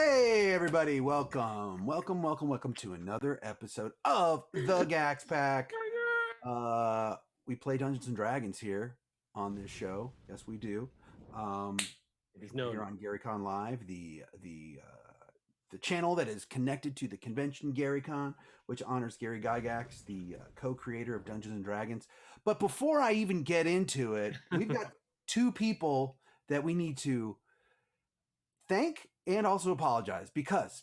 Hey everybody, welcome to another episode of the Gaxx Pack. We play Dungeons and Dragons here on this show. Yes, we do. Here on GaryCon Live, the channel that is connected to the convention GaryCon, which honors Gary Gygax, the co-creator of Dungeons and Dragons. But before I even get into it, we've got two people that we need to thank and also apologize because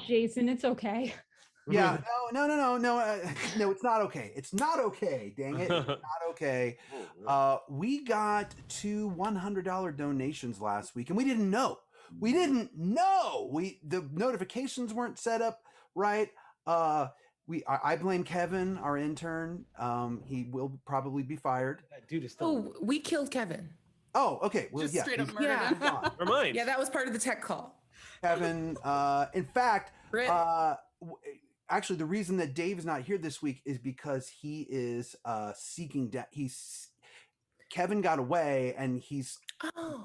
Jason, it's okay. Yeah, no, it's not okay. It's not okay. Dang it, it's not okay. We got two $100 donations last week, and we didn't know. The notifications weren't set up right. I blame Kevin, our intern. He will probably be fired. That dude is still. Oh, we killed Kevin. Oh, okay. Well, Just yeah, straight up murdered him. Remind. Yeah, that was part of the tech call. Kevin. In fact, actually, the reason that Dave is not here this week is because he is seeking. Kevin got away, and he's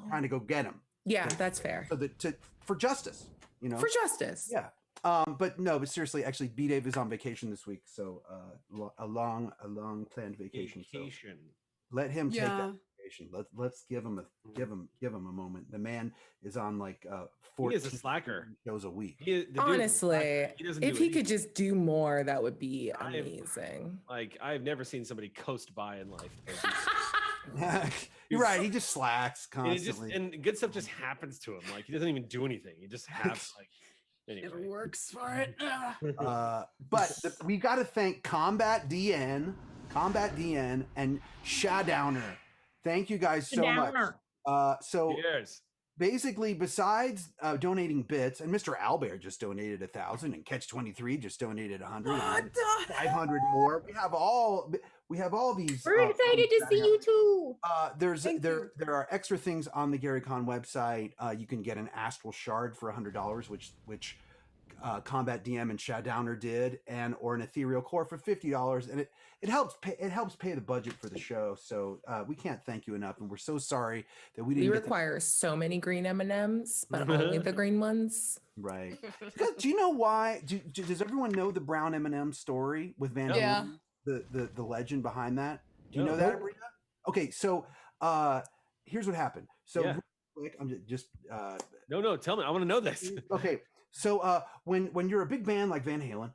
trying to go get him. Yeah, that's fair. So for justice, you know. For justice. Yeah. But seriously, actually, B Dave is on vacation this week, so a long planned vacation. So let him take that vacation. Let's give him a moment. The man is on like 14 he is a slacker shows a week. Honestly, if he could just do more, that would be amazing. I've never seen somebody coast by in life. You're right. He just slacks constantly, and good stuff just happens to him. Like he doesn't even do anything. He just has anyway. It works for it. But we got to thank Combat DN, and Shadowner. Thank you guys so much. So basically, besides donating bits, and Mr. Albert just donated 1,000, and Catch 23 just donated 100, 500 more. We have all these. We're excited to see you too. There are extra things on the GaryCon website. You can get an astral shard for $100, which Combat DM and Shadowner did, or an ethereal core for $50, and it helps pay the budget for the show. So we can't thank you enough, and we're so sorry that we didn't. We require so many green M&Ms, but only the green ones. Right? Do you know why? Does everyone know the brown M&M story with Van? Yeah. The legend behind that. Do you know that, Bria? Okay, so here's what happened. So real quick, I'm just no, tell me. I want to know this. Okay. So when you're a big band like Van Halen,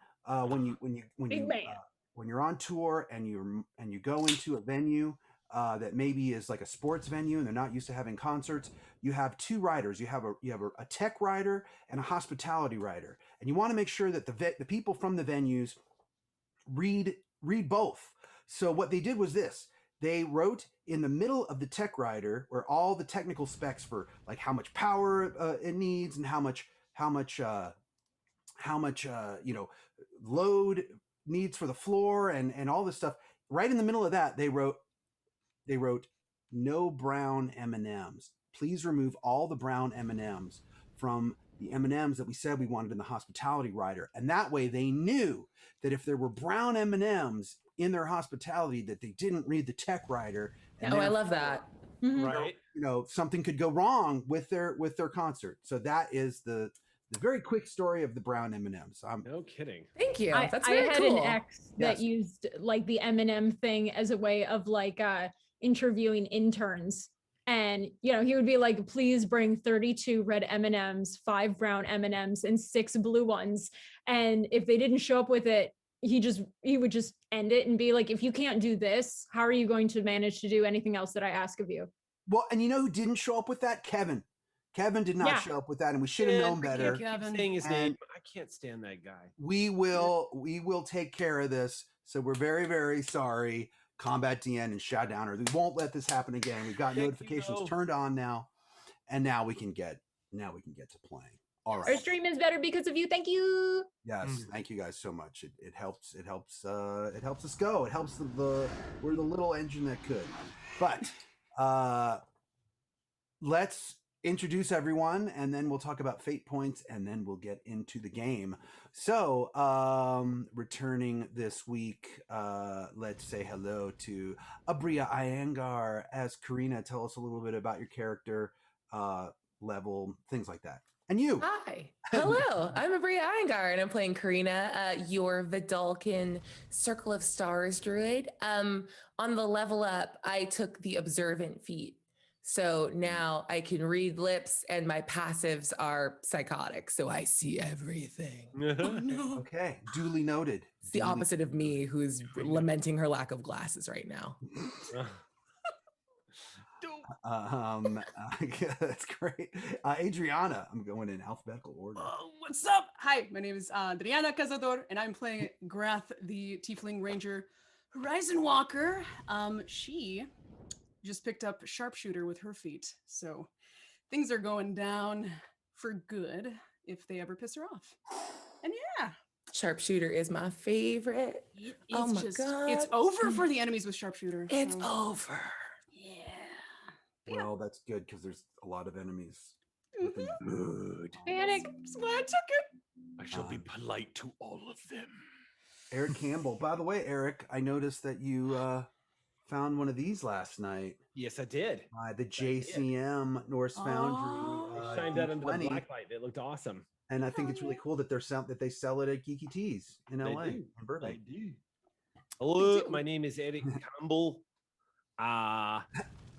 when you're on tour and you go into a venue that maybe is like a sports venue and they're not used to having concerts, you have two riders. You have a tech rider and a hospitality rider, and you want to make sure that the people from the venues read both. So what they did was this. They wrote in the middle of the tech rider where all the technical specs for like how much power it needs and how much load needs for the floor and all this stuff. Right in the middle of that, they wrote no brown M&Ms. Please remove all the brown M&Ms from the M&Ms that we said we wanted in the hospitality rider. And that way they knew that if there were brown M&Ms in their hospitality, that they didn't read the tech rider. And I love that. Right. Something could go wrong with their concert. So that is the very quick story of the brown M&Ms. No kidding. Thank you. That's I very had cool. an ex that used like the M&M thing as a way of like interviewing interns. And, he would be like, please bring 32 red M&Ms, 5 brown M&Ms, and 6 blue ones. And if they didn't show up with it, he would just end it and be like, if you can't do this, how are you going to manage to do anything else that I ask of you? Well, and you know who didn't show up with that? Kevin. Kevin did not show up with that, and we should have known better. Kevin saying his name. I can't stand that guy. We will take care of this. So we're very, very sorry, Combat DN and Shadowner. We won't let this happen again. We've got notifications turned on now, and now we can get to playing. All right. Our stream is better because of you. Thank you. Yes, thank you guys so much. It helps us go. It helps we're the little engine that could. But let's introduce everyone, and then we'll talk about fate points, and then we'll get into the game. So returning this week, let's say hello to Abria Iyengar. As Karina, tell us a little bit about your character, level, things like that. And you. Hi. Hello. I'm Abria Iyengar, and I'm playing Karina, your Vidalcan Circle of Stars druid. On the level up, I took the Observant feat. So now I can read lips, and my passives are psychotic, so I see everything. Oh, no. Okay, duly noted. It's the opposite of me, who's lamenting her lack of glasses right now. That's great. Adriana, I'm going in alphabetical order. What's up? Hi, my name is Adriana Cazador, and I'm playing Grath, the Tiefling Ranger Horizon Walker. She just picked up Sharpshooter with her feet, so things are going down for good if they ever piss her off. And yeah. Sharpshooter is my favorite. Oh my God. It's over for the enemies with Sharpshooter. It's over. Well, that's good because there's a lot of enemies. Good. Panic. That's why I took it. I shall be polite to all of them. Eric Campbell. By the way, Eric, I noticed that you found one of these last night. Yes, I did. The JCM Norse Foundry. I shined that under the D20. black light. It looked awesome. And I think it's really cool that they sell it at Geeky Tees in LA, in Burbank. They do. Hello, my name is Eric Campbell.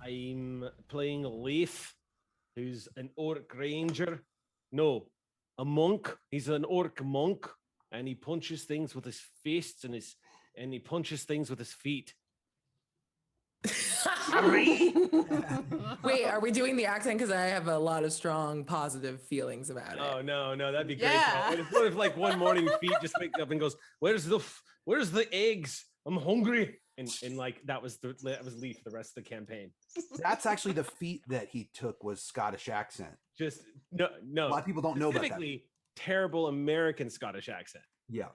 I'm playing Leif, who's an orc ranger. No, a monk. He's an orc monk, and he punches things with his fists and he punches things with his feet. Wait, are we doing the accent? Because I have a lot of strong positive feelings about it. Oh no, that'd be great. Yeah. What if like one morning feet just wakes up and goes, "Where's the eggs? I'm hungry." And like that was Leaf the rest of the campaign. That's actually the feat that he took was Scottish accent. Just no. A lot of people don't know about that. Specifically, terrible American Scottish accent. Yeah.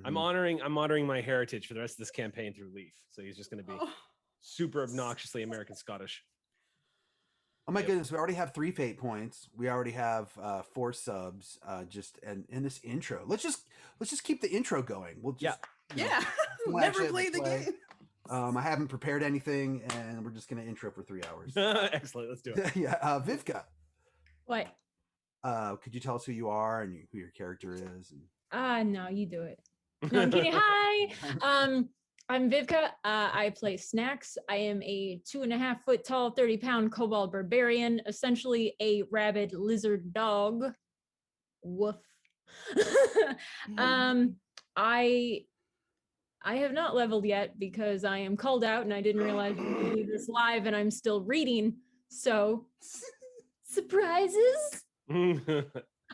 I'm honoring my heritage for the rest of this campaign through Leaf. So he's just going to be super obnoxiously American Scottish. Oh my goodness, we already have 3 fate points. We already have 4 subs. And in this intro, let's just keep the intro going. We'll just Never play the game. I haven't prepared anything, and we're just gonna intro for 3 hours. Excellent, let's do it. Yeah, Vivka. What? Could you tell us who you are and who your character is? No, you do it. No, I'm kidding. Hi. I'm Vivka. I play Snacks. I am a 2.5 foot tall, 30-pound kobold barbarian, essentially a rabid lizard dog. Woof. I have not leveled yet because I am called out and I didn't realize we could do this live and I'm still reading. So surprises.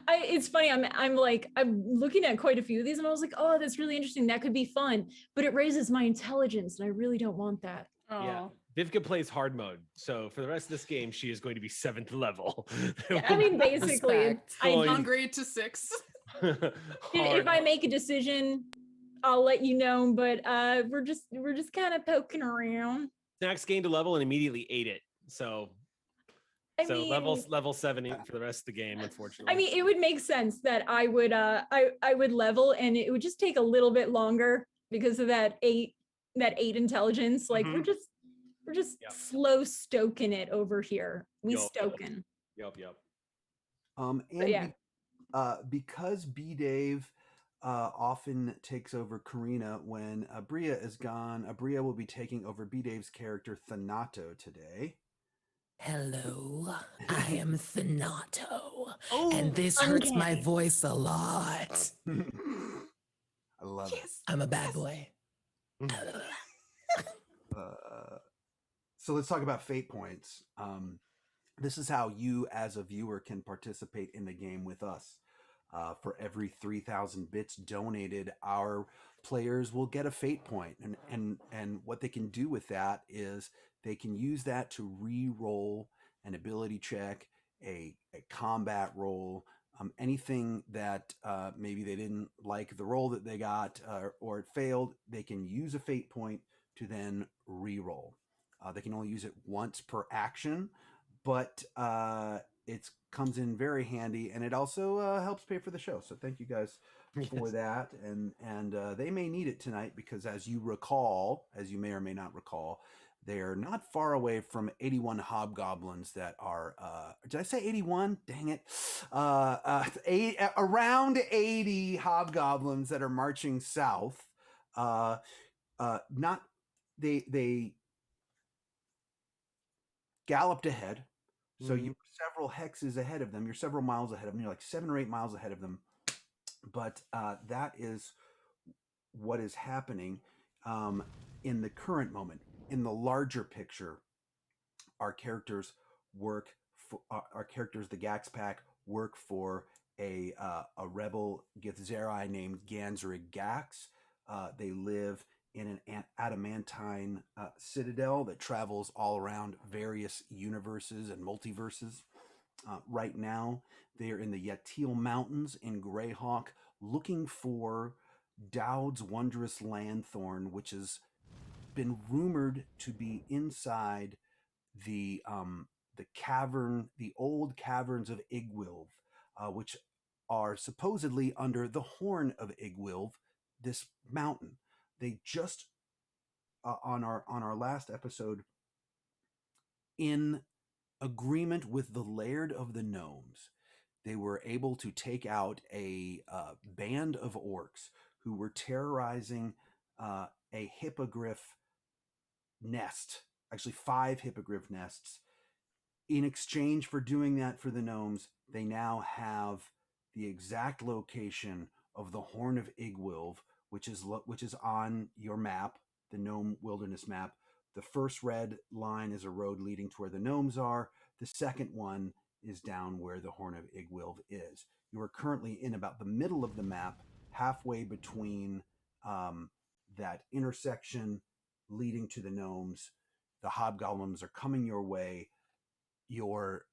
It's funny. I'm looking at quite a few of these and I was like, oh, that's really interesting. That could be fun, but it raises my intelligence and I really don't want that. Yeah. Vivka plays hard mode. So for the rest of this game, she is going to be 7th level. Yeah, I mean, basically, I'm downgrade to 6. If I make a decision, I'll let you know, but we're just kind of poking around. Snacks gained a level and immediately ate it. So I mean, level 7 for the rest of the game, unfortunately. I mean, it would make sense that I would level and it would just take a little bit longer because of that 8 intelligence. Like we're just slow stoking it over here. Stoking. Yep. Because B-Dave often takes over Karina when Abria is gone, Abria will be taking over B-Dave's character Thanato today. Hello, I am Thanato, and this hurts my voice a lot. I love it. I'm a bad boy. So let's talk about fate points. This is how you as a viewer can participate in the game with us. For every 3,000 bits donated, our players will get a fate point. And what they can do with that is they can use that to re-roll an ability check, a combat roll, anything that maybe they didn't like the roll that they got or it failed. They can use a fate point to then re-roll. They can only use it once per action, but it comes in very handy, and it also helps pay for the show. So thank you guys for that. And they may need it tonight because, as you may or may not recall, They're not far away from 81 hobgoblins that are, did I say 81? Dang it. Around 80 hobgoblins that are marching south. They galloped ahead. So you're several hexes ahead of them. You're several miles ahead of them. You're like 7 or 8 miles ahead of them. But that is what is happening in the current moment. In the larger picture, our characters, the Gaxx Pack, work for a rebel Githzerai named Ganzrig Gaxx. They live in an adamantine citadel that travels all around various universes and multiverses. Right now, they're in the Yatil Mountains in Greyhawk, looking for Dowd's wondrous Landthorn, which has been rumored to be inside the cavern, the old caverns of Igwilv, which are supposedly under the horn of Igwilv, this mountain. They just on our last episode, in agreement with the Laird of the Gnomes, they were able to take out a band of orcs who were terrorizing a hippogriff nest, actually 5 hippogriff nests. In exchange for doing that for the gnomes, they now have the exact location of the Horn of Igwilv, which is on your map, the Gnome Wilderness map. The first red line is a road leading to where the gnomes are. The second one is down where the Horn of Igwilv is. You are currently in about the middle of the map, halfway between that intersection leading to the gnomes. The hobgoblins are coming your way. Your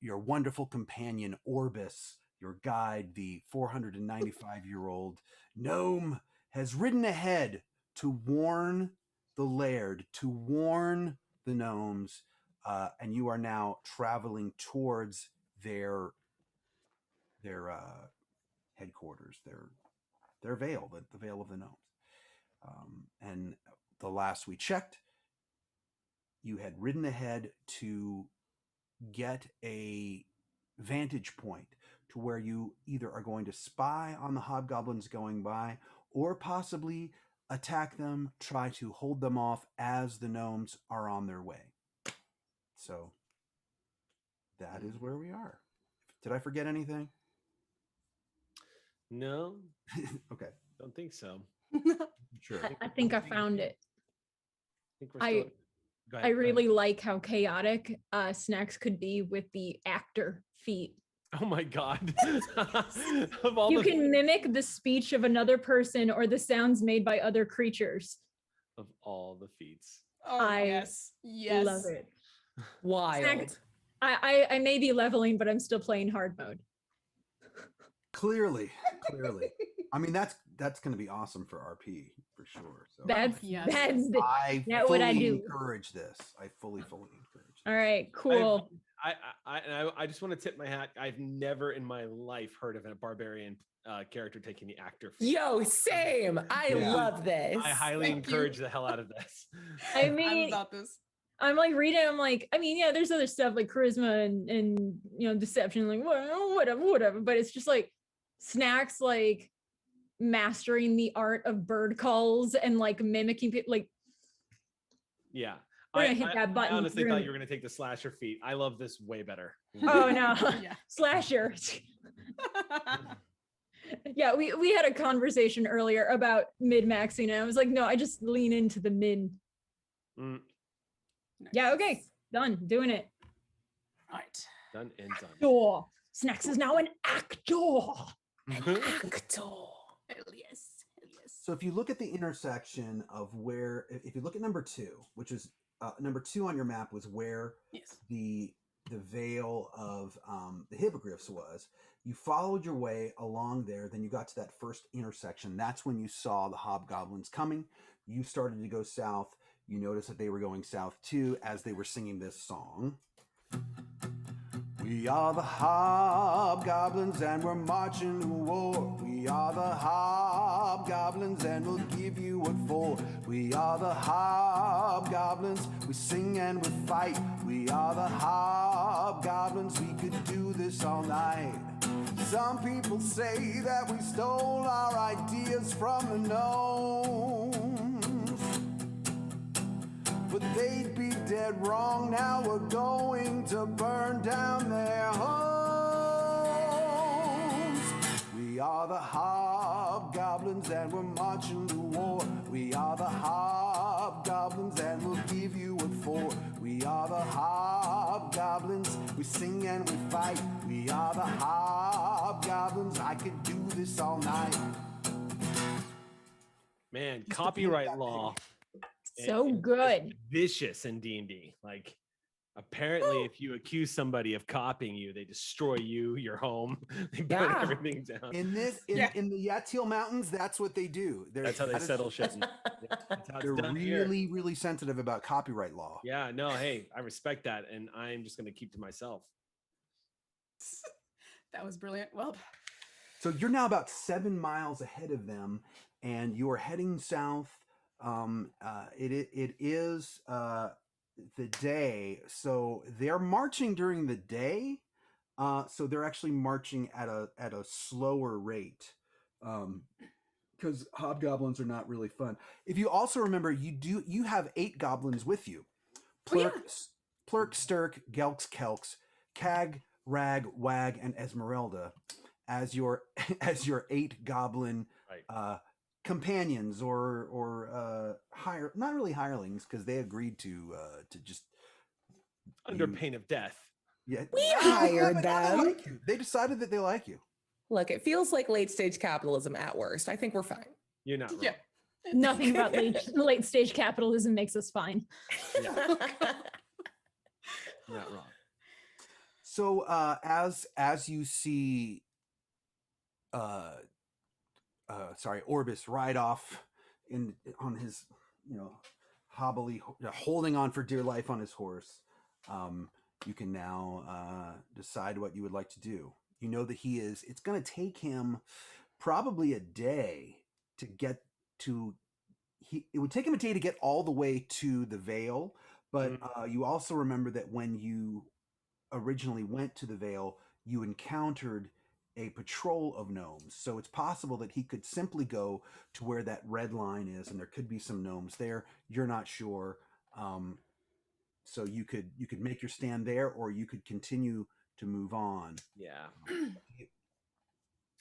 wonderful companion Orbis, your guide, the 495-year-old gnome, has ridden ahead to warn the Laird, to warn the gnomes, and you are now traveling towards their headquarters, their veil, the veil of the gnomes. And the last we checked, you had ridden ahead to get a vantage point to where you either are going to spy on the hobgoblins going by or possibly attack them, try to hold them off as the gnomes are on their way. So that is where we are. Did I forget anything? No, Okay. don't think so. Sure. I think I found it. I think we're still. Go ahead, I go really ahead. like how chaotic Snacks could be with the actor feat. Oh my god! Of all You the can mimic the speech of another person or the sounds made by other creatures. of all the feats. Oh, I yes. Love it. Wild. I may be leveling, but I'm still playing hard mode. Clearly. I mean, that's going to be awesome for RP for sure. So That's yes. I that what I fully do. encourage this. I fully encourage this. All right, cool. I just want to tip my hat. I've never in my life heard of a barbarian character taking the actor feat. Yo, same. I Yeah. love this. I highly Thank you. encourage the hell out of this. I I'm mean, about this. I'm like reading. I'm like, I mean, yeah, there's other stuff like charisma and deception, like whatever. But it's just like Snacks, like mastering the art of bird calls and like mimicking people. Like, Yeah. we're gonna hit that button. I honestly We're thought gonna- you were going to take the slasher feat. I love this way better. Oh no, Yeah. slasher. Yeah, we had a conversation earlier about min-maxing, and I was like, no, I just lean into the min. Mm, Yeah, okay, done, doing it. All right. done and done. Door. Snacks is now an actor. Actor. Hell yes. So if you look at the intersection of where, if you look at number 2, which is number 2 on your map was where Yes. the veil of the hippogriffs was. You followed your way along there, then you got to that first intersection. That's when you saw the hobgoblins coming. You started to go south. You noticed that they were going south too as they were singing this song. We are the hobgoblins and we're marching to war. We We are the hobgoblins and we'll give you what for. We are the hobgoblins, we sing and we fight. We are the hobgoblins, we could do this all night. Some people say that we stole our ideas from the gnomes, but they'd be dead wrong. Now we're going to burn down their homes. We are the hobgoblins and we're marching to war. We are the hobgoblins and we'll give you what for. We are the hobgoblins, we sing and we fight. We are the hobgoblins, I could do this all night. Man, copyright law. So good. Vicious in D&D. Like, apparently, if you accuse somebody of copying you, they destroy you, your home. They burn Yeah. everything down. In the Yatil Mountains, that's what they do. That's how they settle shit. That's how it's They're done really, here. really sensitive about copyright law. Yeah, no, hey, I respect that, and I'm just going to keep to myself. That was brilliant. Well, So you're now about 7 miles ahead of them, and you are heading south. It is the day, so they're marching during the day. So they're actually marching at a slower rate, because hobgoblins are not really fun. If you also remember, you have 8 goblins with you: Plurk, Stirk, Gelks, Kelks, Cag, Rag, Wag, and Esmeralda as your 8 goblin companions, or not really hirelings, because they agreed to just Under pain of death. yeah. We Yeah, hired but now they them. like you. They decided that they like you. Look, it feels like late stage capitalism at worst. I think we're fine. You're not wrong. yeah. Nothing about late stage capitalism makes us fine. You're not wrong. So as you see Orbis ride off on his holding on for dear life on his horse, you can now decide what you would like to do. You know that it's going to take him probably a day to get to. It would take him a day to get all the way to the Vale, but you also remember that when you originally went to the Vale, you encountered a patrol of gnomes. So it's possible that he could simply go to where that red line is, and there could be some gnomes there. You're not sure. So you could make your stand there, or you could continue to move on. Yeah.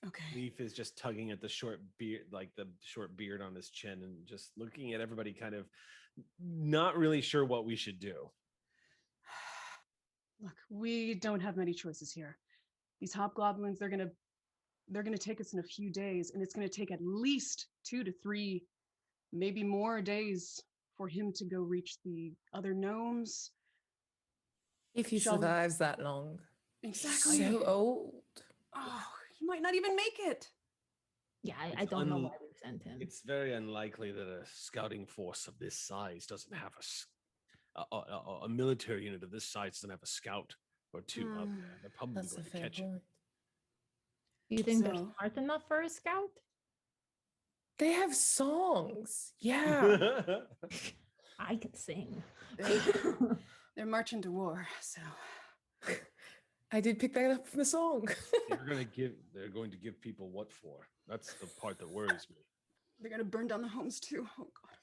Okay. Leaf is just tugging at the short beard, like the short beard on his chin, and just looking at everybody, kind of not really sure what we should do. Look, we don't have many choices here. These hobgoblins, they're gonna take us in a few days, and it's gonna take at least 2 to 3, maybe more days for him to go reach the other gnomes. If he Shall we- survives that long. Exactly. So old. Oh, he might not even make it. Yeah, I It's don't know why we sent him. It's very unlikely that a scouting force of this size doesn't have a military unit of this size doesn't have a scout or 2 out there. They're probably That's a going to fair catch it. point. Do you think they're So- smart enough for a scout? They have songs. Yeah. I could sing. They're marching to war, so I did pick that up from the song. They're going to give people what for? That's the part that worries me. they're gonna burn down the homes too. Oh god.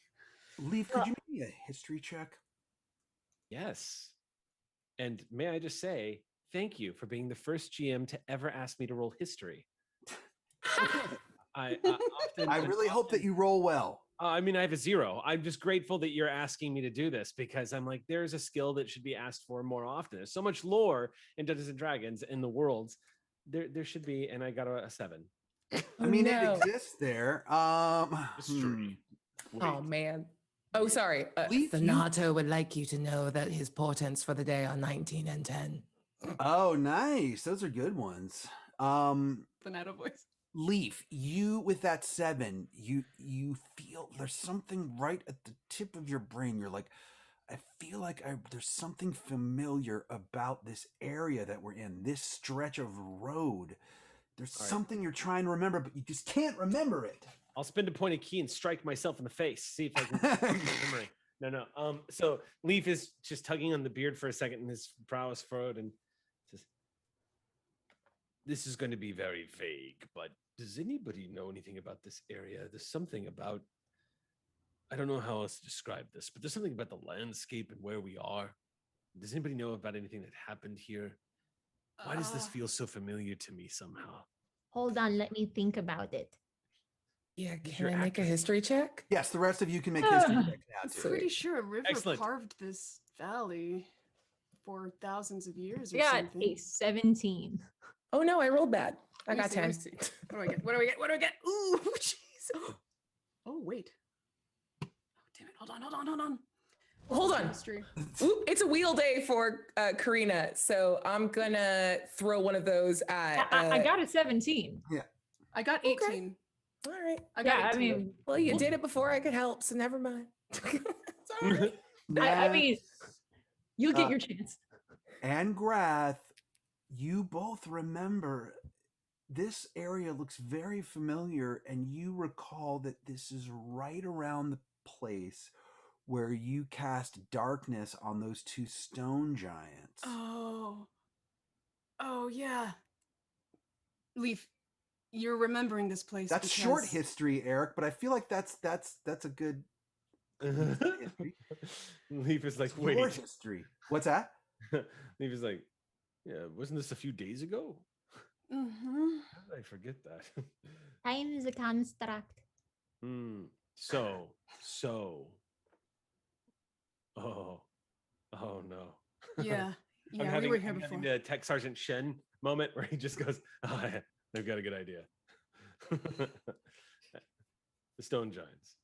Leaf, could you make me a history check? Yes. And may I just say, thank you for being the first GM to ever ask me to roll history. I really hope that you roll well. I mean, I have a 0. I'm just grateful that you're asking me to do this, because I'm like, there's a skill that should be asked for more often. There's so much lore in Dungeons and Dragons in the worlds. There should be, and I got a 7. I mean, no. it exists there. History. Oh man. Oh, sorry. Leaf, you- Donato would like you to know that his portents for the day are 19 and 10. Oh, nice. Those are good ones. Fanato voice. Leaf, you with that 7, you feel there's something right at the tip of your brain. You're like, I feel like there's something familiar about this area that we're in, this stretch of road. There's All right. something you're trying to remember, but you just can't remember it. I'll spend a point of key and strike myself in the face. See if I can memory. No. So Leaf is just tugging on the beard for a second, and his brow is furrowed, and says, "This is going to be very vague, but does anybody know anything about this area? There's something about, I don't know how else to describe this, but there's something about the landscape and where we are. Does anybody know about anything that happened here? Why does this feel so familiar to me somehow?" Hold on, let me think about it. Yeah, Who's can your I make a actor? history check? Yes, the rest of you can make history Ah. checks now I'm too. pretty sure a river Excellent. carved this valley for thousands of years I or got something. a 17. Oh no, I rolled bad. I Let me got see, let 10. me see. What do I get? What do I get? What do I get? Ooh, jeez. Oh, wait. Oh, damn it. Hold on. Hold on. History. Oop, it's a wheel day for Karina, so I'm gonna throw one of those at. I got a 17. I got Okay. 18. All right. I got Yeah, 18. I mean, Well, you did it before I could help, so never mind. It's all right. I mean, you'll get Uh, your chance. and Grath, you both remember this area looks very familiar, and you recall that this is right around the place where you cast darkness on those two stone giants. Oh, yeah. Leaf, you're remembering this place. That's short because- history, Eric, but I feel like that's a good history. Leaf is like, It's your wait. history. What's that? Leaf is like, yeah, wasn't this a few days ago? Mhm. How did I forget that? Time is a construct. So. Oh no. Yeah. I'm Yeah, we having, were here I'm before. having the Tech Sergeant Shen moment where he just goes, "Oh yeah, they've got a good idea." The stone giants.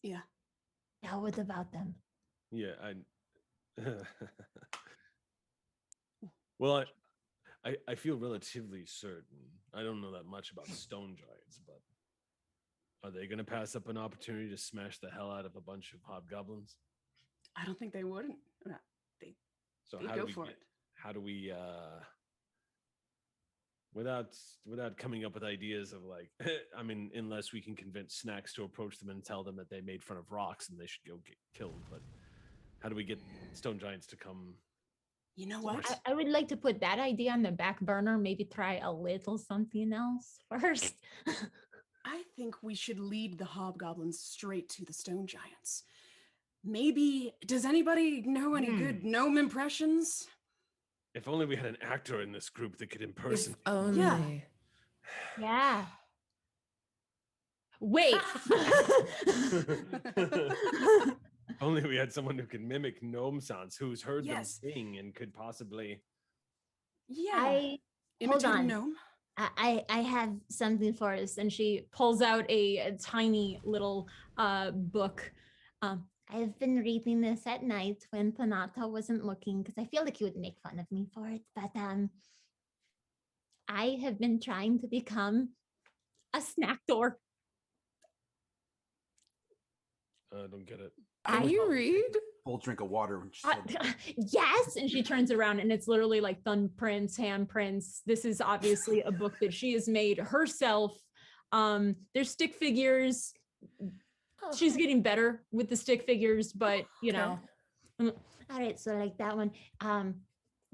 Yeah. Now what about them? Yeah, well, I feel relatively certain. I don't know that much about stone giants, but are they going to pass up an opportunity to smash the hell out of a bunch of hobgoblins? I don't think they wouldn't. So They'd how go do we for get, it. how do we without coming up with ideas of like I mean, unless we can convince Snacks to approach them and tell them that they made fun of rocks and they should go get killed, but how do we get stone giants to come? You know what? I would like to put that idea on the back burner, maybe try a little something else first. I think we should lead the hobgoblins straight to the stone giants. Maybe, does anybody know any good gnome impressions? If only we had an actor in this group that could If impersonate. only. Yeah. Wait. Only we had someone who could mimic gnome sounds, who's heard Yes. them sing and could possibly. Yeah. hold Imitate a on. gnome? I have something for us. And she pulls out a tiny little book. I've been reading this at night when Panata wasn't looking because I feel like he would make fun of me for it. But I have been trying to become a snack door. I don't get it. Can you read? Full drink of water when she said Yes. And she turns around and it's literally like thumbprints, handprints. This is obviously a book that she has made herself. There's stick figures. She's getting better with the stick figures, but you know. All right, so like that one.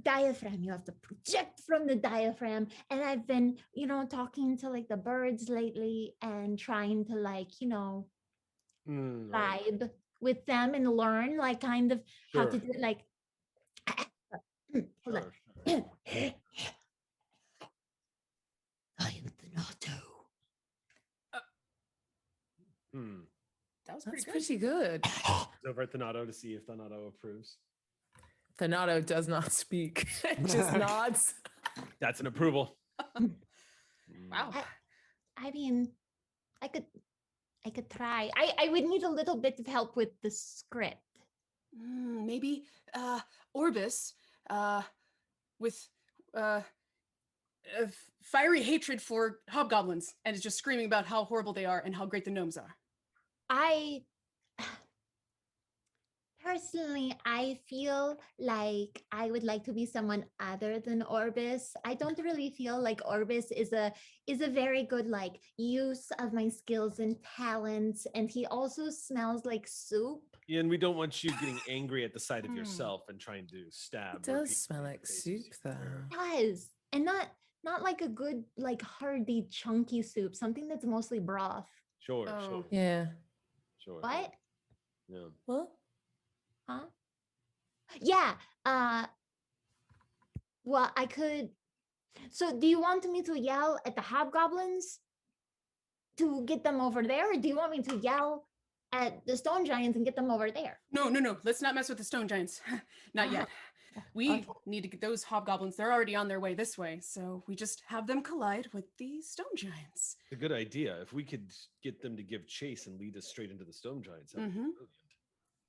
Diaphragm, you have to project from the diaphragm. And I've been, talking to like the birds lately and trying to like, Right. vibe with them and learn like kind of how to Sure. do it like hold on. Sure. I am Thanato. That was That's pretty good. pretty good. It's over at Thanato to see if Thanato approves. Thanato does not speak. Just nods. That's an approval. Wow. I mean, I could try. I would need a little bit of help with the script. Maybe Orbis with fiery hatred for hobgoblins and is just screaming about how horrible they are and how great the gnomes are. I personally, I feel like I would like to be someone other than Orbis. I don't really feel like Orbis is a very good like use of my skills and talents, and he also smells like soup. Yeah, and we don't want you getting angry at the sight of yourself and trying to stab. It does repeatedly smell in the like faces soup, you though. wear. It does, and not like a good like hearty chunky soup. Something that's mostly broth. Sure, Oh. sure, Yeah. sure. What? Yeah. Well, Huh? Yeah. Well, I could. So, do you want me to yell at the hobgoblins to get them over there, or do you want me to yell at the stone giants and get them over there? No, no, no. Let's not mess with the stone giants. Not yet. We Okay. need to get those hobgoblins. They're already on their way this way. So we just have them collide with the stone giants. It's a good idea. If we could get them to give chase and lead us straight into the stone giants, that would be Mhm. brilliant.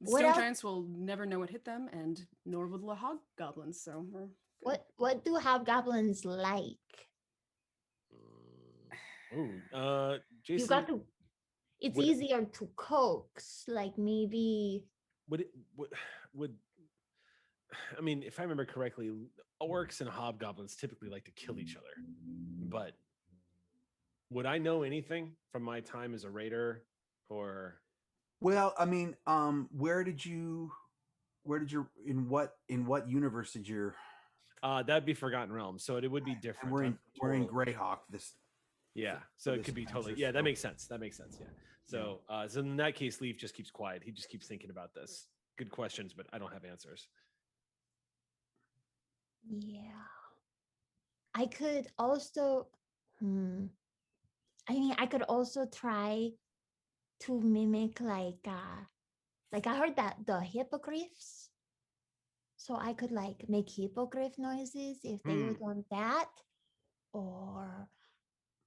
The What stone else? giants will never know what hit them, and nor will the hobgoblins. So we're good. What do hobgoblins like? Oh, Jason, You got to. It's would- easier to coax, like maybe. would I mean, if I remember correctly, orcs and hobgoblins typically like to kill each other. But would I know anything from my time as a raider or Well, I mean, in what universe did your that'd be Forgotten Realms, so it would be and different. we're in totally- Greyhawk this Yeah, so it this could be totally. adventure, Yeah, that so- makes sense. That makes sense. Yeah. So, so in that case, Leaf just keeps quiet. He just keeps thinking about this. Good questions, but I don't have answers. Yeah. I could also. I mean, I could also try to mimic like I heard that the hippogriffs. So I could like make hippogriff noises if they would want that. Or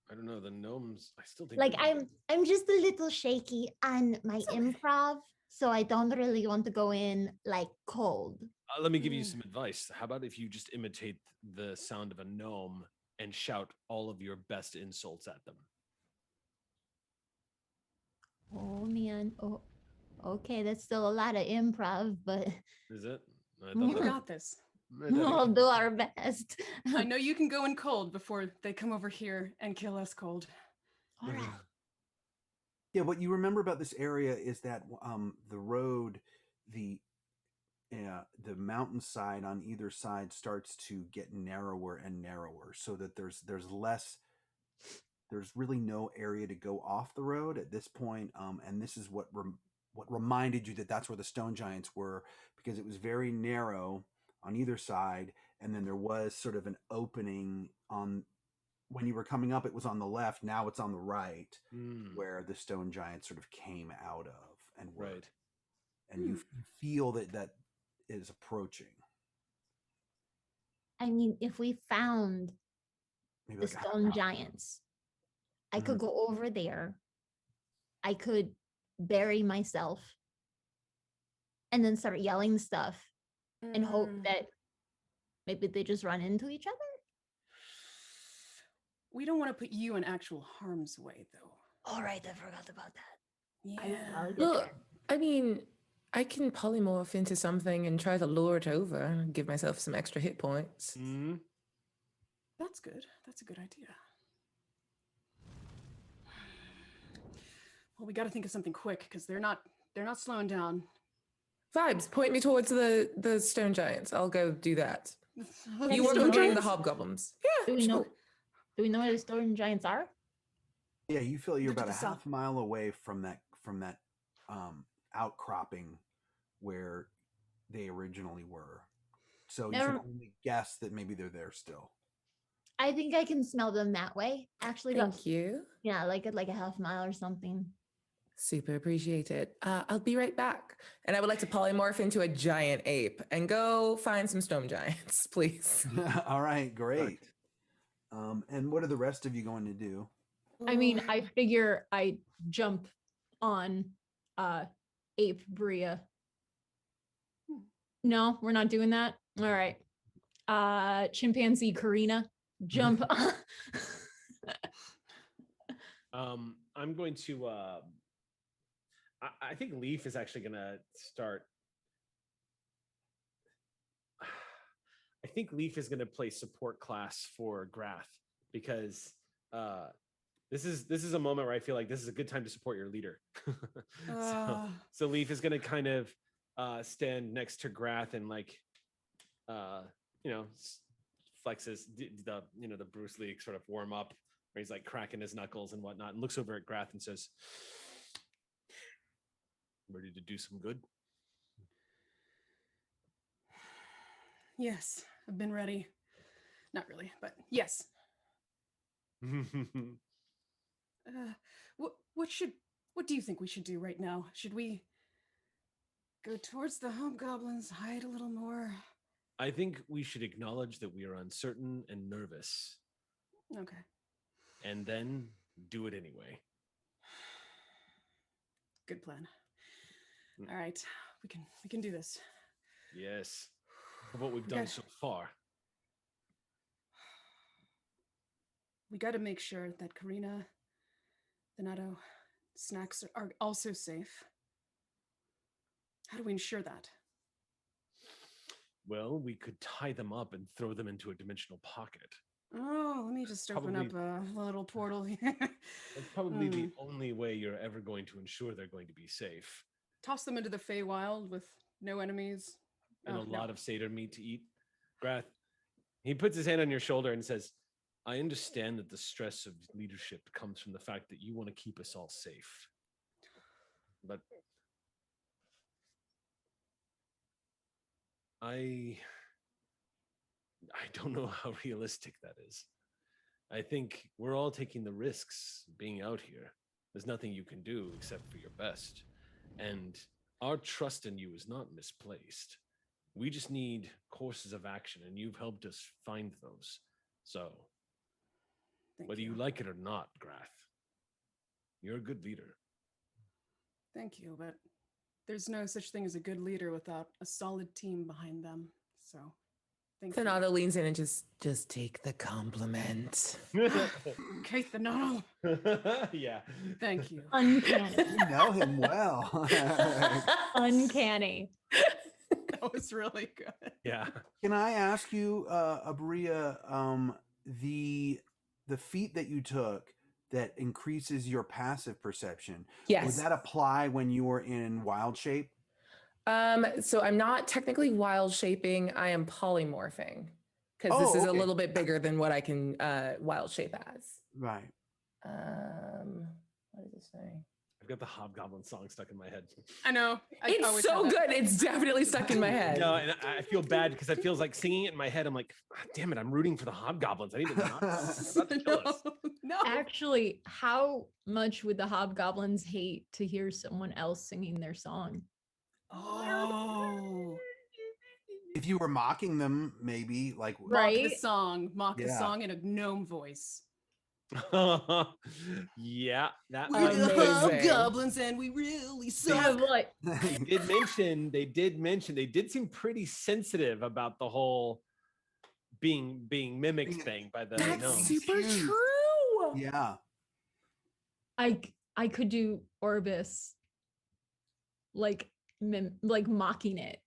I don't know. The gnomes. I still think like they're- I'm just a little shaky on my It's okay. improv, so I don't really want to go in like cold. Let me give you some advice. How about if you just imitate the sound of a gnome and shout all of your best insults at them? Oh man. Oh, okay, that's still a lot of improv, but Is it? I You You that- got this. I thought we'll it- do our best. I know you can go in cold before they come over here and kill us cold. All right. Yeah, what you remember about this area is that the road, the mountainside on either side starts to get narrower and narrower, so that there's really no area to go off the road at this point. And this is what reminded you that that's where the stone giants were, because it was very narrow on either side, and then there was sort of an opening on. When you were coming up, it was on the left. Now it's on the right, Mm, where the stone giants sort of came out of and were, right. and you feel that is approaching. I mean, if we found Maybe the like a stone half- giants, I could go over there. I could bury myself and then start yelling stuff and hope that maybe they just run into each other. We don't want to put you in actual harm's way, though. All right, I forgot about that. Yeah. I'll get well, there. I mean, I can polymorph into something and try to lure it over and give myself some extra hit points. Mm, That's good. That's a good idea. Well, we got to think of something quick because they're not slowing down. Vibes, point me towards the stone giants. I'll go do that. Like You work stone on the giants? hobgoblins. Do Yeah, we know? sure. Do we know where the stone giants are? Yeah, you feel you're They're to about a the half south. mile away from that outcropping where they originally were. So you Never- can only guess that maybe they're there still. I think I can smell them that way. Actually, Thank you. yeah, like at like a half mile or something. Super appreciated. I'll be right back. And I would like to polymorph into a giant ape and go find some stone giants, please. All right, great. And what are the rest of you going to do? I mean, I figure I jump on Ape Bria. No, we're not doing that. All right. Chimpanzee Karina, jump on. I'm going to. I think Leaf is actually going to start I think Leaf is going to play support class for Grath because this is a moment where I feel like this is a good time to support your leader. So Leaf is going to kind of stand next to Grath and like flexes the Bruce Lee sort of warm up where he's like cracking his knuckles and whatnot, and looks over at Grath and says, "Ready to do some good?" Yes, I've been ready. Not really, but yes. What do you think we should do right now? Should we go towards the hobgoblins, hide a little more? I think we should acknowledge that we are uncertain and nervous. Okay. And then do it anyway. Good plan. All right, we can do this. Yes. For what we've done so far. We got to make sure that Karina, the Natto, snacks are also safe. How do we ensure that? Well, we could tie them up and throw them into a dimensional pocket. Oh, let me just open up a little portal here. That's probably the only way you're ever going to ensure they're going to be safe. Toss them into the Feywild with no enemies. And a lot of satyr meat to eat. Grath, he puts his hand on your shoulder and says, I understand that the stress of leadership comes from the fact that you want to keep us all safe. But I don't know how realistic that is. I think we're all taking the risks being out here. There's nothing you can do except for your best. And our trust in you is not misplaced. We just need courses of action, and you've helped us find those. So, whether you like it or not, Grath, you're a good leader. Thank you, but there's no such thing as a good leader without a solid team behind them. So, thank you. Thanato leans in and just take the compliment. Okay, Thanato. Yeah. Thank you. Uncanny. You know him well. Uncanny. That was really good. Yeah. Can I ask you, Abria, the feat that you took that increases your passive perception, Yes. would that apply when you were in wild shape? So I'm not technically wild shaping. I am polymorphing because this is a little bit bigger than what I can wild shape as. Right. What does it say? I've got the Hobgoblin song stuck in my head. I know. It's so good. It's definitely stuck in my head. No, and I feel bad because it feels like singing it in my head. I'm like, damn it, I'm rooting for the Hobgoblins. I need to not. They're about to kill us. No. Actually, how much would the hobgoblins hate to hear someone else singing their song? Oh. If you were mocking them, maybe like Right? Mock the song. Mock the Yeah. song in a gnome voice. Yeah, that We're the Amazing. hobgoblins and we really They have suck. like they did seem pretty sensitive about the whole being mimicked thing by the That's gnomes. super Huge. true. Yeah. I could do Orbis like mocking it.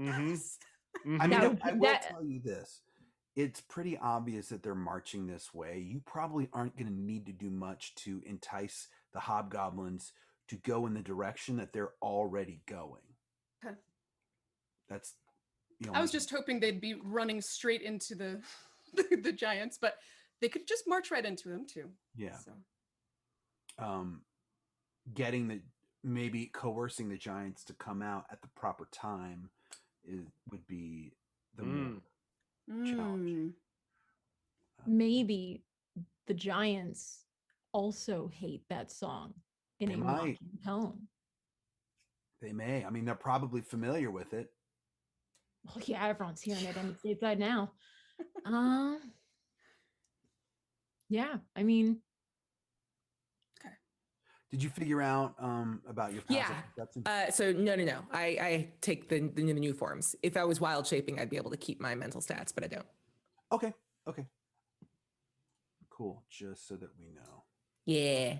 Mhm. I mean, That- I will that- tell you this. It's pretty obvious that they're marching this way. You probably aren't going to need to do much to entice the hobgoblins to go in the direction that they're already going. Okay. That's, I was just hoping they'd be running straight into the the giants, but they could just march right into them too. yeah. So. Maybe coercing the giants to come out at the proper time would be the more challenge. Maybe the giants also hate that song in They a might. mocking tone. They may. I mean, they're probably familiar with it. Well, yeah, everyone's hearing it on the stateside now. Yeah, I mean, Did you figure out about your passive perception? So no. I take the new forms. If I was wild shaping, I'd be able to keep my mental stats, but I don't. Okay. Cool. Just so that we know. Yeah.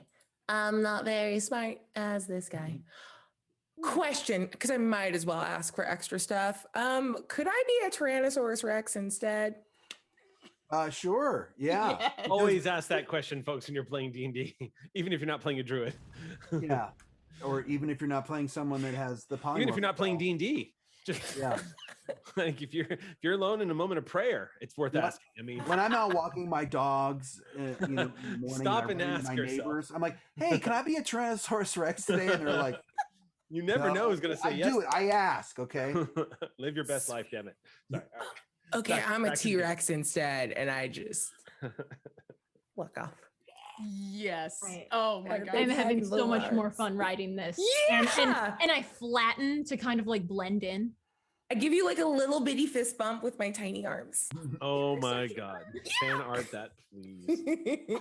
I'm not very smart as this guy. Question, because I might as well ask for extra stuff. Could I be a Tyrannosaurus Rex instead? Sure. Yeah. Yes. Always ask that question, folks, when you're playing D&D, even if you're not playing a druid. Yeah. Or even if you're not playing someone that has the polymorph. Even if you're not playing spell. D&D. Just Yeah. like if you're alone in a moment of prayer, it's worth Yeah. asking. I mean, When I'm out walking my dogs, in the morning, Stop and I and run into ask my yourself. neighbors. I'm like, "Hey, can I be a Tyrannosaurus Rex today?" And they're like, you never "No." know who's gonna say I yes. do it. I ask. Okay. Live your best life, damn it. Sorry. All right. Okay, Back- I'm a back to the- T-Rex instead, and I just walk off. Yes. Right. Oh my I'm god. I'm Big having head, so little much more arms. fun riding this. Yeah! And I flatten to kind of like blend in. I give you like a little bitty fist bump with my tiny arms. Oh my god. Fan art that, please.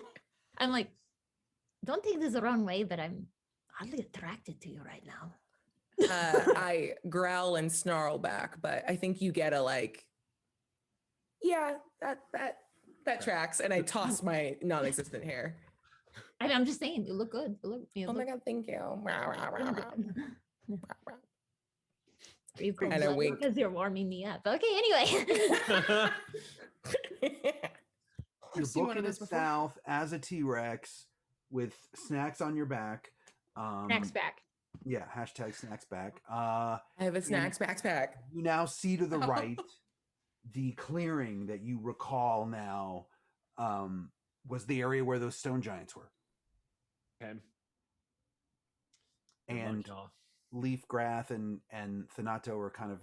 I'm like, Don't take this the wrong way, but I'm oddly attracted to you right now. I growl and snarl back, but I think you get a like, yeah, that tracks. And I toss my non-existent hair. I'm just saying, you look good. You Oh my look god, thank you. good. And I wink. Because you're warming me up. Okay, anyway. You're seen one booking of it those before. south as a T-Rex with snacks on your back. next back. Yeah. Hashtag snacks back. I have a snacks backpack. You now see to the Oh. right the clearing that you recall now was the area where those stone giants were. Okay. Good luck, And y'all. Leaf, Grath, and Thanato are kind of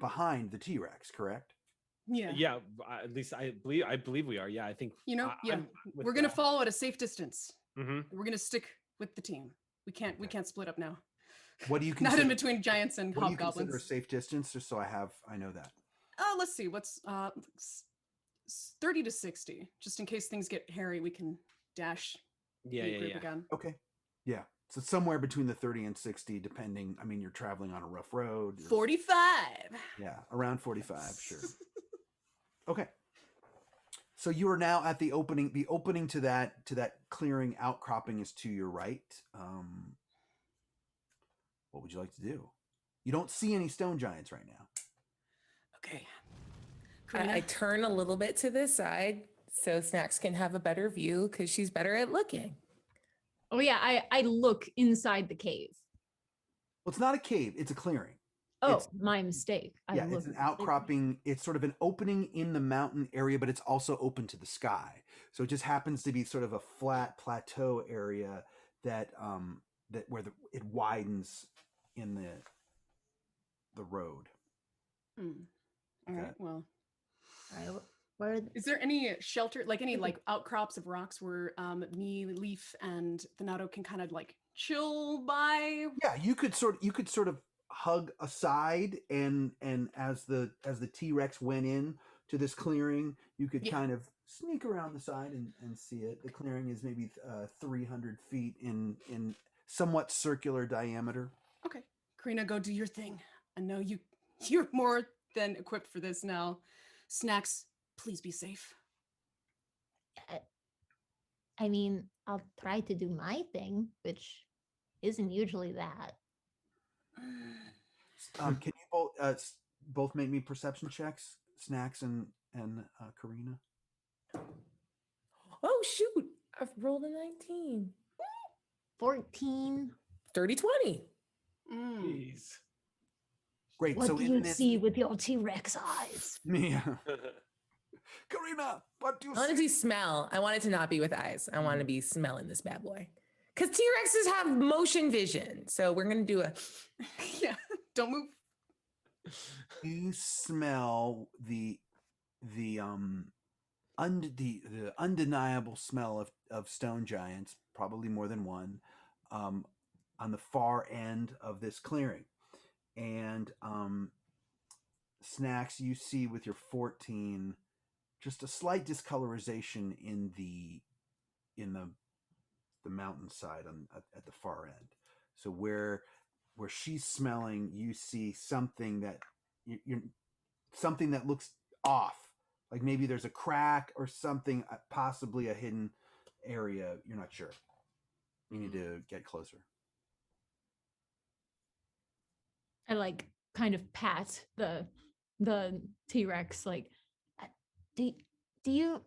behind the T-Rex, correct? Yeah. Yeah, at least I believe we are. Yeah, I think You know, yeah. I'm with We're gonna Brad. follow at a safe distance. Mhm. We're gonna stick with the team. We can't split up now. What do you Not consider? in between giants and What do you consider a hobgoblins. safe distance? Just so I know that. Let's see. What's 30 to 60, just in case things get hairy. We can dash. Yeah, regroup yeah. Again. Okay. Yeah. So somewhere between the 30 and 60, depending. I mean, you're traveling on a rough road. There's- 45. Yeah, around 45, sure. Okay. So you are now at the opening. The opening to that clearing outcropping is to your right. What would you like to do? You don't see any stone giants right now. Okay. I Karina, turn a little bit to this side so Snacks can have a better view because she's better at looking. Oh yeah, I look inside the cave. Well, it's not a cave; it's a clearing. Oh, It's- my mistake. I Yeah, it's look an outcropping. It's sort of an opening in the mountain area, but it's also open to the sky. So it just happens to be sort of a flat plateau area that where it widens in the road. All right. Okay. Well, All right, where is there any shelter, like any like outcrops of rocks where me, Leaf, and Thanato can kind of like chill by? Yeah, you could sort of hug aside, and as the T-Rex went in to this clearing, you could Yeah. kind of sneak around the side and see it. The clearing is maybe 300 feet in somewhat circular diameter. Okay, Karina, go do your thing. I know you're more than equipped for this now. Snacks, please be safe. I mean, I'll try to do my thing, which isn't usually that. Can you both make me perception checks, Snacks and Karina? Oh, shoot. I've rolled a 19. 14. 30, 20. Jeez. Great. What so do in you this, see with your T-Rex eyes? Yeah. Karina, what do you I want to see? do smell. I want it to not be with eyes. I want to be smelling this bad boy. Because T-Rexes have motion vision. So we're going to do a. Yeah, don't move. You smell the undeniable smell of stone giants, probably more than one, on the far end of this clearing. And Snacks, you see with your 14 just a slight discolorization in the mountainside at the far end. So where she's smelling, you see something that something that looks off. Like maybe there's a crack or something, possibly a hidden area. You're not sure. You need to get closer. I like kind of pat the T-Rex like, Do you?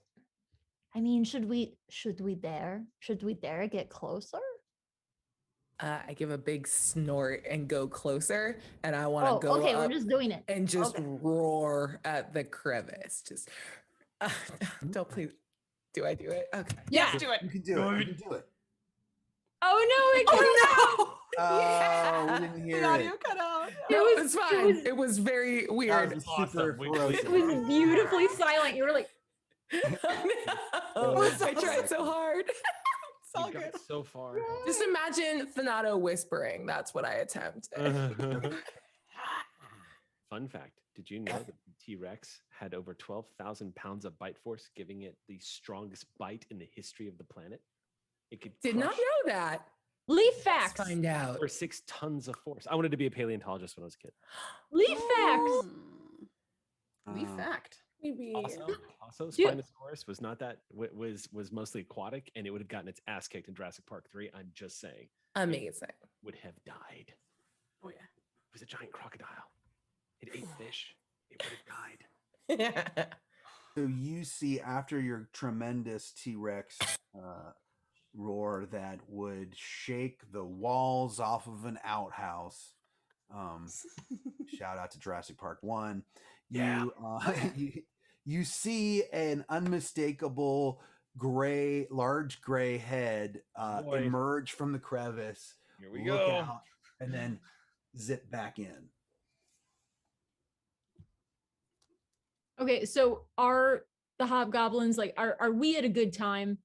I mean, should we dare? Should we dare get closer? I give a big snort and go closer, and I want to Oh, go okay. up We're just doing it. and just Okay. roar at the crevice. Just don't please. Do I do it? Okay. Yes, Yeah. do it. You can do it. You can do it. oh no, it cut out. Oh, we didn't The hear audio it. cut out. No, was- it's it fine. was- It was very That weird. was super Awesome. We- ferocious. It was beautifully silent. You were like, Oh, was I tried so hard. It's all You good. got so far. Just imagine Thanato whispering. That's what I attempt. Fun fact: did you know that the T-Rex had over 12,000 pounds of bite force, giving it the strongest bite in the history of the planet? It could Did not crush know that. leaf Let's facts. find out. over 6 tons of force. I wanted to be a paleontologist when I was a kid. Leaf facts. Leaf Uh, fact. Maybe. Also, Dude. Spinosaurus was not that was mostly aquatic, and it would have gotten its ass kicked in Jurassic Park 3. I'm just saying, Amazing. would have died. Oh yeah. It was a giant crocodile. It ate fish. It would have died. So you see, after your tremendous T-Rex roar that would shake the walls off of an outhouse. Shout out to Jurassic Park 1. Yeah. You see an unmistakable large gray head Boy. emerge from the crevice, Here we look go. out, and then zip back in. Okay, so are the hobgoblins like are we at a good time?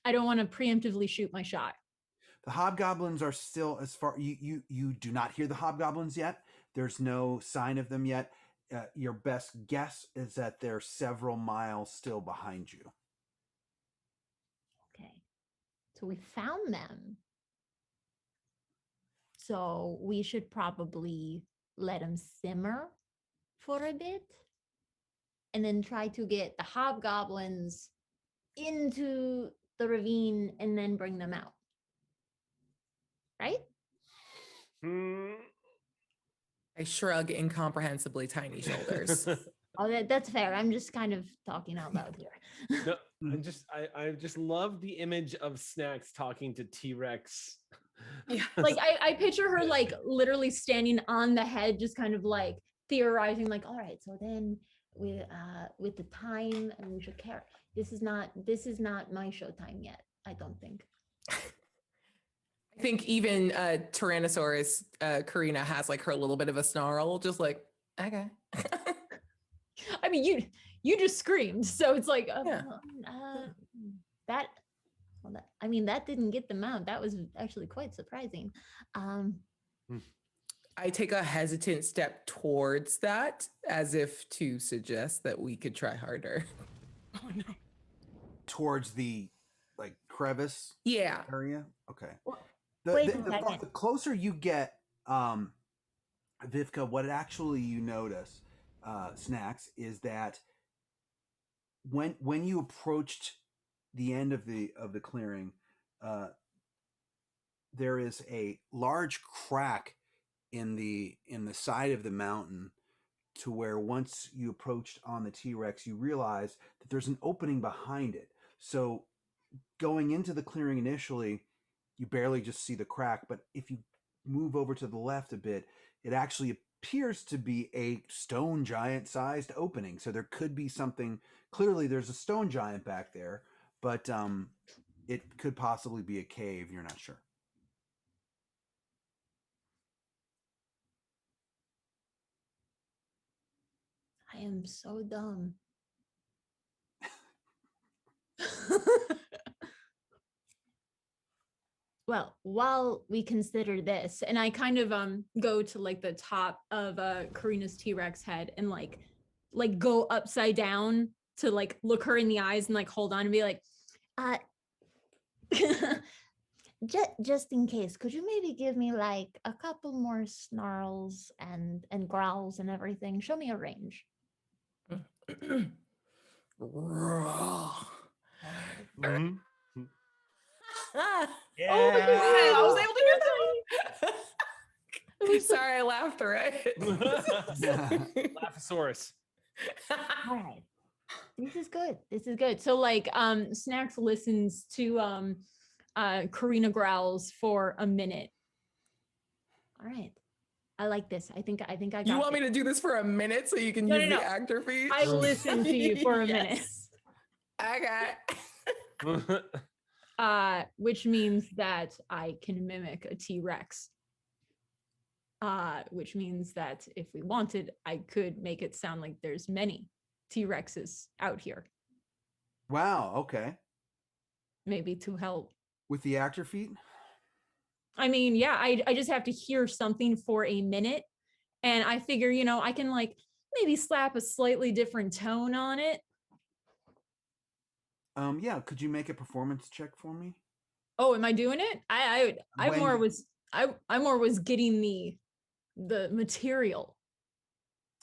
I don't want to preemptively shoot my shot. The hobgoblins are still as far you do not hear the hobgoblins yet. There's no sign of them yet. Your best guess is that they're several miles still behind you. Okay. So we found them. So we should probably let them simmer for a bit and then try to get the hobgoblins into the ravine and then bring them out. Right? Hmm. I shrug incomprehensibly tiny shoulders. Oh, that's fair. I'm just kind of talking out loud here. No, I just love the image of Snacks talking to T-Rex. Yeah. Like I picture her like literally standing on the head, just kind of like theorizing, like, all right, so then with the time and we should care. This is not my showtime yet, I don't think. I think even Tyrannosaurus Karina has like her little bit of a snarl, just like, okay. I mean, you just screamed, so it's like Yeah. That I mean, that didn't get them out. That was actually quite surprising. I take a hesitant step towards that as if to suggest that we could try harder. Oh no. Towards the like crevice Yeah. area. Okay. Wait a second. The closer you get, Vivka, what actually you notice, Snacks, is that when you approached the end of the clearing, there is a large crack in the side of the mountain, to where once you approached on the T-Rex, you realize that there's an opening behind it. So going into the clearing initially, you barely just see the crack, but if you move over to the left a bit, it actually appears to be a stone giant sized opening. So there could be something. Clearly there's a stone giant back there, but it could possibly be a cave. You're not sure. I am so dumb. Well, while we consider this, and I kind of go to like the top of Karina's T-Rex head and like go upside down to like look her in the eyes and like hold on and be like, just in case, could you maybe give me like a couple more snarls and growls and everything? Show me a range. Mhm. I was able to get I'm sorry, I laughed through it. Laphosaurus. All right. This is good. This is good. So like Snacks listens to Karina growls for a minute. All right. I like this. I think I got You want this. me to do this for a minute so you can No, use no, the no. actor feed? I listened to you for a minute. Okay. Which means that I can mimic a T-Rex. Which means that if we wanted, I could make it sound like there's many T-Rexes out here, Wow. Okay. maybe to help. With the actor feat. I mean, yeah, I just have to hear something for a minute. And I figure, I can like maybe slap a slightly different tone on it. Yeah. Could you make a performance check for me? Oh, am I doing it? I When more you- was I more was getting the material.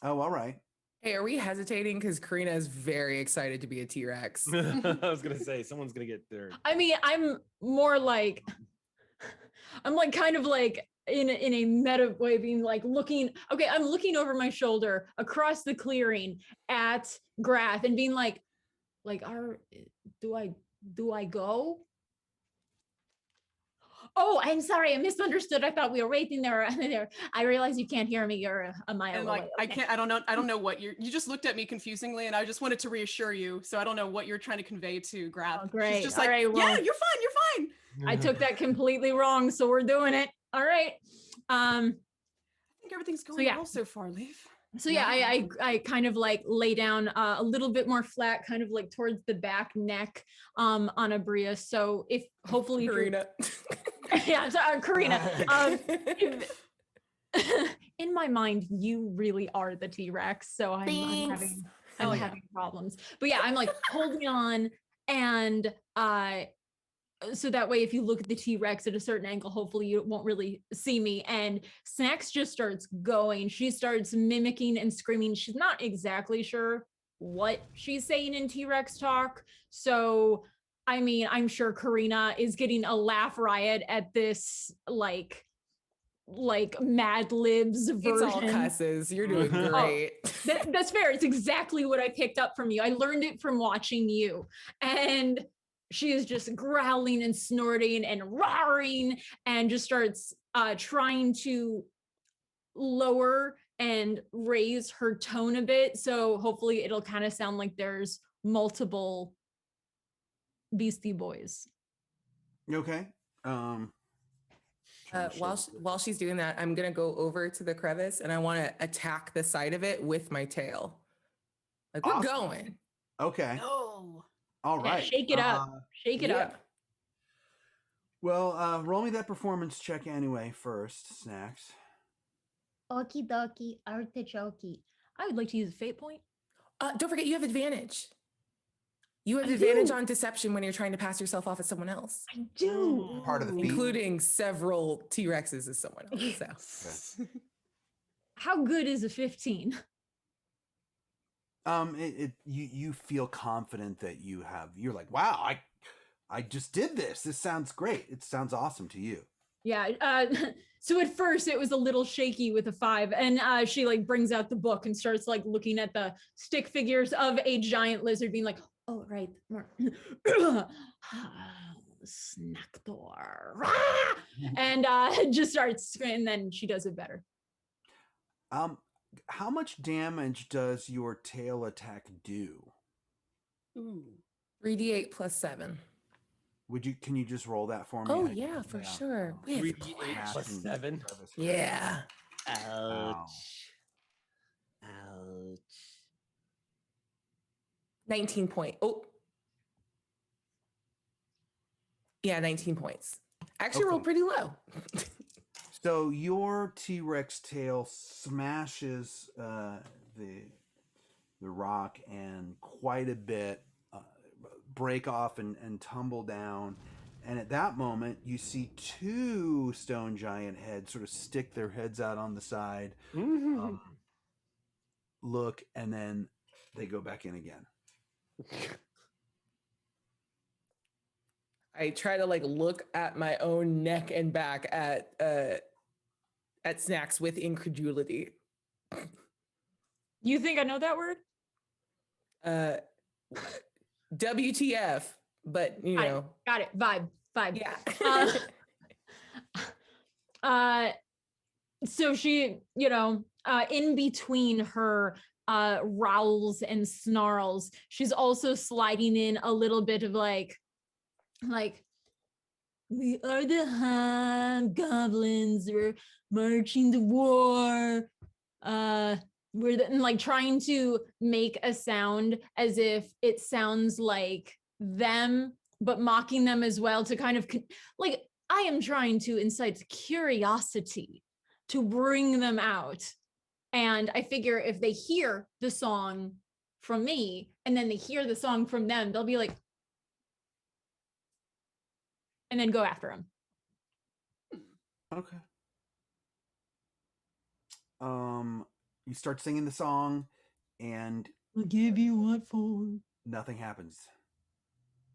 Oh, all right. Hey, are we hesitating? Because Karina is very excited to be a T-Rex. I was gonna say someone's gonna get there. I mean, I'm more like I'm like kind of like in a meta way being like looking, okay, I'm looking over my shoulder across the clearing at Grath and being like do I go? Oh, I'm sorry, I misunderstood. I thought we were waiting there. I realize you can't hear me. You're a mile And away. like I Okay. can't. I don't know what you just looked at me confusingly, and I just wanted to reassure you. So I don't know what you're trying to convey to Grath. Oh, great. She's just All like, right, yeah, well- you're fine. You're fine. I took that completely wrong, so we're doing it. All right. I think everything's going yeah. well so far, Leaf. So yeah, I kind of like lay down a little bit more flat, kind of like towards the back neck on Abria. So if hopefully if you're- Karina. yeah, I'm sorry, Karina. In my mind, you really are the T-Rex, so I'm Thanks. having problems. But yeah, I'm like holding on, and so that way, if you look at the T-Rex at a certain angle, hopefully you won't really see me. And Snacks just starts going. She starts mimicking and screaming. She's not exactly sure what she's saying in T-Rex talk. So, I mean, I'm sure Karina is getting a laugh riot at this, like Mad Libs version. It's all cusses. You're doing great. That's fair. It's exactly what I picked up from you. I learned it from watching you. And she is just growling and snorting and roaring and just starts trying to lower and raise her tone a bit. So hopefully it'll kind of sound like there's multiple Beastie Boys. Okay. While she's doing that, I'm gonna go over to the crevice and I want to attack the side of it with my tail. Like we're Awesome. going. Okay. No. All Yeah, right. shake it up. Shake it up. Well, roll me that performance check anyway first, Snacks. Okie dokie, artichoke. I would like to use a fate point. Don't forget, you have advantage. You have I advantage do. on deception when you're trying to pass yourself off as someone else, I do. Part of the feat. including several T-Rexes as someone else. So. How good is a 15? You feel confident that you're like, wow, I just did this. This sounds great. It sounds awesome to you. Yeah. So at first it was a little shaky with a 5, and she like brings out the book and starts like looking at the stick figures of a giant lizard, being like, "Oh right, Snackdor," and just starts, and then she does it better. How much damage does your tail attack do? Ooh. 3d8 plus 7. Can you just roll that for me? Oh I- yeah, for sure. With 3d8 blast. plus 7. Yeah. Ouch. Ouch. 19 point. Oh. Yeah, 19 points. Actually Okay. rolled pretty low. So your T-Rex tail smashes the rock and quite a bit break off and tumble down. And at that moment, you see 2 stone giant heads sort of stick their heads out on the side, look, and then they go back in again. I try to like look at my own neck and back at at Snacks with incredulity. You think I know that word? WTF, but you know. Got it. Vibe. Yeah. So she, in between her growls and snarls, she's also sliding in a little bit of like we are the goblins, we're marching to war, and like trying to make a sound as if it sounds like them, but mocking them as well, to kind of like, I am trying to incite curiosity to bring them out. And I figure if they hear the song from me and then they hear the song from them, they'll be like, and then go after him. Okay. You start singing the song, and I'll give you what for. nothing happens.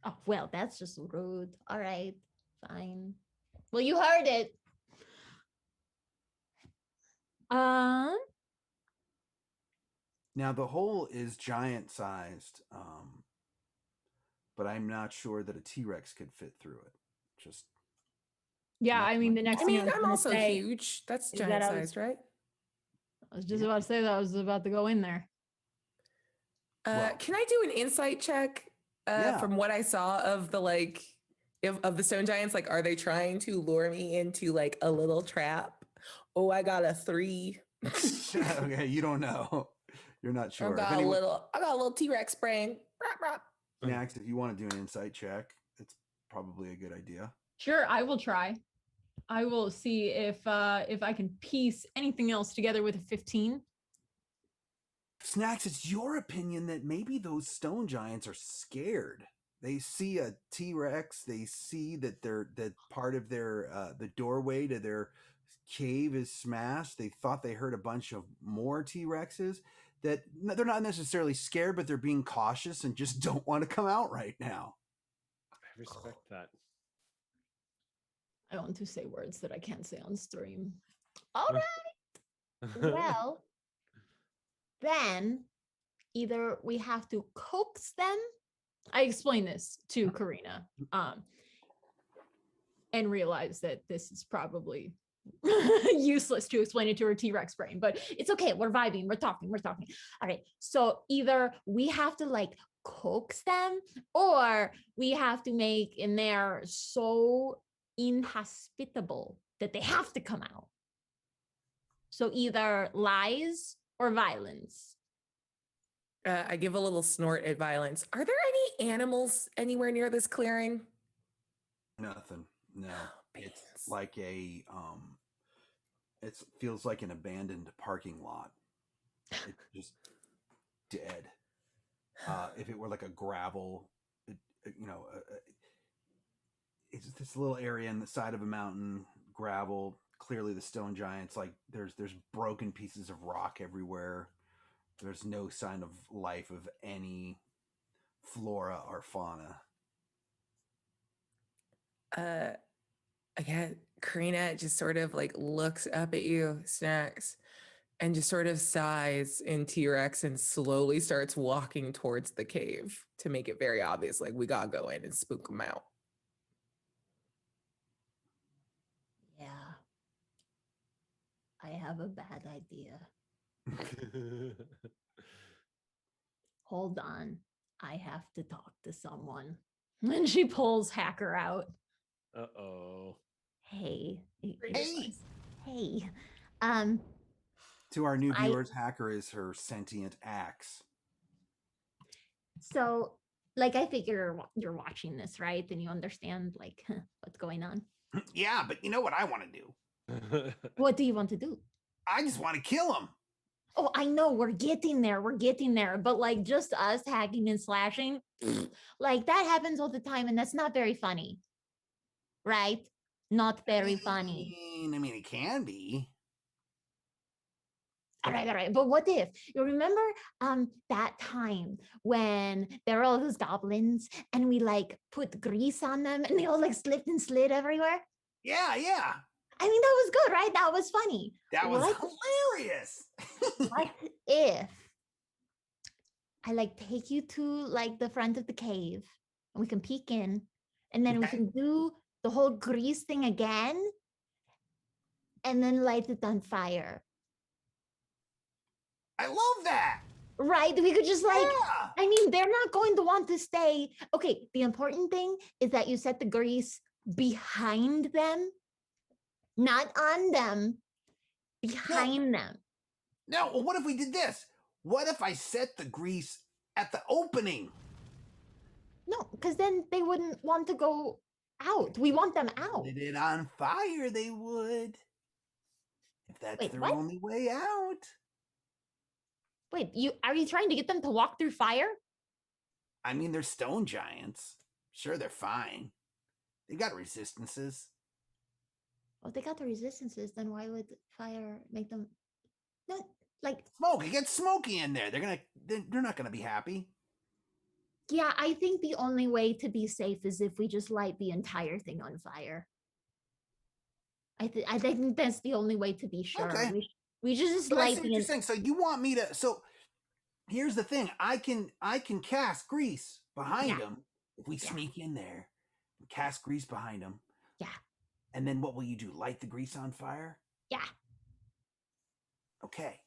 Oh, well, that's just rude. All right, fine. Well, you heard it. Now the hole is giant sized, but I'm not sure that a T-Rex could fit through it. Just Yeah, I mean, the next I thing mean, was I'm gonna also say huge. That's is that giant I was- sized, right? I was just about to say that I was about to go in there. Well- Can I do an insight check Yeah. from what I saw of the of the stone giants? Like, are they trying to lure me into like a little trap? Oh, I got a 3. Okay, you don't know. You're not sure. I got a little T-Rex brain. Max, if you want to do an insight check, it's probably a good idea. Sure, I will try. I will see if I can piece anything else together with a 15. Snacks, it's your opinion that maybe those stone giants are scared. They see a T-Rex. They see that that part of their the doorway to their cave is smashed. They thought they heard a bunch of more T-Rexes. That they're not necessarily scared, but they're being cautious and just don't want to come out right now. I respect that. I want to say words that I can't say on stream. All right. Well, then either we have to coax them. I explained this to Karina, and realized that this is probably useless to explain it to her T-Rex brain, but it's okay. We're vibing. We're talking. All right. So either we have to like coax them, or we have to make in there so inhospitable that they have to come out. So either lies or violence. I give a little snort at violence. Are there any animals anywhere near this clearing? Nothing. No. It's Beans. like a it feels like an abandoned parking lot. It's just dead. If it were like a gravel, it's this little area in the side of a mountain, gravel. Clearly, the stone giants, like there's broken pieces of rock everywhere. There's no sign of life of any flora or fauna. Again, Karina just sort of like looks up at you, Snacks, and just sort of sighs in T-Rex and slowly starts walking towards the cave to make it very obvious, like we gotta go in and spook them out. Yeah. I have a bad idea. Hold on. I have to talk to someone. And she pulls Hacker out. Uh-oh. Hey. Hey! Hey. To our new I- viewers, Hacker is her sentient axe. So like I figure you're watching this, right? And you understand like what's going on. Yeah, but you know what I want to do? What do you want to do? I just want to kill him. Oh, I know we're getting there. But like just us hacking and slashing, like that happens all the time, and that's not very funny. Right? Not very funny. I mean, it can be. All right. But what if you remember that time when there were all those goblins and we like put grease on them and they all like slipped and slid everywhere? Yeah. I mean, that was good, right? That was funny. That was What hilarious. What if I like take you to like the front of the cave and we can peek in and then we Okay. can do the whole grease thing again and then light it on fire. I love that. Right? We could just like, Yeah. I mean, they're not going to want to stay. Okay, the important thing is that you set the grease behind them, not on them, behind them. No, well, what if we did this? What if I set the grease at the opening? No, because then they wouldn't want to go out. We want them out. Lit it on fire, they would. If that's Wait, their what? only way out. Wait, are you trying to get them to walk through fire? I mean, they're stone giants. Sure, they're fine. They got resistances. Well, if they got the resistances, then why would fire make them? No, like Smoke. It gets smoky in there. They're not gonna be happy. yeah, I think the only way to be safe is if we just light the entire thing on fire. I think that's the only way to be sure. Okay. We just But I light see the. what you're saying. So you want me to? So here's the thing. I can cast grease behind Yeah. them if we Yeah. sneak in there. And cast grease behind them. Yeah. And then what will you do? Light the grease on fire? Yeah. Okay.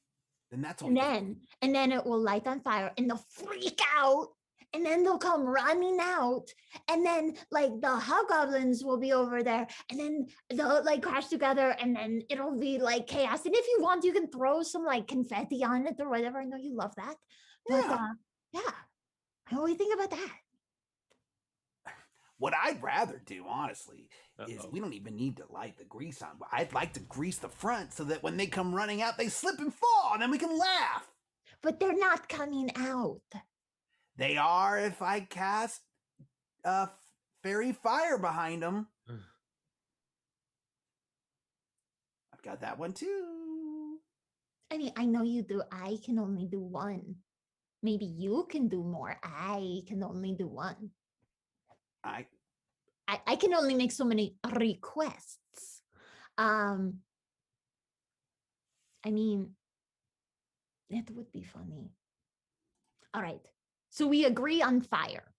Then that's what. And then it will light on fire, and they'll freak out, and then they'll come running out, and then like the hobgoblins will be over there, and then they'll like crash together, and then it'll be like chaos. And if you want, you can throw some like confetti on it or whatever. I know you love that. But Yeah. yeah. What do you think about that? What I'd rather do, honestly, is Uh-oh. we don't even need to light the grease on. I'd like to grease the front so that when they come running out, they slip and fall, and then we can laugh. But they're not coming out. They are if I cast fairy fire behind them. I've got that one too. I mean, I know you do. I can only do one. Maybe you can do more. I can only do one. I can only make so many requests. I mean, it would be funny. All right. So we agree on fire.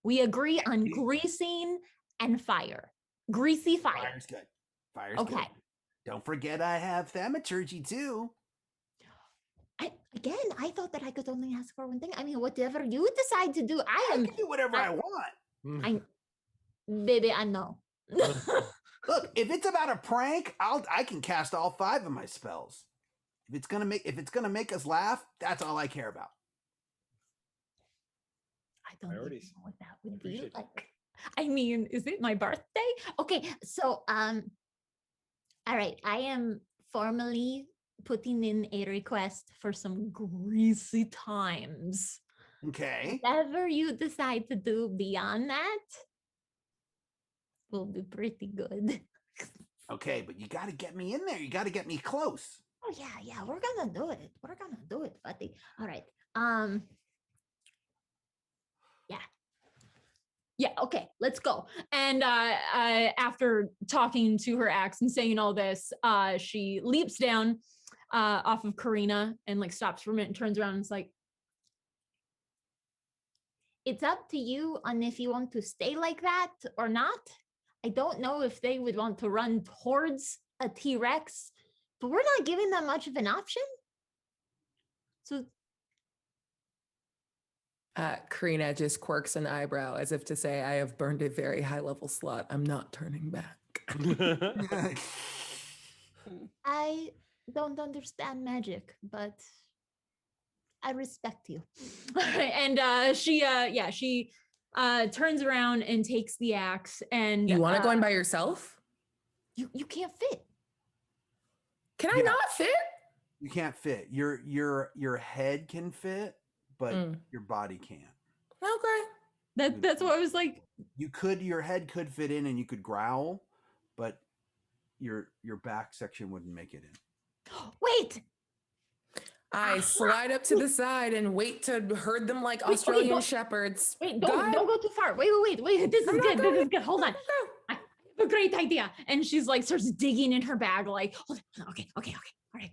We agree on greasing and fire. Greasy fire. Fire's good. Fire's Okay. good. Don't forget I have thaumaturgy too. I thought that I could only ask for one thing. I mean, whatever you decide to do, I can do whatever I want. Baby, I know. Look, if it's about a prank, I can cast all 5 of my spells. If it's gonna make us laugh, that's all I care about. I don't even Priorities. know what that would be Appreciate it. like. I mean, is it my birthday? Okay, so all right, I am formally putting in a request for some greasy times. Okay. Whatever you decide to do beyond that will be pretty good. Okay, but you got to get me in there. You got to get me close. Oh yeah, we're gonna do it. We're gonna do it, buddy. All right. Yeah, okay, let's go. And after talking to her axe and saying all this, she leaps down off of Karina and like stops for a minute and turns around and is like, it's up to you on if you want to stay like that or not. I don't know if they would want to run towards a T-Rex, but we're not giving them much of an option. So Karina just quirks an eyebrow as if to say, I have burned a very high level slot. I'm not turning back. I don't understand magic, but I respect you. And she turns around and takes the axe and You want to go in by yourself? You can't fit. Can I Yeah. not fit? You can't fit. Your head can fit, but Mm. your body can't. Okay. that's what I was like. Your head could fit in and you could growl, but your back section wouldn't make it in. Wait, I slide up to the side and wait to herd them like Wait, okay, Australian don't- shepherds. wait, Go don't ahead. go too far. Wait. This is I'm not good. This going. is good. Hold on. Go. I have a great idea. And she's like, starts digging in her bag, like, okay. All right.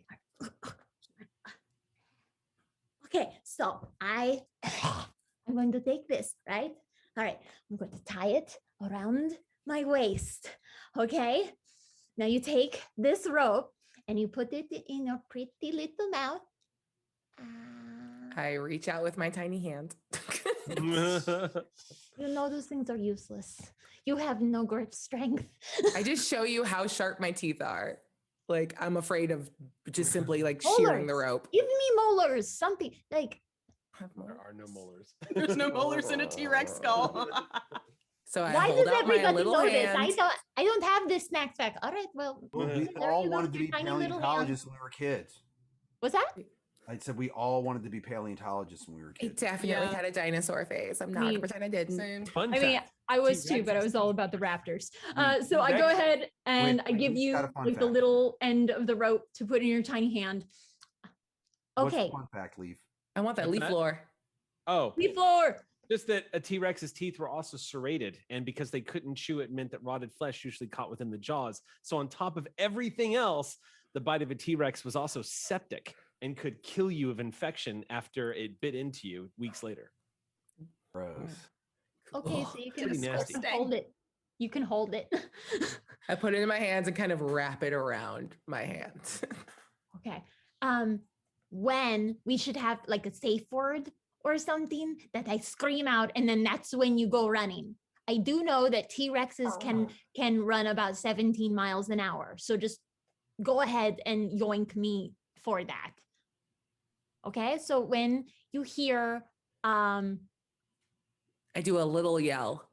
Okay, so I'm going to take this, right? All right, I'm going to tie it around my waist. Okay. Now you take this rope and you put it in your pretty little mouth. I reach out with my tiny hand. You know those things are useless. You have no grip strength. I just show you how sharp my teeth are. Like I'm afraid of just simply like Molars. shearing the rope. Give me molars, something like. There are no molars. There's no molars in a T-Rex skull. So I Why hold does out my everybody little know hand. this? I don't have this snack pack. All right, well, Well, we there all you go, wanted to your be tiny little hand. paleontologists when we were kids. What's that? I said we all wanted to be paleontologists when we were I kids. definitely Yeah. had a dinosaur phase. I'm not Me- 100% I didn't. Same. Fun I mean, fact. I was too, T-Rex but I is was all about the raptors. Mm, So I go T-Rex. ahead and Wait, I give who's you got a fun like the fact? little end of the rope to put in your tiny hand. What's the Okay. fun fact, Leaf? I want that What's leaf that? floor. Oh, The floor. just that a T-Rex's teeth were also serrated, and because they couldn't chew it meant that rotted flesh usually caught within the jaws. So on top of everything else, the bite of a T-Rex was also septic and could kill you of infection after it bit into you weeks later. Gross. Okay, Ugh. so you can Pretty nasty. hold it. You can hold it. I put it in my hands and kind of wrap it around my hands. Okay. When we should have like a safe word or something that I scream out, and then that's when you go running. I do know that T-Rexes can run about 17 miles an hour. So just go ahead and yoink me for that. Okay. So when you hear I do a little yell.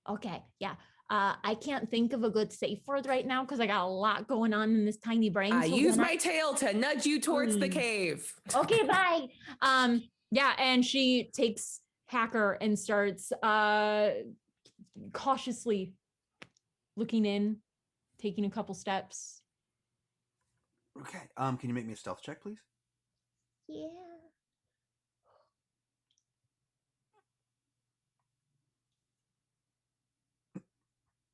okay, yeah. I can't think of a good safe word right now because I got a lot going on in this tiny brain. I so use when my tail to nudge you towards the cave. Okay, bye. Yeah, and she takes Hacker and starts cautiously looking in, taking a couple steps. Okay. Can you make me a stealth check, please? Yeah.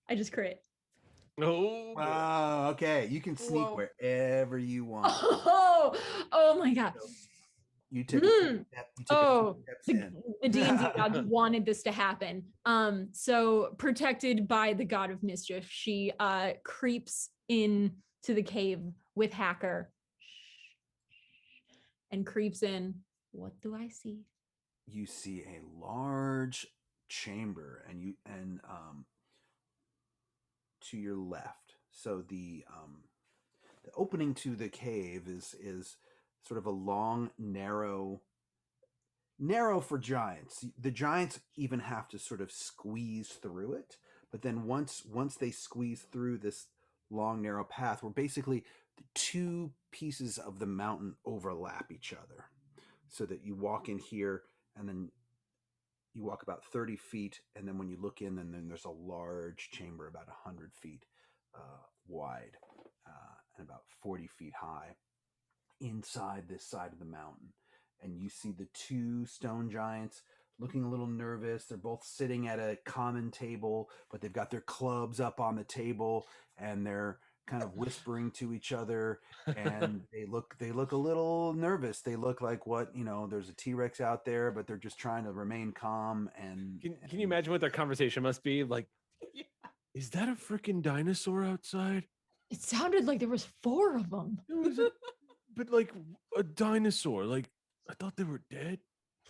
I just crit. Oh, Okay. You can sneak Whoa. wherever you want. Oh my god. You took a few Mm. step- you took a Oh, few steps the in. the D&D gods wanted this to happen. So protected by the god of mischief, she creeps in to the cave with Hacker and creeps in. What do I see? You see a large chamber, and to your left. So the opening to the cave is sort of a long, narrow for giants. The giants even have to sort of squeeze through it, but then once they squeeze through this long, narrow path, where basically the two pieces of the mountain overlap each other, so that you walk in here and then you walk about 30 feet, and then when you look in, and then there's a large chamber about 100 feet wide and about 40 feet high inside this side of the mountain. And you see the two stone giants looking a little nervous. They're both sitting at a common table, but they've got their clubs up on the table, and they're kind of whispering to each other, and they look a little nervous. They look like there's a T-Rex out there, but they're just trying to remain calm. And can you imagine what their conversation must be like? Yeah. Is that a freaking dinosaur outside? It sounded like there was 4 of them. But like a dinosaur. Like I thought they were dead.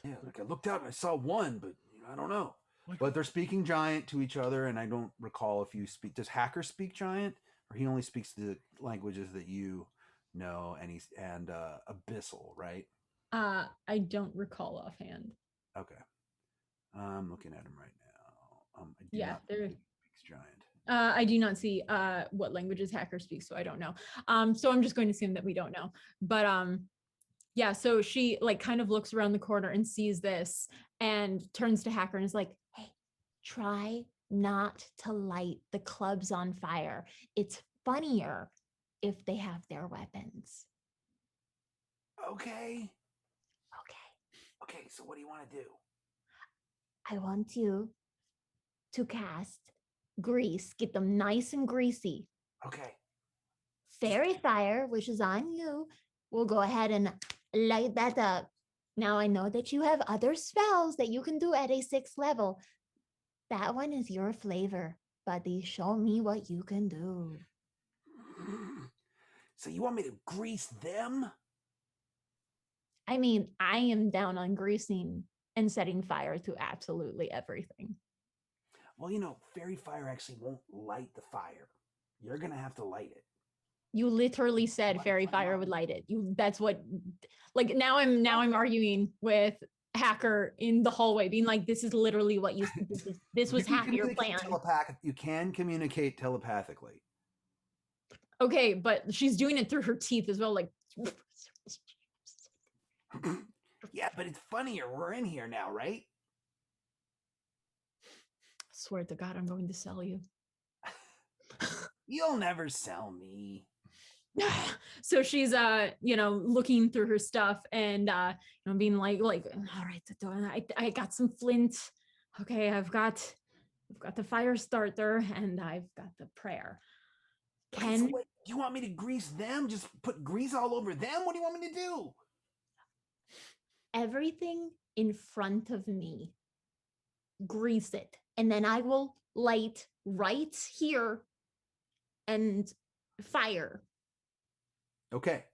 Yeah, like I looked out and I saw one, but I don't know. Like, But they're speaking giant to each other, and I don't recall if you speak. Does Hacker speak giant, or he only speaks the languages that you know? And he's abyssal, right? I don't recall offhand. Okay, I'm looking at him right now. I do Yeah, not they're- think he speaks giant. I do not see what languages Hacker speaks, so I don't know. So I'm just going to assume that we don't know. But yeah, so she like kind of looks around the corner and sees this and turns to Hacker and is like, Hey, try not to light the clubs on fire. It's funnier if they have their weapons. Okay. Okay. Okay. So what do you want to do? I want you to cast grease, get them nice and greasy. Okay. Fairy fire, which is on you, will go ahead and light that up. Now I know that you have other spells that you can do at a 6th level. That one is your flavor, buddy. Show me what you can do. So you want me to grease them? I mean, I am down on greasing and setting fire to absolutely everything. Well, fairy fire actually won't light the fire. You're gonna have to light it. You literally said fairy fire would light it. That's what, like, now I'm arguing with Hacker in the hallway, being like, this is literally what you said. This was half your plan. You can communicate telepathically. Okay, but she's doing it through her teeth as well, like. Yeah, but it's funnier. We're in here now, right? Swear to God, I'm going to sell you. You'll never sell me. So she's looking through her stuff and being like, all right, I got some flint. Okay, I've got the fire starter and I've got the prayer. Do you want me to grease them? Just put grease all over them? What do you want me to do? Everything in front of me, grease it, and then I will light right here and fire. Okay.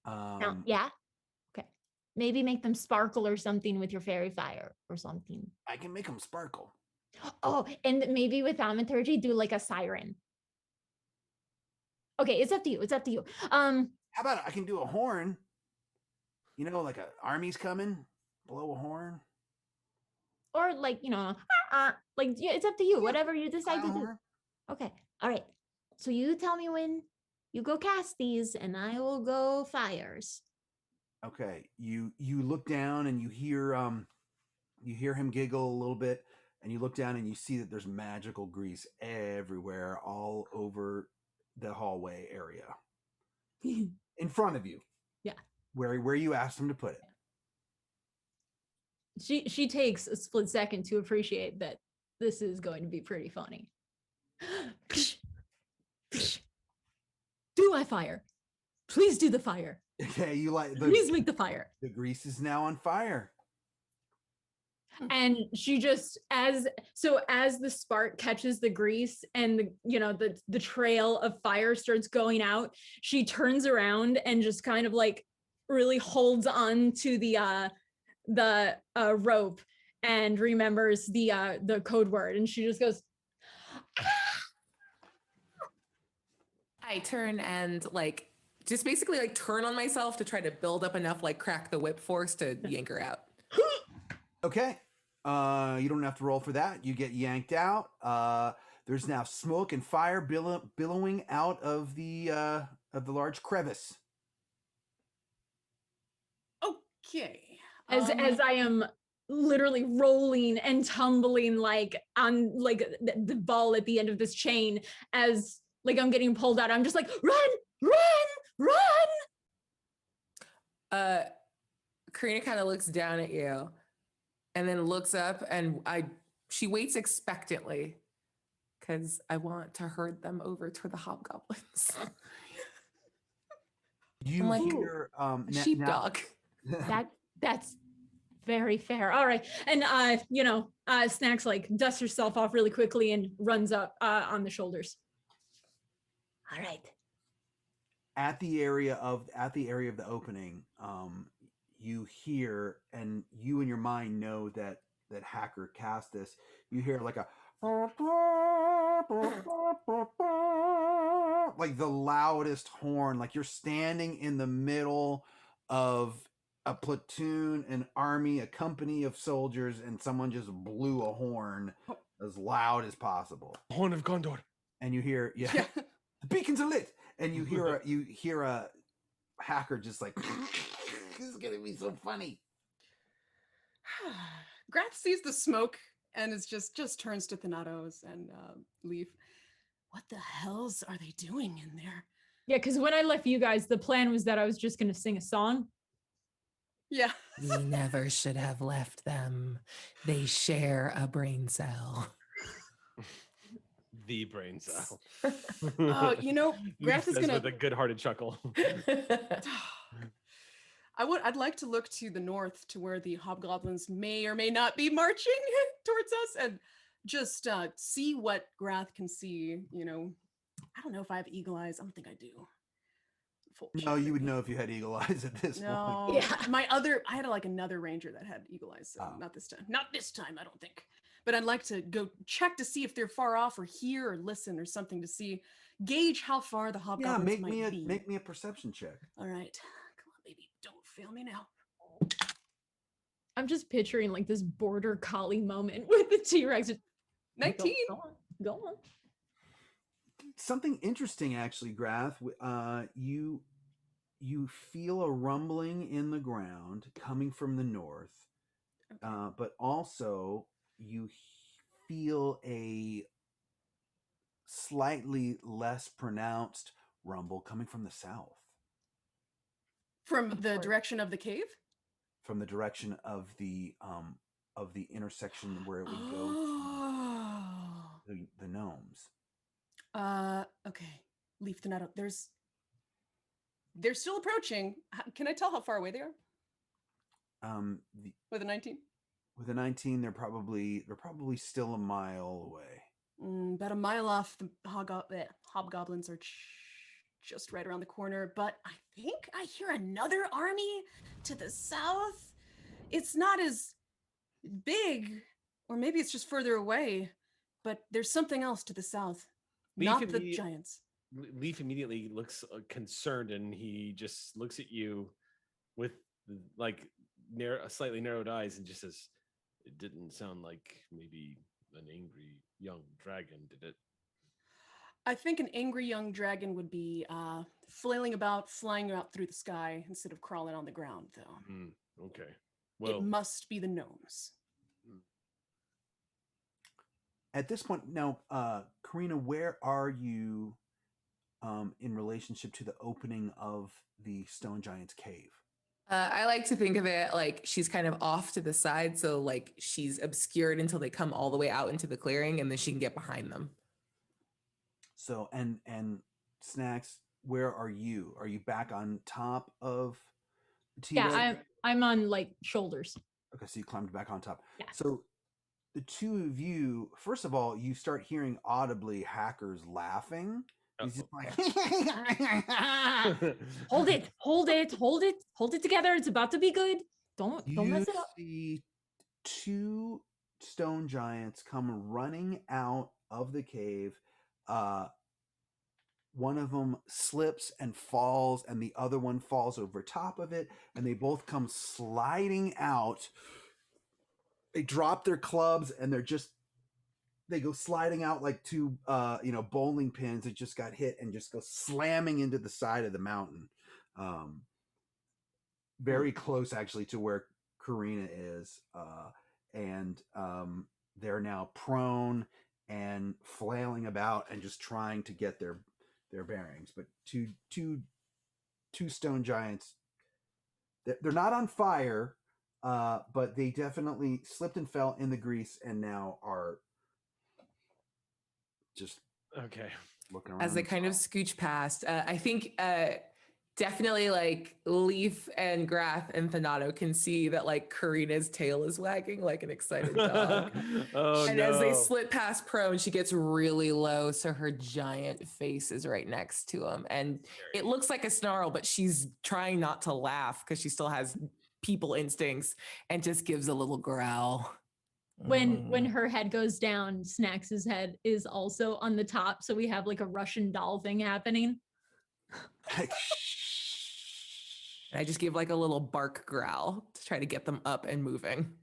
Yeah. Okay. Maybe make them sparkle or something with your fairy fire or something. I can make them sparkle. Oh, and maybe with thaumaturgy, do like a siren. Okay, it's up to you. How about I can do a horn? Like an army's coming, blow a horn. Or like, it's up to you, whatever you decide to do. Okay. All right. So you tell me when you go cast these and I will go fires. Okay. You look down and you hear him giggle a little bit, and you look down and you see that there's magical grease everywhere all over the hallway area. In front of you. Yeah. Where you asked him to put it. She takes a split second to appreciate that this is going to be pretty funny. Do my fire. Please do the fire. Okay, please make the fire. The grease is now on fire. And she just as the spark catches the grease and the trail of fire starts going out, she turns around and just kind of like really holds on to the rope and remembers the code word, and she just goes, ah! I turn and just basically turn on myself to try to build up enough crack the whip force to yank her out. Okay. You don't have to roll for that. You get yanked out. There's now smoke and fire billowing out of the large crevice. Okay. As I am literally rolling and tumbling on the ball at the end of this chain, as I'm getting pulled out, I'm just like, run. Karina kind of looks down at you and then looks up, and she waits expectantly because I want to herd them over to the hobgoblins. You hear a sheepdog. That's very fair. All right. And Snacks dusts herself off really quickly and runs up on the shoulders. All right. At the area of the opening, you hear, and you in your mind know that Hacker cast this. You hear a the loudest horn, you're standing in the middle of a platoon, an army, a company of soldiers, and someone just blew a horn as loud as possible. Horn of Gondor. And you hear, yeah. The beacons are lit, and you hear a Hacker just this is gonna be so funny. Grath sees the smoke and is just turns to Thanatos and Leaf. What the hells are they doing in there? Yeah, because when I left you guys, the plan was that I was just gonna sing a song. Yeah. We never should have left them. They share a brain cell. The brain cell. Oh, you know, Grath is Says gonna. with a good-hearted chuckle. I'd like to look to the north to where the hobgoblins may or may not be marching towards us and just see what Grath can see. You know, I don't know if I have eagle eyes. I don't think I do. No, you would know if you had eagle eyes at this point. No, Yeah. I had like another ranger that had eagle eyes, so not this time. Not this time, I don't think. But I'd like to go check to see if they're far off or hear or listen or something to see, gauge how far the hobgoblins Yeah, might be. make me a perception check. All right, come on, baby, don't fail me now. I'm just picturing like this border collie moment with the T-Rex. 19. Go on. Something interesting, actually, Grath. You feel a rumbling in the ground coming from the north, but also you feel a slightly less pronounced rumble coming from the south. From the direction of the cave? From the direction of the intersection where it would go to the gnomes. Okay. Leaf the nut. They're still approaching. Can I tell how far away they are? With a 19? With a 19, they're probably still a mile away. About a mile off. The hobgoblins are just right around the corner, but I think I hear another army to the south. It's not as big, or maybe it's just further away, but there's something else to the south. Not the giants. Leaf immediately looks concerned, and he just looks at you with like slightly narrowed eyes and just says, "It didn't sound like maybe an angry young dragon, did it?" I think an angry young dragon would be flailing about, flying out through the sky instead of crawling on the ground, though. Okay. Well, it must be the gnomes. At this point, now, Karina, where are you in relationship to the opening of the Stone Giant's cave? I like to think of it like she's kind of off to the side. So like she's obscured until they come all the way out into the clearing, and then she can get behind them. So, and Snacks, where are you? Are you back on top of the T-Rex? Yeah, I'm on like shoulders. Okay, so you climbed back on top. Yeah. So the two of you, first of all, you start hearing audibly Hackers laughing. He's just like, Hold it together. It's about to be good. Don't mess it up. You see two stone giants come running out of the cave. One of them slips and falls, and the other one falls over top of it, and they both come sliding out. They drop their clubs, and they go sliding out like two bowling pins that just got hit and just go slamming into the side of the mountain. Very close actually to where Karina is. And they're now prone and flailing about and just trying to get their bearings. But two stone giants, they're not on fire, but they definitely slipped and fell in the grease and now are just okay. Looking around. As they kind of scooch past, I think definitely like Leaf and Grath and Thanato can see that like Karina's tail is wagging like an excited dog. And as they slip past prone, she gets really low, so her giant face is right next to him. And it looks like a snarl, but she's trying not to laugh because she still has people instincts and just gives a little growl. When her head goes down, Snacks' head is also on the top, so we have like a Russian doll thing happening. I just give like a little bark growl to try to get them up and moving.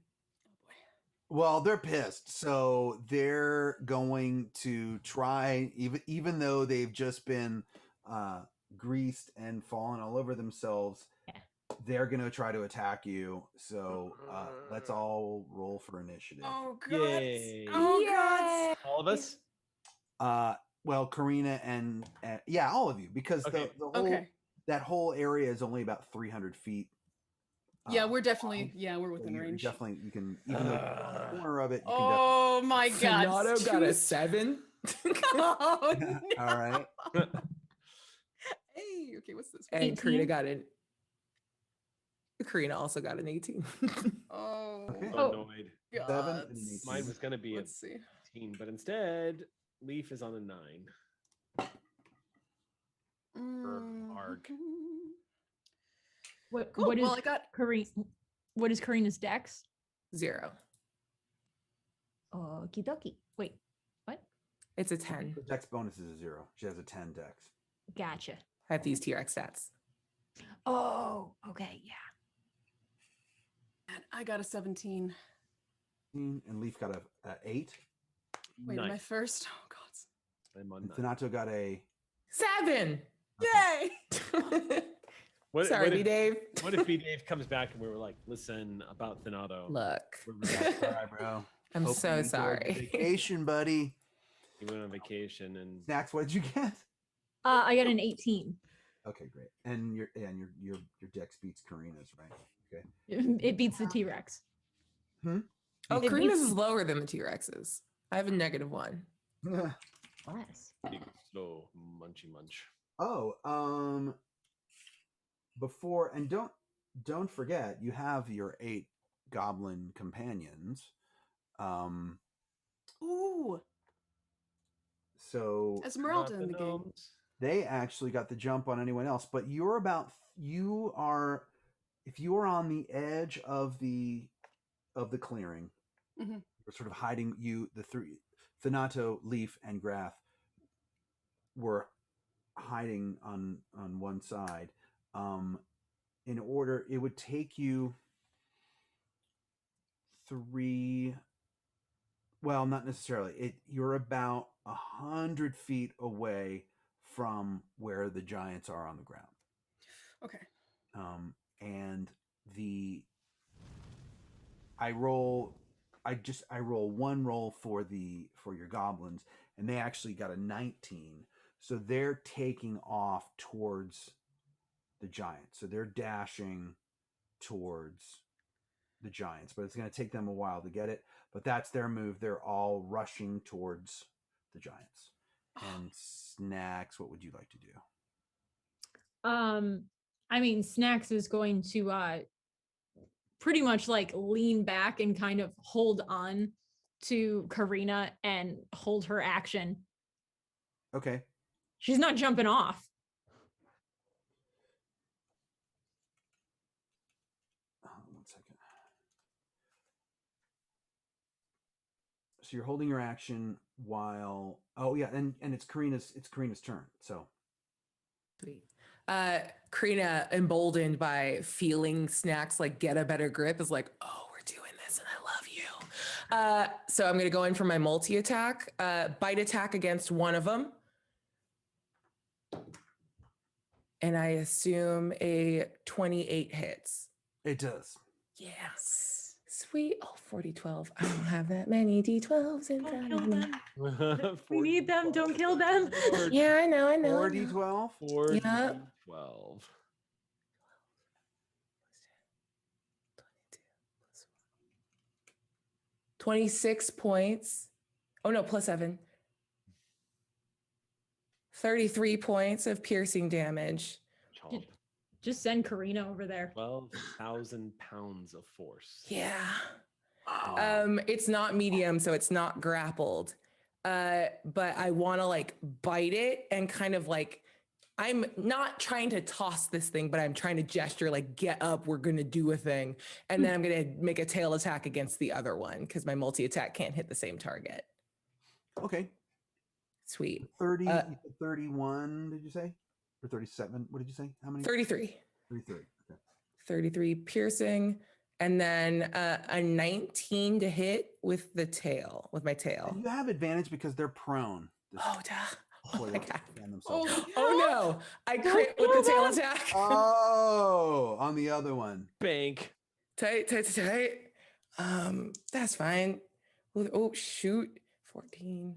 Well, they're pissed, so they're going to try, even though they've just been greased and fallen all over themselves. They're going to try to attack you. So let's all roll for initiative. Oh, God. Yay. Oh, God. All of us? Well, Karina and all of you, because the whole that whole area is only about 300 feet Yeah, we're definitely. Yeah, we're So within you're range. definitely, you can, even though you're on the corner of it, you can Oh my god! Fernando got a 7. Oh, definitely. no. All right. Hey, okay, what's this? And Karina 18? got an. Karina also got an 18. Oh, Okay. Oh. Annoyed. 7 God. and an 18. Mine was going to be a Let's see. 18, but instead, Leaf is on a 9. Arg. What Cool. what is Well, I got. what is Karina's dex? 0. Okie dokie. Wait, what? It's a 10. The dex bonus is a 0. She has a 10 dex. Gotcha. I have these T-Rex stats. Oh, okay, yeah. And I got a 17. And Leaf got a 8. Wait, am I Nice. first? Oh god. I'm on And 9. Thanato got a 7. Yay! Sorry, B Dave. What if B Dave comes back and we were like, listen about Thanato? Look, All right, bro. I'm Hope so you enjoyed sorry. the vacation, buddy. He went on vacation and Snacks, what did you get? I got an 18. Okay, great. And your dex beats Karina's, right? Okay. It beats the T-Rex. Oh, It Karina's beats- is lower than the T-Rex's. I have a -1. Bless. big, slow munchy munch. Oh, before and don't forget, you have your 8 goblin companions. Ooh, So Esmeralda Not in the game. gnomes. they actually got the jump on anyone else, but if you are on the edge of the clearing, Mhm. you're sort of hiding. The 3 Thanato, Leaf, and Grath were hiding on one side. In order, it would take you 3. Well, not necessarily. You're about 100 feet away from where the giants are on the ground. Okay. And I roll one roll for your goblins, and they actually got a 19. So they're taking off towards the giants. So they're dashing towards the giants, but it's going to take them a while to get it. But that's their move. They're all rushing towards the giants. And Snacks, what would you like to do? I mean, Snacks is going to pretty much like lean back and kind of hold on to Karina and hold her action. Okay. She's not jumping off. One second. So you're holding your action while. Oh yeah, and it's Karina's turn. So Sweet. Karina, emboldened by feeling Snacks like get a better grip, is like, oh, we're doing this and I love you. So I'm going to go in for my multi-attack, bite attack against one of them. And I assume a 28 hits. it does. Yes. Sweet. Oh, 40, 12. I don't have that many D12s in front of me. We need them. Don't kill them. Yeah, I know. 4d12. 4d12. Yeah. 26 points. Oh no, plus 7. 33 points of piercing damage. Chomp. Just send Karina over there. 12,000 pounds of force. Yeah. Oh. It's not medium, so it's not grappled. But I want to like bite it and kind of like, I'm not trying to toss this thing, but I'm trying to gesture like, get up, we're going to do a thing. And then I'm going to make a tail attack against the other one because my multi-attack can't hit the same target. Okay. Sweet. 30, 31, did you say? Or 37? What did you say? How many? 33. 33. Okay. 33 piercing. And then a 19 to hit with the tail, with my tail. And you have advantage because they're prone. Oh, duh. Oh Before my they God. stand themselves up. Oh no. I crit with the tail attack. Oh, on the other one. Bank. Tight. That's fine. Oh, shoot. 14.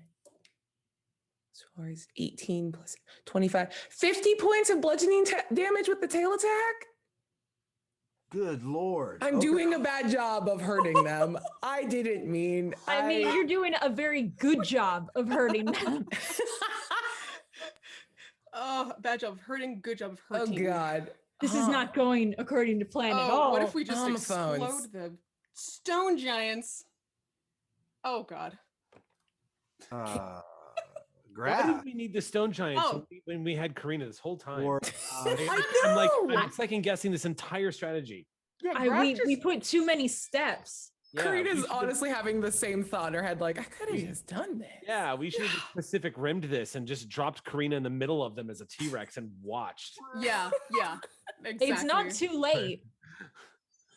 Scores 18 plus 25. 50 points of bludgeoning damage with the tail attack? Good Lord. I'm Okay. doing a bad job of hurting them. I didn't mean. I mean, you're doing a very good job of hurting them. Oh, bad job of hurting, good job of Oh hurting. God. This is not going according to plan at all. What if we just Homophones. explode the stone giants? Oh God. Why Graph. did we need the stone giants Oh. when we had Karina this whole time? Or, I'm second guessing this entire strategy. Yeah, we put too many steps. Yeah, Karina's we should've- honestly having the same thought in her head, like, I could have just done this. Yeah, we should have Pacific Rimmed this and just dropped Karina in the middle of them as a T-Rex and watched. yeah, exactly. It's not too late.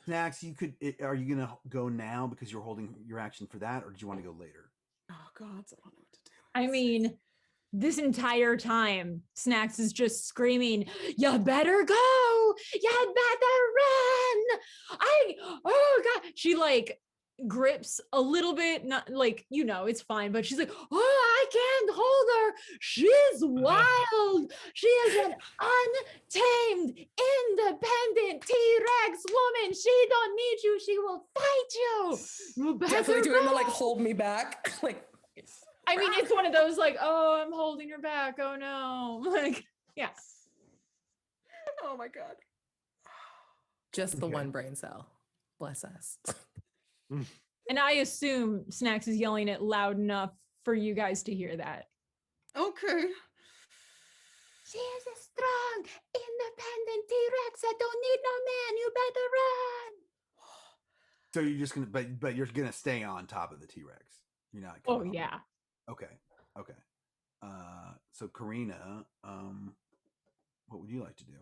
Snacks, you could. Are you gonna go now because you're holding your action for that, or do you want to go later? Oh God, I don't know what to do. I mean, this entire time, Snacks is just screaming, "You better go! You better run!" Oh God. She like grips a little bit, not like, it's fine, but she's like, "Oh, I can't hold her. She's wild. She is an untamed, independent T-Rex woman. She don't need you. She will fight you. You better Definitely doing the like go." hold me back. Like I mean, it's one of those like, "Oh, I'm holding her back. Oh no." Like, yeah. Oh my God. just the Okay. one brain cell. Bless us. And I assume Snacks is yelling it loud enough for you guys to hear that. Okay. She is a strong, independent T-Rex that don't need no man. You better run. So you're just gonna, but you're gonna stay on top of the T-Rex. You're not. Oh coming off. yeah. Okay. So Karina, what would you like to do?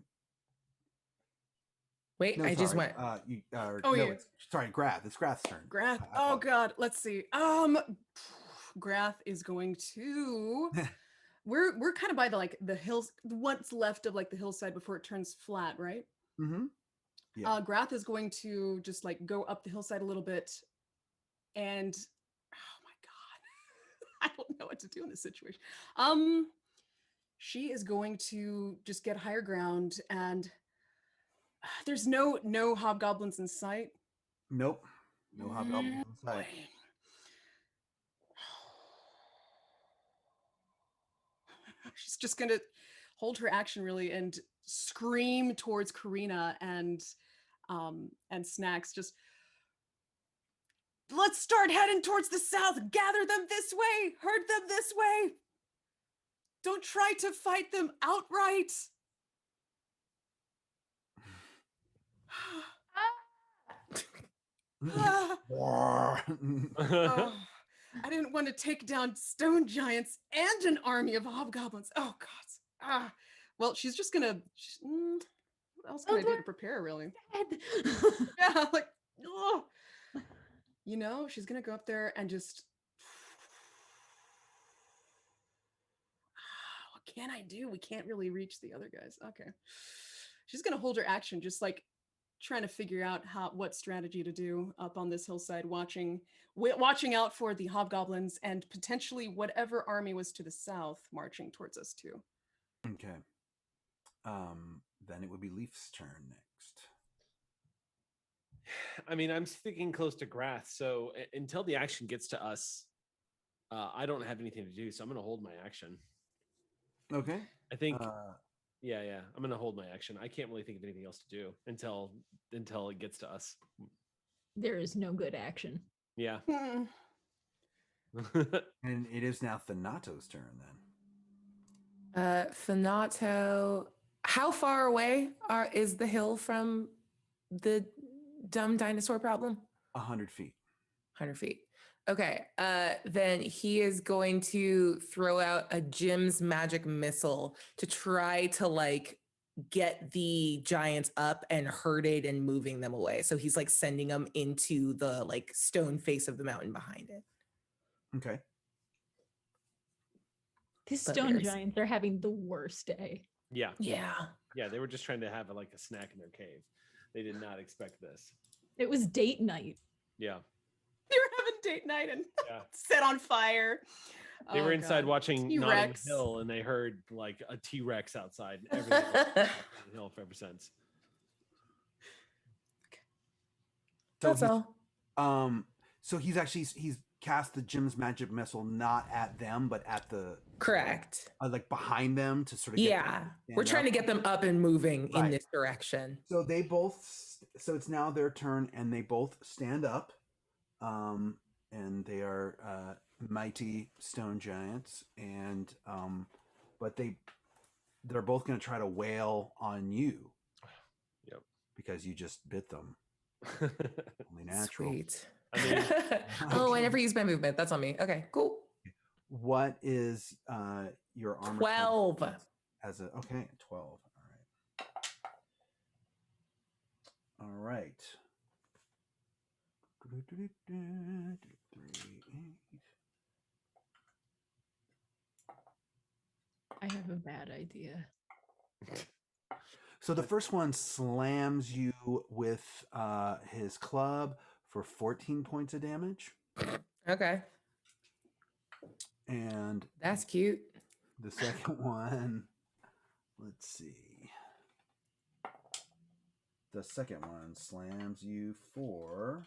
Wait, No, I just sorry, went. Oh, yeah. Sorry, Grath. It's Grath's turn. Grath. I Oh apologize. God. Let's see. Grath is going to. We're kind of by the hills. What's left of like the hillside before it turns flat, right? Mm-hmm. Yeah. Grath is going to just like go up the hillside a little bit, and oh my God, I don't know what to do in this situation. She is going to just get higher ground, and there's no hobgoblins in sight. Nope. No hobgoblins inside. Boy. She's just gonna hold her action really and scream towards Karina and Snacks. Just let's start heading towards the south. Gather them this way. Herd them this way. Don't try to fight them outright. Ah. Oh, I didn't want to take down stone giants and an army of hobgoblins. Oh God. Well, she's just gonna. What else can I do to prepare? Really? Yeah. Like, oh. She's gonna go up there and just. What can I do? We can't really reach the other guys. Okay. She's gonna hold her action, just like trying to figure out what strategy to do up on this hillside, watching out for the hobgoblins and potentially whatever army was to the south marching towards us too. Okay. Then it would be Leaf's turn next. I mean, I'm sticking close to Grath, so until the action gets to us, I don't have anything to do, so I'm going to hold my action. Okay. I think, yeah, I'm going to hold my action. I can't really think of anything else to do until it gets to us. There is no good action. Yeah. And it is now Thanato's turn then. Thanato, how far away is the hill from the dumb dinosaur problem? 100 feet. 100 feet. Okay. Then he is going to throw out a Jim's magic missile to try to like get the giants up and herded and moving them away. So he's like sending them into the like stone face of the mountain behind it. Okay. These But stone there's- giants are having the worst day. Yeah. Yeah. Yeah, they were just trying to have a snack in their cave. They did not expect this. It was date night. Yeah. They were having date night and Yeah. set on fire. They were Oh, inside God. watching Notting T-Rex. Hill, and they heard like a T-Rex outside. And everything else Notting Hill ever since. So That's all. So he's cast the Jim's magic missile not at them, but at the Correct. like behind them to sort of Yeah. We're trying to get them up and moving in Right. this direction. So they both. So it's now their turn, and they both stand up, and they are mighty stone giants, and but they're both going to try to wail on you. Yep. Because you just bit them. Only natural. Sweet. I mean, oh, I never used my movement. That's on me. Okay, cool. What is your armor? 12. As a 12. All right. I have a bad idea. So the first one slams you with his club for 14 points of damage. Okay. And that's cute. The second one, let's see. The second one slams you for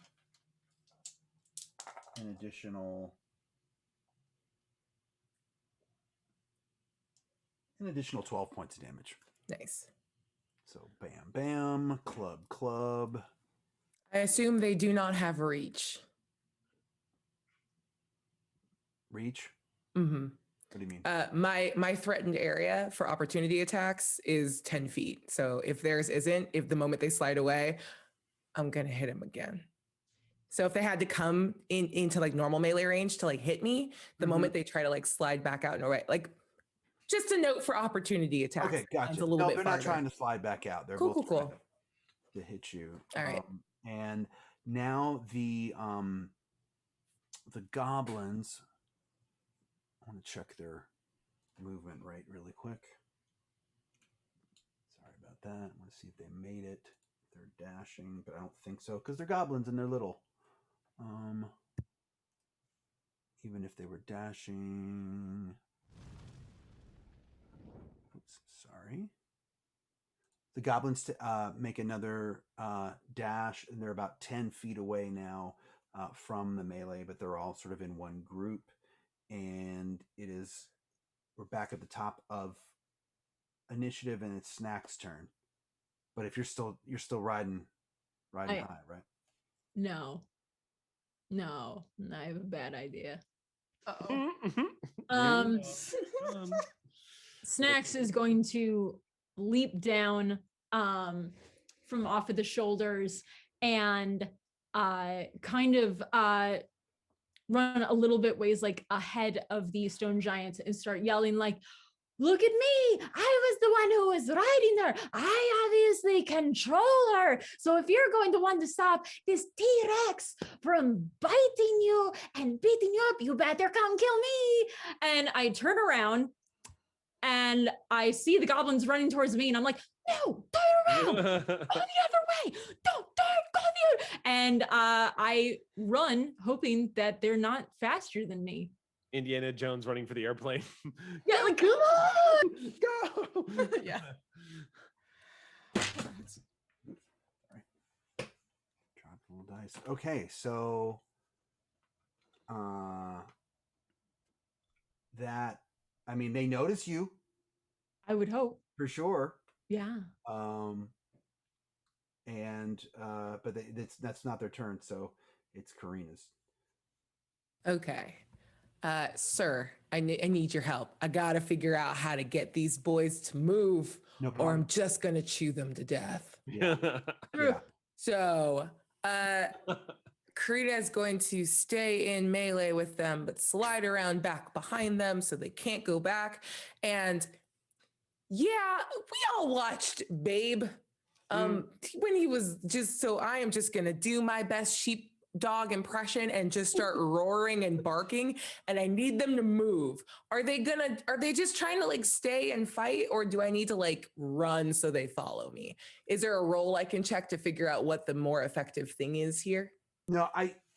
an additional 12 points of damage. Nice. So bam, bam, club. I assume they do not have reach. Reach? Mm-hmm. What do you mean? My threatened area for opportunity attacks is 10 feet. So if theirs isn't, if the moment they slide away, I'm gonna hit him again. So if they had to come into like normal melee range to like hit me, the moment they try to like slide back out and away, like just a note for opportunity attacks. Okay, gotcha. It's a little bit they're farther. not trying to slide back out. They're cool. trying to hit you. All right. And now the goblins. I want to check their movement rate really quick. Sorry about that. I want to see if they made it. They're dashing, but I don't think so because they're goblins and they're little. Even if they were dashing. Oops, sorry. The goblins make another dash, and they're about 10 feet away now from the melee, but they're all sort of in one group. And we're back at the top of initiative, and it's Snack's turn. But if you're still riding high, right? No, I have a bad idea. Uh-oh. Snacks is going to leap down from off of the shoulders and kind of run a little bit ways like ahead of the stone giants and start yelling like, look at me, I was the one who was riding her, I obviously control her, so if you're going to want to stop this T-Rex from biting you and beating you up, you better come kill me. And I turn around and I see the goblins running towards me, and I'm like, no, turn around, go the other way, don't go the other. And I run, hoping that they're not faster than me. Indiana Jones running for the airplane. Yeah, like, come on, go. Yeah. Sorry. Dropped a little dice. Okay, so they notice you. I would hope. For sure. Yeah. But that's not their turn, so it's Karina's. Okay. Sir, I need your help. I gotta figure out how to get these boys to move, No or problem. I'm just gonna chew them to death. Yeah. So, Karina is going to stay in melee with them, but slide around back behind them so they can't go back. And yeah, we all watched Babe when he was just, so I am just gonna do my best sheepdog impression and just start roaring and barking, and I need them to move. Are they just trying to like stay and fight, or do I need to like run so they follow me? Is there a roll I can check to figure out what the more effective thing is here? No,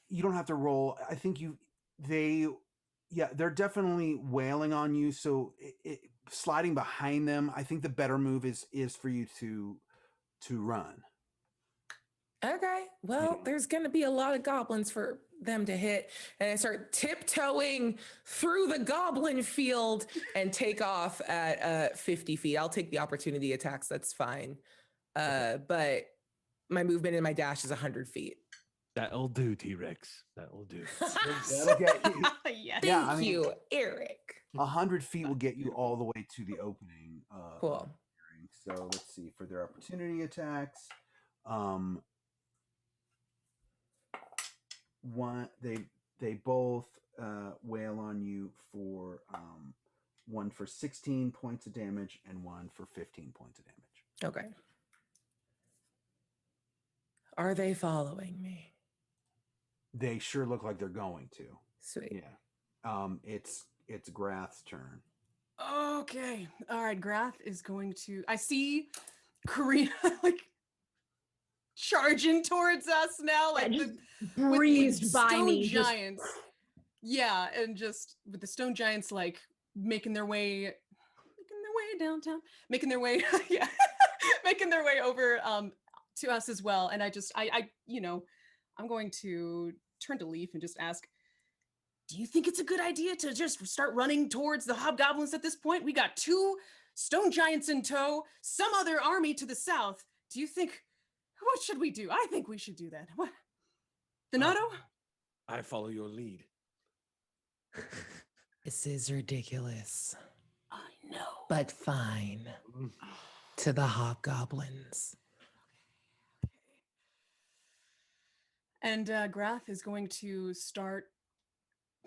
you don't have to roll. I think they're definitely wailing on you. So sliding behind them, I think the better move is for you to run. Okay. Well, there's going to be a lot of goblins for them to hit. And I start tiptoeing through the goblin field and take off at 50 feet. I'll take the opportunity attacks. That's fine. But my movement and my dash is 100 feet. That'll do, T-Rex. That'll do. That'll get you. Yes. Yeah, Thank I mean- you, Eric. 100 feet will get you all the way to the opening. Cool. So let's see for their opportunity attacks. One they both wail on you for one for 16 points of damage and one for 15 points of damage. Okay. Are they following me? They sure look like they're going to. Sweet. Yeah. It's Grath's turn. Okay. All right. Grath is going to. I see Karina like charging towards us now, like just with breezed by stone me. Just, giants. Yeah, and just with the stone giants like making their way downtown, making their way, yeah, making their way over to us as well. And I I'm going to turn to Leaf and just ask, do you think it's a good idea to just start running towards the hobgoblins at this point? We got 2 stone giants in tow, some other army to the south. Do you think, what should we do? I think we should do that. What? Donato? I follow your lead. This is ridiculous, I know. but fine. To the hobgoblins. And Grath is going to start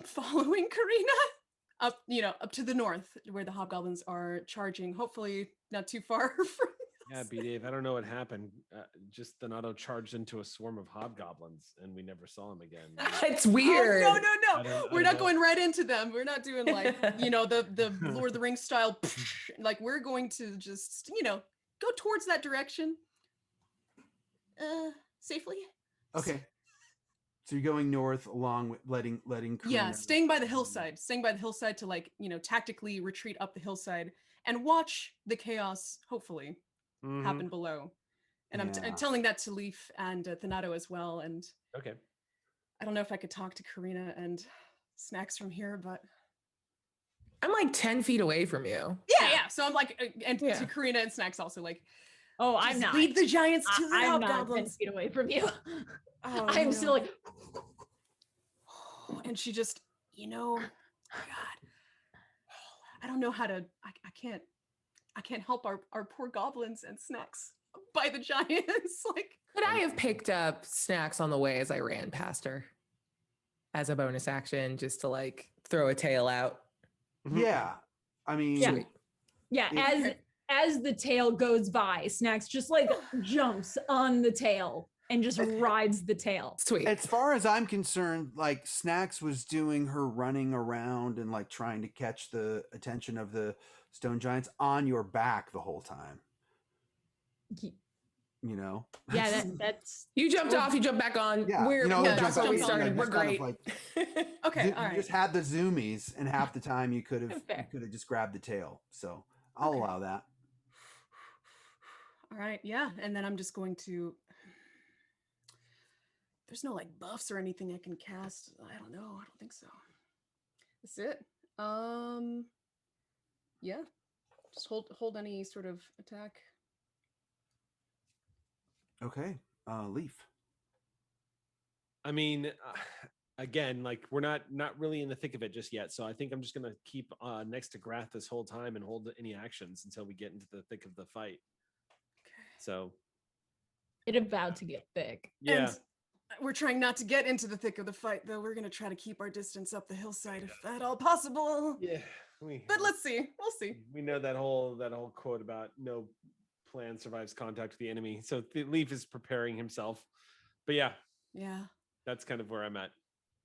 following Karina up to the north where the hobgoblins are charging, hopefully not too far from Yeah, B-Dave, I don't know what happened. Just Donato charged into a swarm of hobgoblins and we never saw him again. It's weird. Oh, I no. don't We're not know. going right into them. We're not doing like, the Lord of the Rings style. Like we're going to just, go towards that direction. Safely. Okay. So you're going north along with letting Karina. Yeah, staying by the hillside to like, tactically retreat up the hillside and watch the chaos, hopefully, Mhm. happen below. And Yeah. I'm telling that to Leaf and Thanato as well. And Okay. I don't know if I could talk to Karina and Snacks from here, but I'm like 10 feet away from you. yeah. So I'm like, and Yeah. to Karina and Snacks also like, oh, I'm just not. lead the giants to the I'm not 10 hobgoblins. feet away from you. Oh, I'm no. still like, And she just, God, I don't know how to. I can't help our poor goblins and Snacks by the giants. Like, Could I have picked up Snacks on the way as I ran past her as a bonus action just to like throw a tail out? Yeah. I mean, Yeah. Sweet. yeah, Yeah. as the tail goes by, Snacks just like jumps on the tail and just rides the tail. Sweet. as far as I'm concerned, like Snacks was doing her running around and like trying to catch the attention of the stone giants on your back the whole time. Ye- Yeah, that's You jumped off, you jumped back on. Yeah, We're yeah, that's how we jumped on, started. We're just kind of great. like okay, you all right. just had the zoomies, and half the time you could have Fair. just grabbed the tail. So I'll Okay. allow that. All right, yeah. And then I'm just going to. There's no like buffs or anything I can cast. I don't know. I don't think so. That's it. Yeah. Just hold any sort of attack. Okay, Leaf. I mean, again, like we're not really in the thick of it just yet. So I think I'm just gonna keep next to Grath this whole time and hold any actions until we get into the thick of the fight. So it about to get thick. yeah, And we're trying not to get into the thick of the fight, though. We're going to try to keep our distance up the hillside if at all possible. yeah. But let's see. We'll see. We know that whole quote about no plan survives contact with the enemy. So the Leaf is preparing himself. But yeah, Yeah. that's kind of where I'm at.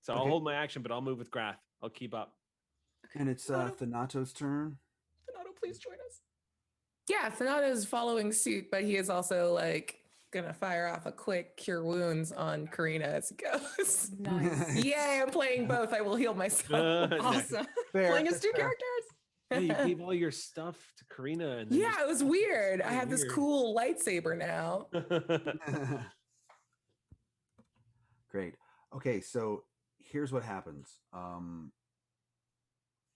So I'll Okay. hold my action, but I'll move with Grath. I'll keep up. And it's Thanato's turn. Donato, please join us. Yeah, Thanato's following suit, but he is also like gonna fire off a quick cure wounds on Karina as it goes. Nice. Yay, I'm playing both. I will heal myself. Nice. Awesome. Fair, Playing as that's two fair. characters. Yeah, you gave all your stuff to Karina. And then Yeah, it was weird. I so have this weird. cool lightsaber now. Great. Okay, so here's what happens.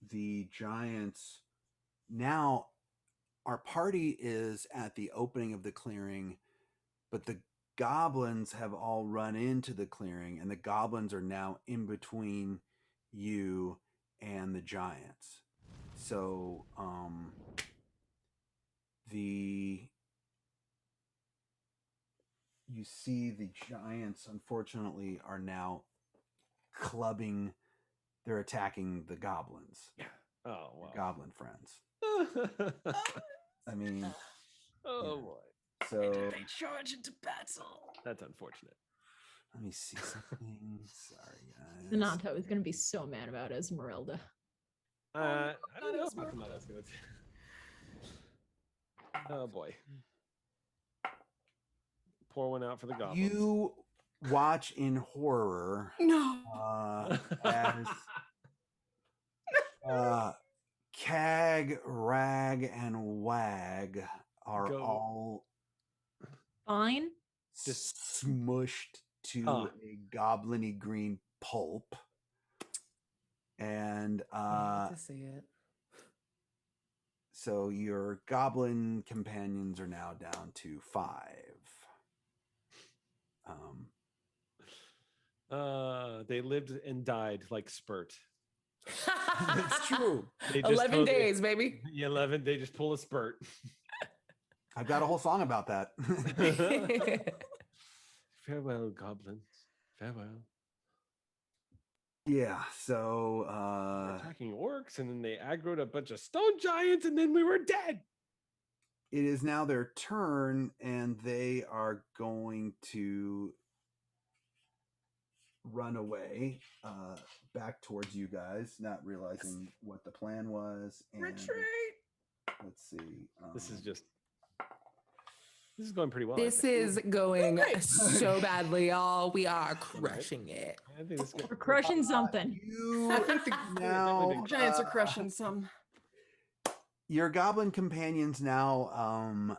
The giants now, our party is at the opening of the clearing, but the goblins have all run into the clearing, and the goblins are now in between you and the giants. So you see the giants, unfortunately, are now clubbing. They're attacking the goblins. Oh, wow. Goblin friends. I mean, Oh, yeah. boy. So They charge into battle. That's unfortunate. let me see something. Sorry, guys. Renato is going to be so mad about Esmeralda. I don't know not about the Esmeralda. Oh, boy. Pour one out for the goblins. You watch in horror No. as Cag, Rag, and Wag are Go. all Fine. Just- smushed to a goblin-y green pulp. And I hate to see it. so your goblin companions are now down to 5. They lived and died like Spurt. It's true. They just 11 totally- days, baby. 11. They just pull a spurt. I've got a whole song about that. Farewell, goblins. Farewell. Yeah, so We're attacking orcs, and then they aggroed a bunch of stone giants, and then we were dead. it is now their turn, and they are going to run away back towards you guys, not realizing what the plan was. And Retreat. let's see. This is going pretty well. I This think. is going Okay. so badly, y'all. We are crushing it. I think this is good. We're crushing something. You I think the now Giants are crushing some. your goblin companions now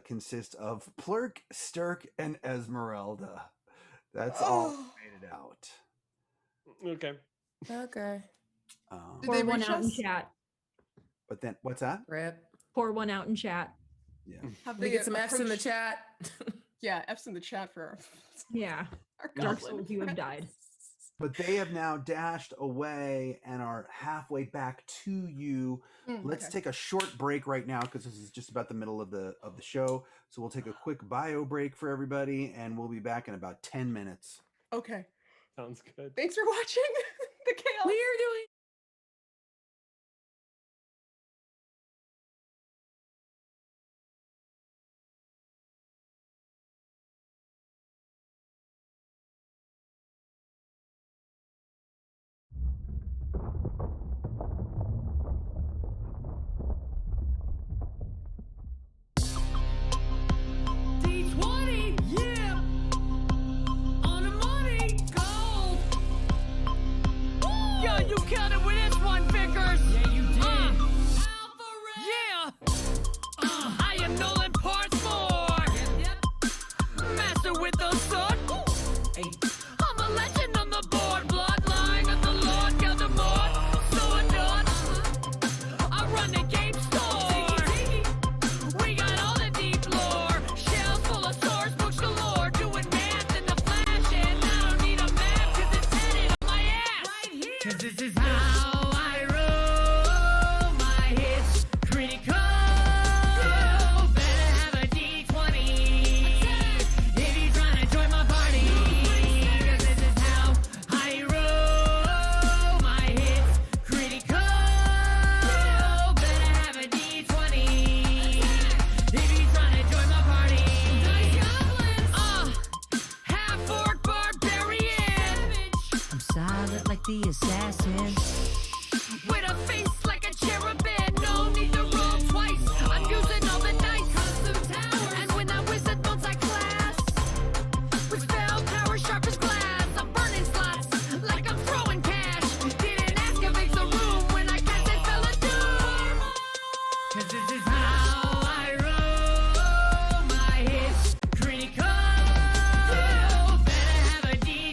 consist of Plurk, Stirk, and Esmeralda. That's all made it out. Okay. Okay. Did Pour they one reach out in us? chat. But then what's that? Rip. Pour one out in chat. Yeah. Have We they get some F's in the approached- chat. Yeah, F's in the chat for our, Yeah. our Dark goblin Souls, you have friends. died. But they have now dashed away and are halfway back to you. Let's Okay. take a short break right now because this is just about the middle of the show. So we'll take a quick bio break for everybody, and we'll be back in about 10 minutes. Okay. Sounds good. Thanks for watching the chaos. We are doing. D20, yeah. On the money, gold. Yo, you killed it with this one, Vickers. Yeah, you did. Yeah. I am Nolan Partsmore. Master with the sword. I'm a legend on the board. Bloodline of the Lord Geldemort. So adored. I run the game store. We got all the deep lore. Shells full of source books galore. Doing math in the flash, and I don't need a map 'cause it's headed on my ass. 'Cause this is how I roll. My hits critical. Better have a D20 if you're trying to join my party. 'Cause this is how I roll. My hits critical. Better have a D20 if you're trying to join my party. Half-orc barbarian. I'm silent like the assassin. With a face like a cherubim, no need to roll twice. I'm using all the dice, custom towers, and when that wizard multi-class, with spell power sharp as glass, I'm burning slots like I'm throwing cash. Didn't excavate the room when I cast that spell of doom. 'Cause this is how I roll. My hits critical. Better have a D20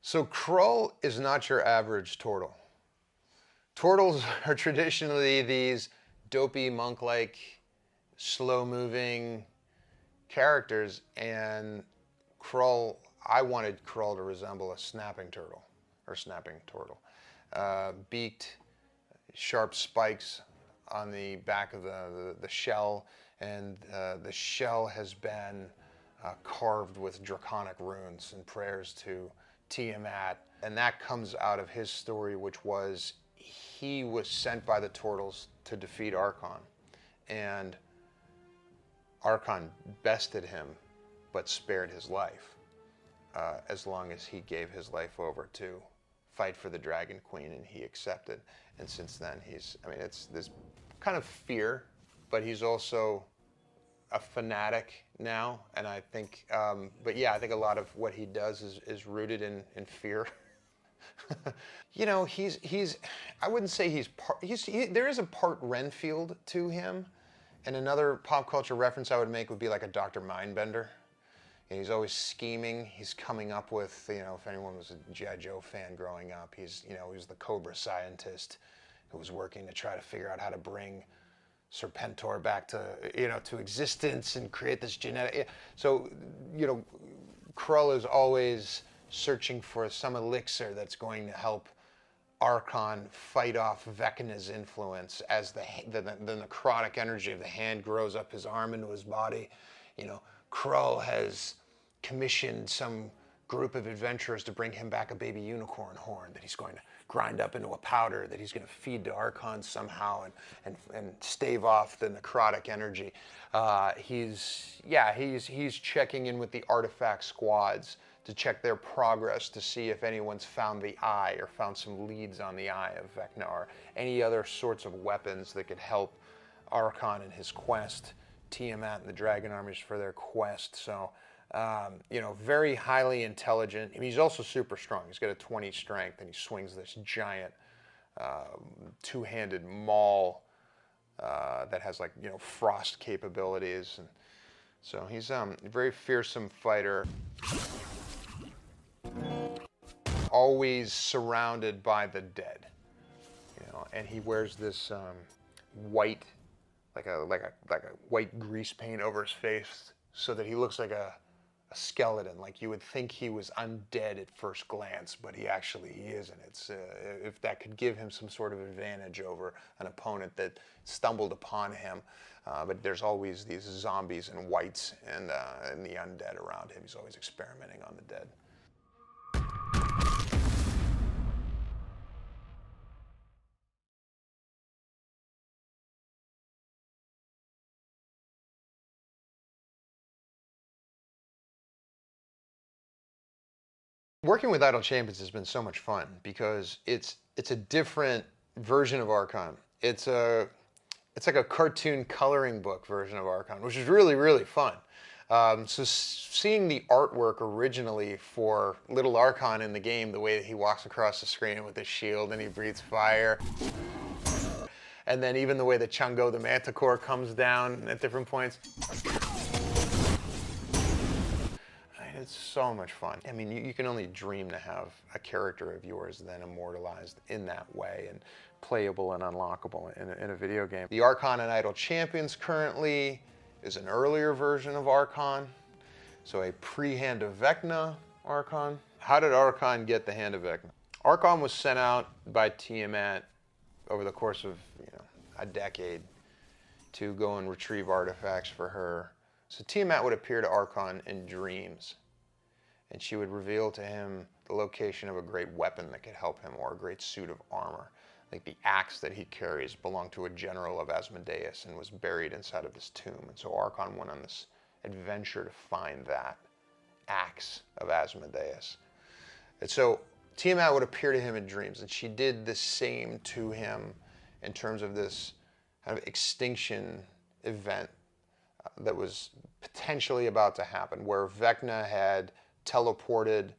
So Krull is not your average turtle. Turtles are traditionally these dopey, monk-like, slow-moving characters, and Krull, I wanted Krull to resemble a snapping turtle, or snapping turtle. Beaked, sharp spikes on the back of the shell, and the shell has been carved with draconic runes and prayers to Tiamat. And that comes out of his story, which was he was sent by the turtles to defeat Arkhan. And Arkhan bested him, but spared his life, as long as he gave his life over to fight for the Dragon Queen, and he accepted. And since then, it's this kind of fear, but he's also a fanatic now. And I think, but yeah, I think a lot of what he does is rooted in fear. You know, I wouldn't say there is a part Renfield to him. And another pop culture reference I would make would be like a Dr. Mindbender. And he's always scheming. He's coming up with, you know, if anyone was a G.I. Joe fan growing up, he was the Cobra scientist who was working to try to figure out how to bring Serpentor back to, to existence and create this genetic. So, Krull is always searching for some elixir that's going to help Arkhan fight off Vecna's influence as the necrotic energy of the hand grows up his arm into his body. Krull has commissioned some group of adventurers to bring him back a baby unicorn horn that he's going to grind up into a powder that he's going to feed to Arkhan somehow and stave off the necrotic energy. He's checking in with the artifact squads to check their progress to see if anyone's found the eye or found some leads on the eye of Vecna or any other sorts of weapons that could help Arkhan in his quest, Tiamat and the Dragon Armies for their quest. So, very highly intelligent. He's also super strong. He's got a 20 strength and he swings this giant two-handed maul that has frost capabilities. And so he's a very fearsome fighter. Always surrounded by the dead, and he wears this white, like a white grease paint over his face, so that he looks like a skeleton. Like you would think he was undead at first glance, but he isn't. It's if that could give him some sort of advantage over an opponent that stumbled upon him. But there's always these zombies and whites and the undead around him. He's always experimenting on the dead. Working with Idle Champions has been so much fun because it's a different version of Arkhan. It's like a cartoon coloring book version of Arkhan, which is really, really fun. So seeing the artwork originally for little Arkhan in the game, the way that he walks across the screen with his shield and he breathes fire, and then even the way that Chungo the Manticore comes down at different points. It's so much fun. I mean, you can only dream to have a character of yours then immortalized in that way and playable and unlockable in a video game. The Arkhan and Idle Champions currently is an earlier version of Arkhan. So a pre-Hand of Vecna Arkhan. How did Arkhan get the Hand of Vecna? Arkhan was sent out by Tiamat over the course of a decade to go and retrieve artifacts for her. So Tiamat would appear to Arkhan in dreams, and she would reveal to him the location of a great weapon that could help him, or a great suit of armor. Like the axe that he carries belonged to a general of Asmodeus and was buried inside of this tomb. And so Arkhan went on this adventure to find that axe of Asmodeus. And so Tiamat would appear to him in dreams, and she did the same to him in terms of this kind of extinction event that was potentially about to happen, where Vecna had teleported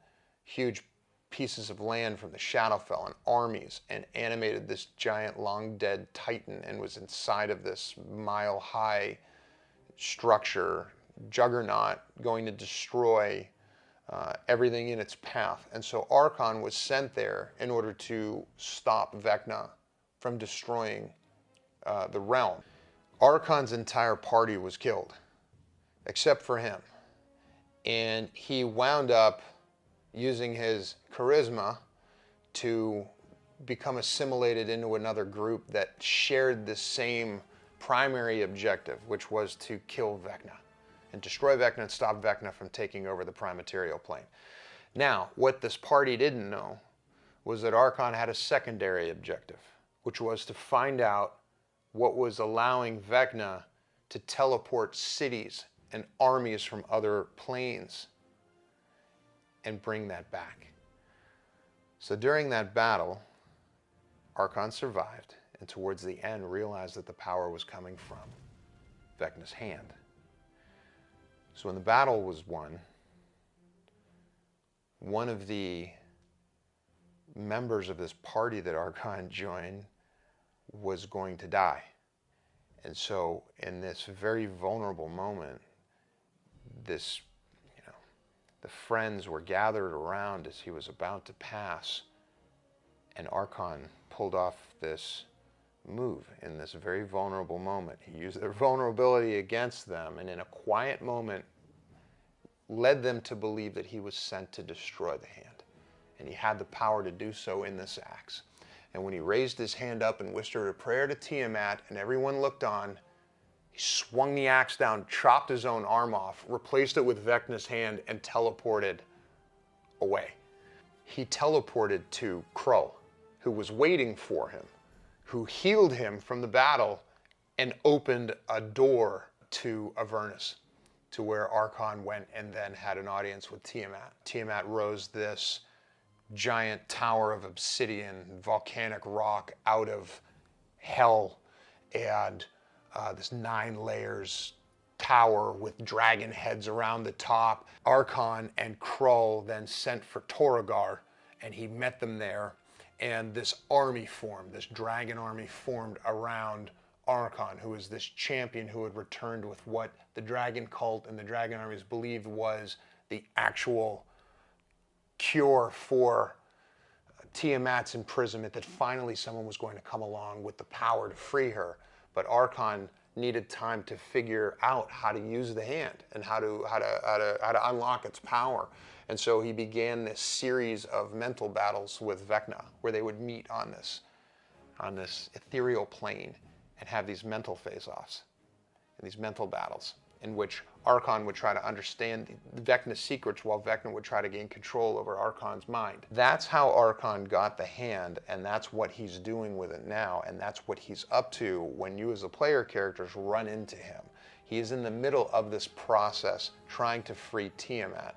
huge pieces of land from the Shadowfell and armies and animated this giant long dead titan and was inside of this mile-high structure, juggernaut, going to destroy everything in its path. And so Arkhan was sent there in order to stop Vecna from destroying the realm. Arkhan's entire party was killed, except for him. And he wound up using his charisma to become assimilated into another group that shared the same primary objective, which was to kill Vecna and destroy Vecna and stop Vecna from taking over the prime material plane. Now, what this party didn't know was that Arkhan had a secondary objective, which was to find out what was allowing Vecna to teleport cities and armies from other planes and bring that back. So during that battle, Arkhan survived, and towards the end realized that the power was coming from Vecna's hand. So when the battle was won, one of the members of this party that Arkhan joined was going to die. And so in this very vulnerable moment, the friends were gathered around as he was about to pass, and Arkhan pulled off this move in this very vulnerable moment. He used their vulnerability against them, and in a quiet moment led them to believe that he was sent to destroy the hand. And he had the power to do so in this axe. And when he raised his hand up and whispered a prayer to Tiamat and everyone looked on, he swung the axe down, chopped his own arm off, replaced it with Vecna's hand, and teleported away. He teleported to Krull, who was waiting for him, who healed him from the battle and opened a door to Avernus, to where Arkhan went and then had an audience with Tiamat. Tiamat rose this giant tower of obsidian, volcanic rock out of hell, and this 9 layers tower with dragon heads around the top. Arkhan and Krull then sent for Torragar, and he met them there, and this army formed, this dragon army formed around Arkhan, who was this champion who had returned with what the dragon cult and the dragon armies believed was the actual cure for Tiamat's imprisonment, that finally someone was going to come along with the power to free her. But Arkhan needed time to figure out how to use the hand and how to unlock its power. And so he began this series of mental battles with Vecna, where they would meet on this ethereal plane and have these mental face-offs and these mental battles, in which Arkhan would try to understand Vecna's secrets while Vecna would try to gain control over Arkhan's mind. That's how Arkhan got the hand, and that's what he's doing with it now, and that's what he's up to when you as the player characters run into him. He is in the middle of this process trying to free Tiamat.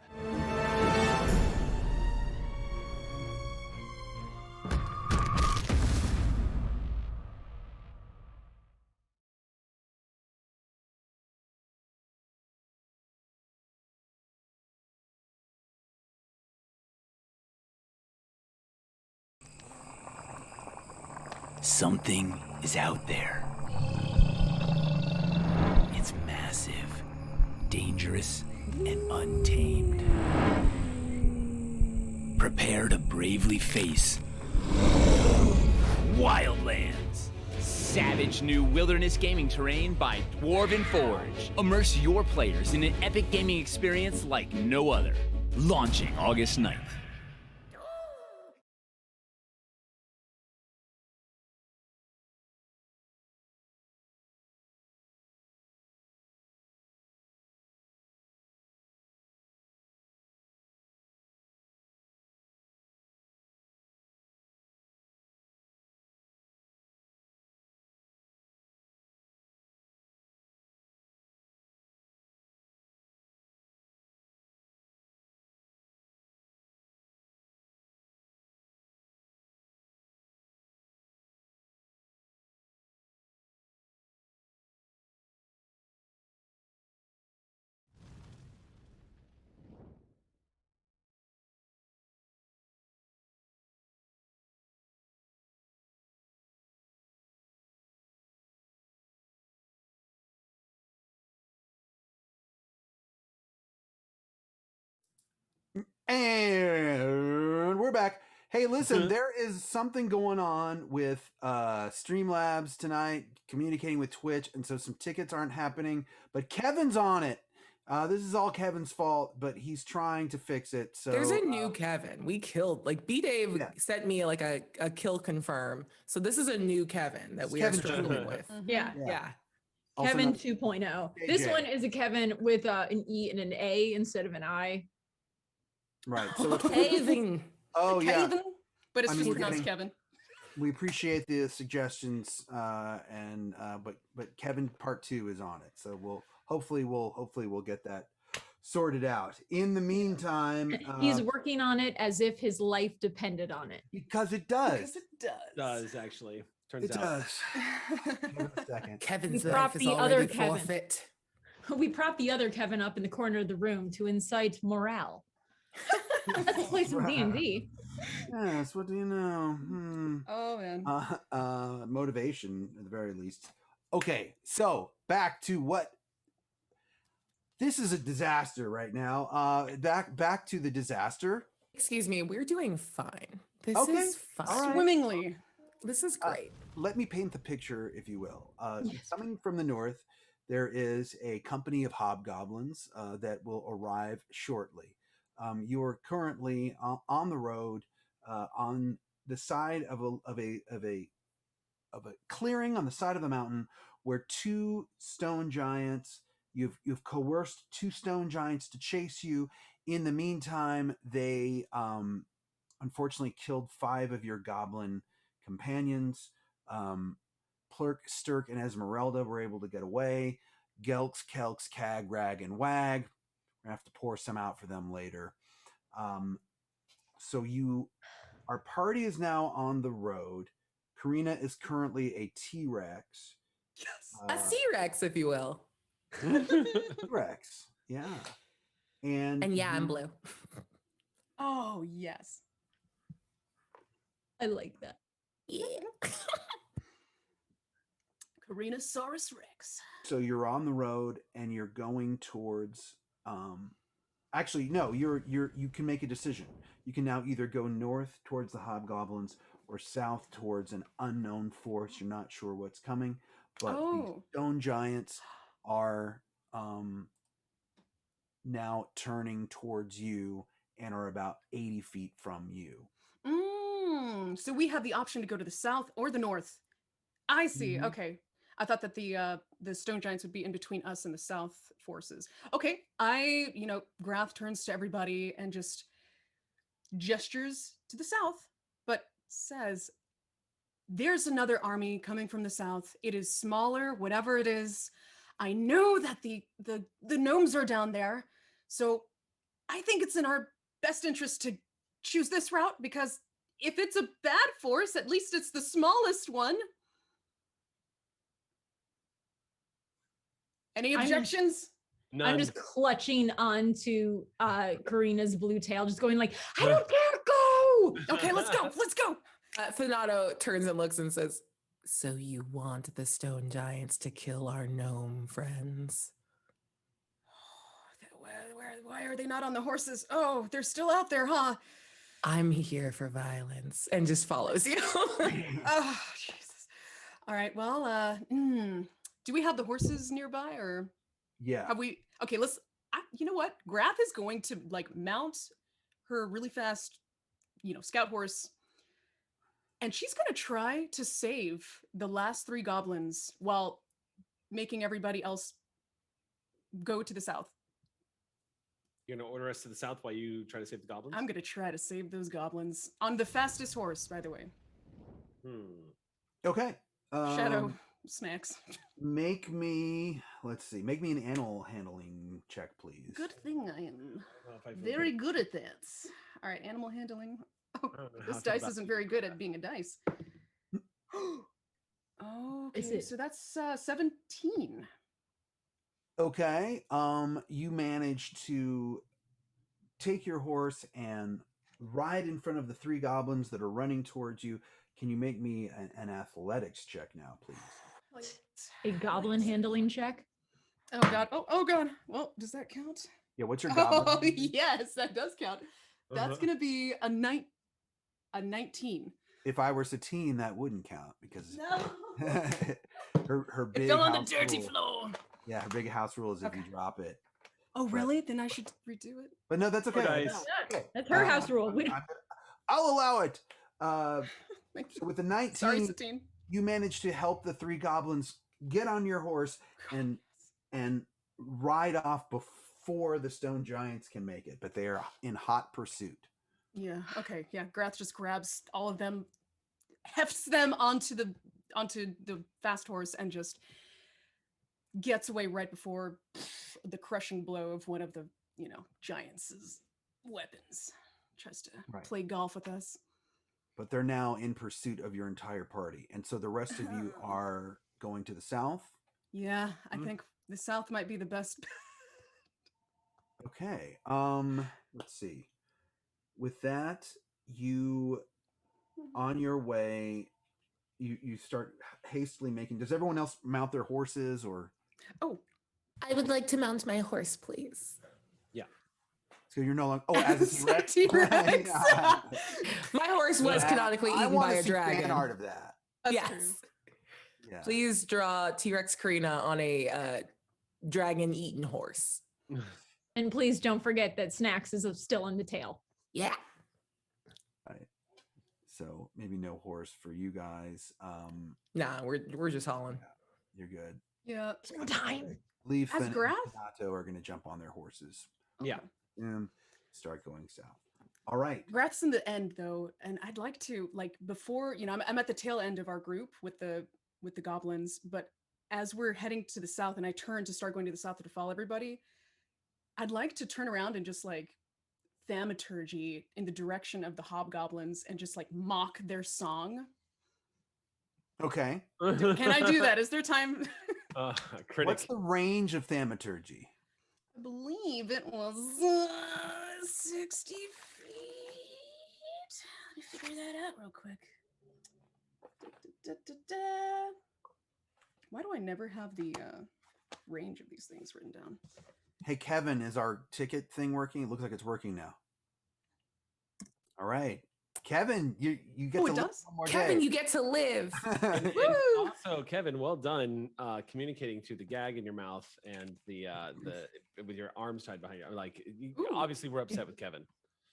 Something is out there. It's massive, dangerous, and untamed. Prepare to bravely face Wildlands. Savage new wilderness gaming terrain by Dwarven Forge. Immerse your players in an epic gaming experience like no other. Launching August 9th. And we're back. Hey, listen, there is something going on with Streamlabs tonight, communicating with Twitch, and so some tickets aren't happening, but Kevin's on it. This is all Kevin's fault, but he's trying to fix it. So There's a new Kevin. We killed, like, B-Dave sent me like a kill confirm. So this is a new Kevin that we are Kevin struggling Jr. with. Yeah. Yeah. Also Kevin not- 2.0. This JJ. one is a Kevin with an E and an A instead of an I. Right. So Kevin. oh yeah, Kevin, but it's I just mean, pronounced getting- Kevin. we appreciate the suggestions, but Kevin part 2 is on it, so hopefully we'll get that sorted out. In the meantime, He's working on it as if his life depended on it. because it does. Because it does. Does actually. Turns It out. does. Give it a second. Kevin's We life prop is the already other Kevin. forfeit. We prop the other Kevin up in the corner of the room to incite morale. Let's play some D&D. Yes. What do you know? Oh man. Motivation at the very least. Okay, so back to what. This is a disaster right now. Back to the disaster. Excuse me, we're doing fine. This Okay, is fine. all right. Swimmingly. This is great. Let me paint the picture, if you will. Coming from the north, there is a company of hobgoblins that will arrive shortly. You are currently on the road on the side of a clearing on the side of the mountain where two stone giants. You've coerced two stone giants to chase you. In the meantime, they unfortunately killed 5 of your goblin companions. Plurk, Stirk, and Esmeralda were able to get away. Gelks, Kelks, Cag, Rag, and Wag. We're gonna have to pour some out for them later. So our party is now on the road. Karina is currently a T-Rex. Yes. A C-Rex, if you will. T-Rex, yeah. And And I'm you- blue. Oh yes. I like that. Yeah. Carinosaurus Rex. So you're on the road and you're going towards actually no, you can make a decision. You can now either go north towards the hobgoblins or south towards an unknown force. You're not sure what's coming, but the Oh. stone giants are now turning towards you and are about 80 feet from you. So we have the option to go to the south or the north. I see. Mhm. Okay. I thought that the stone giants would be in between us and the south forces. Okay. Grath turns to everybody and just gestures to the south, but says, "There's another army coming from the south. It is smaller, whatever it is. I know that the gnomes are down there, so I think it's in our best interest to choose this route because if it's a bad force, at least it's the smallest one." Any I'm- objections? None. I'm just clutching onto Karina's blue tail, just going like, I don't care, go! Okay, let's go. Let's go. Fanato turns and looks and says, "So you want the stone giants to kill our gnome friends?" Why are they not on the horses? Oh, they're still out there, huh? I'm here for violence, and just follows you. Oh, Jesus. All right. Well, do we have the horses nearby, or Yeah. have we? Okay, you know what? Grath is going to mount her really fast, scout horse, and she's going to try to save the last 3 goblins while making everybody else go to the south. You're gonna order us to the south while you try to save the goblins? I'm going to try to save those goblins on the fastest horse, by the way. Okay. Shadow snacks. Make me an animal handling check, please. Good thing I am Well, if I feel very good. good at that. All right, animal handling. Oh, I don't know how this to feel dice about isn't very good at being a dice. Okay, it? so that's 17. Okay. You manage to take your horse and ride in front of the 3 goblins that are running towards you. Can you make me an athletics check now, please? A goblin handling check. Oh god. Oh god. Well, does that count? Yeah, what's your Oh goblin? yes, that does count. That's gonna be a 19. If I were Satine, that wouldn't count because No. her It big fell on the house dirty rule- floor. Yeah, her big house rule is if you Okay. drop it. Oh, really? Then I should redo it. But no, that's okay. dice. That's okay. That's her house rule. We- I'll allow it. Thank So you. with the 19, Sorry, Satine. you managed to help the 3 goblins get on your horse and ride off before the stone giants can make it, but they are in hot pursuit. Yeah. Okay. Yeah. Grath just grabs all of them, hefts them onto the fast horse, and just gets away right before the crushing blow of one of the giants' weapons. Tries to play golf with us. But they're now in pursuit of your entire party, and so the rest of you are going to the south. Yeah, I think the south might be the best. Okay. Let's see. With that, you on your way, you start hastily making. Does everyone else mount their horses or? Oh, I would like to mount my horse, please. So you're no longer. Oh, as a T-Rex. T-Rex. My horse was canonically I eaten want by to a see dragon. fan art of that. That's Yes. true. Yeah. Please draw T-Rex Karina on a dragon-eaten horse. And please don't forget that Snacks is still in the tail. Yeah. Right. So maybe no horse for you guys. Nah, we're just hauling. You're good. Yeah. Time. Leaf Has and Grath? Nato are going to jump on their horses Yeah. and start going south. All right. Grath's in the end though, and I'd like to before I'm at the tail end of our group with the goblins, but as we're heading to the south and I turn to start going to the south to follow everybody, I'd like to turn around and just thaumaturgy in the direction of the hobgoblins and just mock their song. Okay. Can I do that? Is there time? Critic. What's the range of thaumaturgy? I believe it was 60 feet. Let me figure that out real quick. Why do I never have the range of these things written down? Hey, Kevin, is our ticket thing working? It looks like it's working now. All right. Kevin, you get Oh, to it live does? one more Kevin, day. you get to live. And Woo! also, Kevin, well done communicating to the gag in your mouth and the with your arms tied behind you. Ooh. Obviously, we're upset with Kevin.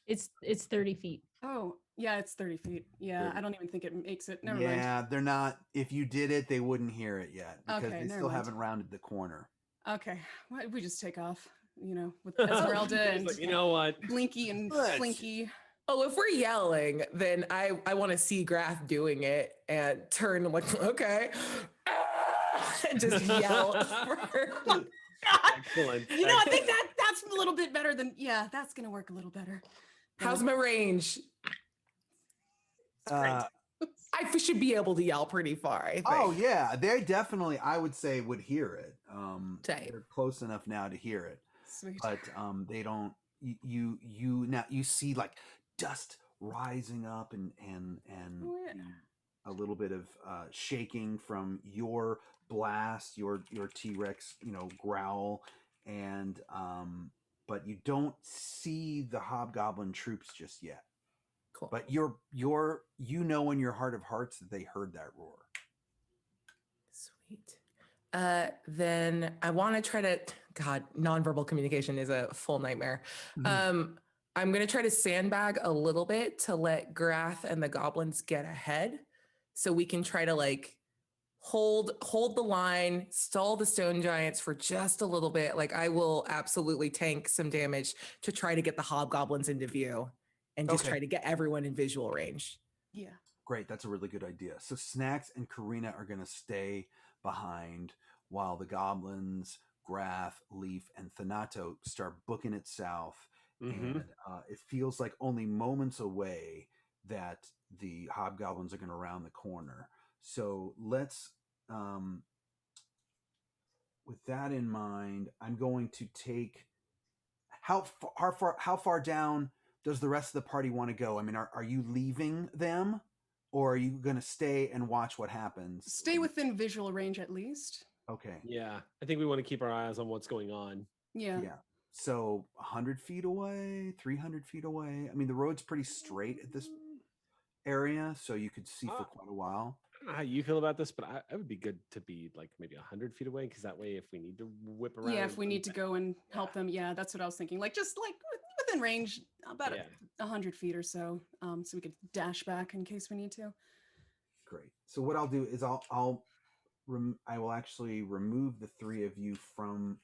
It's 30 feet. Oh, yeah, it's 30 feet. Yeah, 30. I don't even think it makes it. Never mind. Yeah, they're not. If you did it, they wouldn't hear it yet because Okay, they never still mind. haven't rounded the corner. Okay, why don't we just take off, with Esmeralda and But you know what? Blinky and Let's- Flinky. Oh, if we're yelling, then I want to see Grath doing it and turn okay. And just yell. Excellent. I think that's a little bit better than, that's going to work a little better. How's my range? Uh, I should be able to yell pretty far, I think. oh yeah, they definitely, I would say, would hear it. Tight. They're close enough now to hear it, Sweet. but they don't. You now you see dust rising up and Oh, yeah. a little bit of shaking from your blast, your T-Rex, growl, and but you don't see the hobgoblin troops just yet. Cool. But you know in your heart of hearts that they heard that roar. Sweet. Then I want to try to, God, nonverbal communication is a full nightmare. Mhm. I'm going to try to sandbag a little bit to let Grath and the goblins get ahead so we can try to hold the line, stall the stone giants for just a little bit. I will absolutely tank some damage to try to get the hobgoblins into view and just Okay. try to get everyone in visual range. Yeah. Great, that's a really good idea. So Snacks and Karina are going to stay behind while the goblins, Grath, Leaf, and Thanato start booking it south. Mhm. And it feels like only moments away that the hobgoblins are going to round the corner. So let's, with that in mind, I'm going to take. How far down does the rest of the party want to go? I mean, are you leaving them, or are you going to stay and watch what happens? Stay within visual range at least. Okay. Yeah, I think we want to keep our eyes on what's going on. Yeah. Yeah. So 100 feet away, 300 feet away. I mean, the road's pretty straight at this area, so you could see for quite a while. I don't know how you feel about this, but it would be good to be like maybe 100 feet away, because that way, if we need to whip around, Yeah, if we need to go and help them, yeah, that's what I was thinking. Like just like within range, about 100 feet or so, so we could dash back in case we need to. Great. So what I'll do is I will actually remove the three of you from